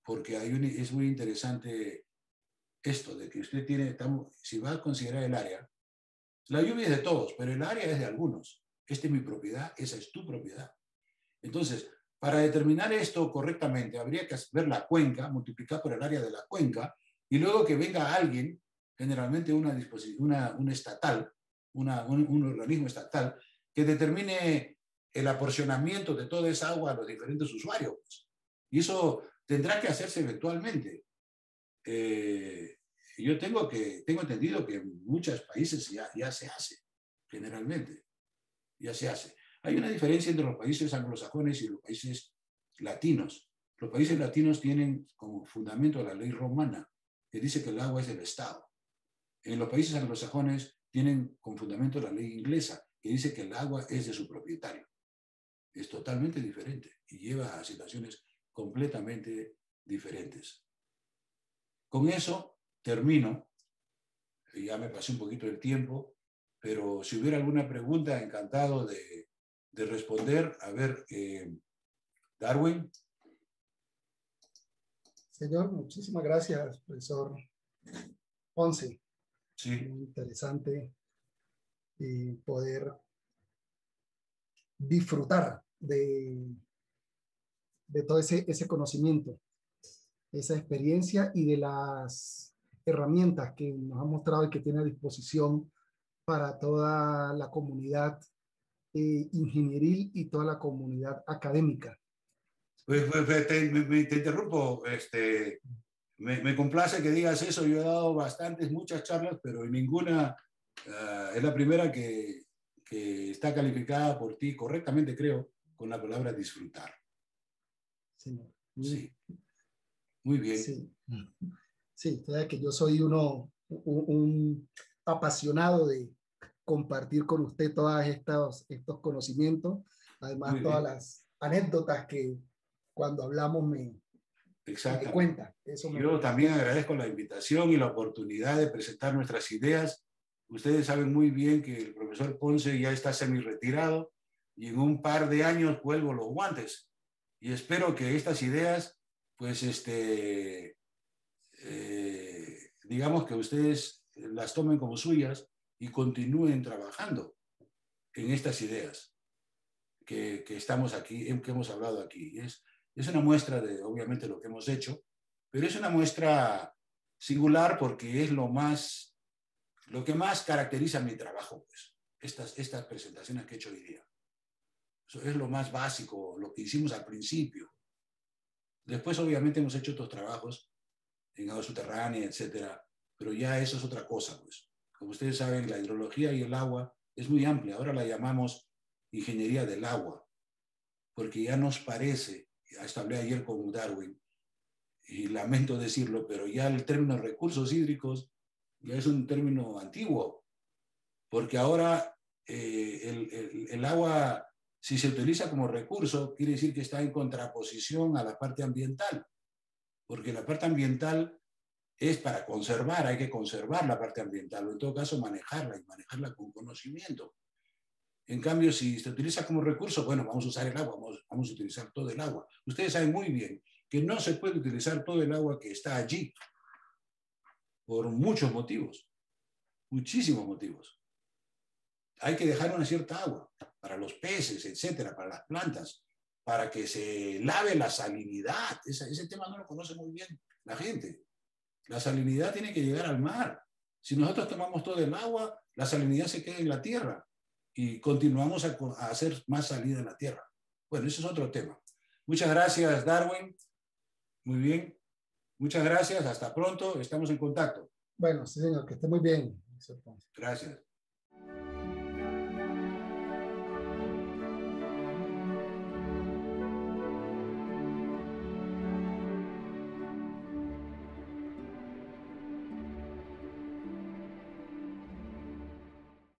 porque es muy interesante esto de que usted si va a considerar el área, la lluvia es de todos, pero el área es de algunos. Esta es mi propiedad, esa es tu propiedad. Entonces, para determinar esto correctamente, habría que ver la cuenca, multiplicar por el área de la cuenca, y luego que venga alguien, generalmente un estatal, un organismo estatal, que determine el aporcionamiento de toda esa agua a los diferentes usuarios. Y eso tendrá que hacerse eventualmente. Yo tengo entendido que en muchos países ya se hace, generalmente, ya se hace. Hay una diferencia entre los países anglosajones y los países latinos. Los países latinos tienen como fundamento la ley romana, que dice que el agua es del Estado. En los países anglosajones tienen como fundamento la ley inglesa, que dice que el agua es de su propietario. Es totalmente diferente y lleva a situaciones completamente diferentes. Con eso termino. Ya me pasé un poquito el tiempo, pero si hubiera alguna pregunta, encantado de responder. A ver, Darwin. Señor, muchísimas gracias, profesor Ponce. Sí. Muy interesante poder disfrutar de todo ese conocimiento, esa experiencia y de las herramientas que nos ha mostrado y que tiene a disposición para toda la comunidad ingenieril y toda la comunidad académica. Pues te interrumpo. Me complace que digas eso. Yo he dado muchas charlas, pero ninguna es la primera que está calificada por ti correctamente, creo, con la palabra disfrutar. Señor. Sí. Muy bien. Sí, sí, que yo soy un apasionado de compartir con usted todos estos conocimientos, además todas las anécdotas que cuando hablamos Exactamente. cuenta. Eso me Yo gusta. también agradezco la invitación y la oportunidad de presentar nuestras ideas. Ustedes saben muy bien que el profesor Ponce ya está semi-retirado y en un par de años cuelgo los guantes. Y espero que estas ideas, pues, digamos que ustedes las tomen como suyas y continúen trabajando en estas ideas que estamos aquí, que hemos hablado aquí. Es una muestra de, obviamente, lo que hemos hecho, pero es una muestra singular porque es lo que más caracteriza mi trabajo, pues, estas presentaciones que he hecho hoy día. Eso es lo más básico, lo que hicimos al principio. Después, obviamente, hemos hecho otros trabajos en agua subterránea, etcétera, pero ya eso es otra cosa, pues. Como ustedes saben, la hidrología y el agua es muy amplia. Ahora la llamamos ingeniería del agua, porque ya nos parece, hasta hablé ayer con Darwin, y lamento decirlo, pero ya el término recursos hídricos ya es un término antiguo, porque ahora el agua, si se utiliza como recurso, quiere decir que está en contraposición a la parte ambiental, porque la parte ambiental es para conservar, hay que conservar la parte ambiental, o en todo caso manejarla y manejarla con conocimiento. En cambio, si se utiliza como recurso, bueno, vamos a usar el agua, vamos a utilizar todo el agua. Ustedes saben muy bien que no se puede utilizar todo el agua que está allí por muchos motivos, muchísimos motivos. Hay que dejar una cierta agua para los peces, etcétera, para las plantas, para que se lave la salinidad. Ese tema no lo conoce muy bien la gente. La salinidad tiene que llegar al mar. Si nosotros tomamos todo el agua, la salinidad se queda en la tierra y continuamos a hacer más salida en la tierra. Bueno, ese es otro tema. Muchas gracias, Darwin. Muy bien. Muchas gracias. Hasta pronto. Estamos en contacto. Bueno, sí, señor, que esté muy bien. Gracias.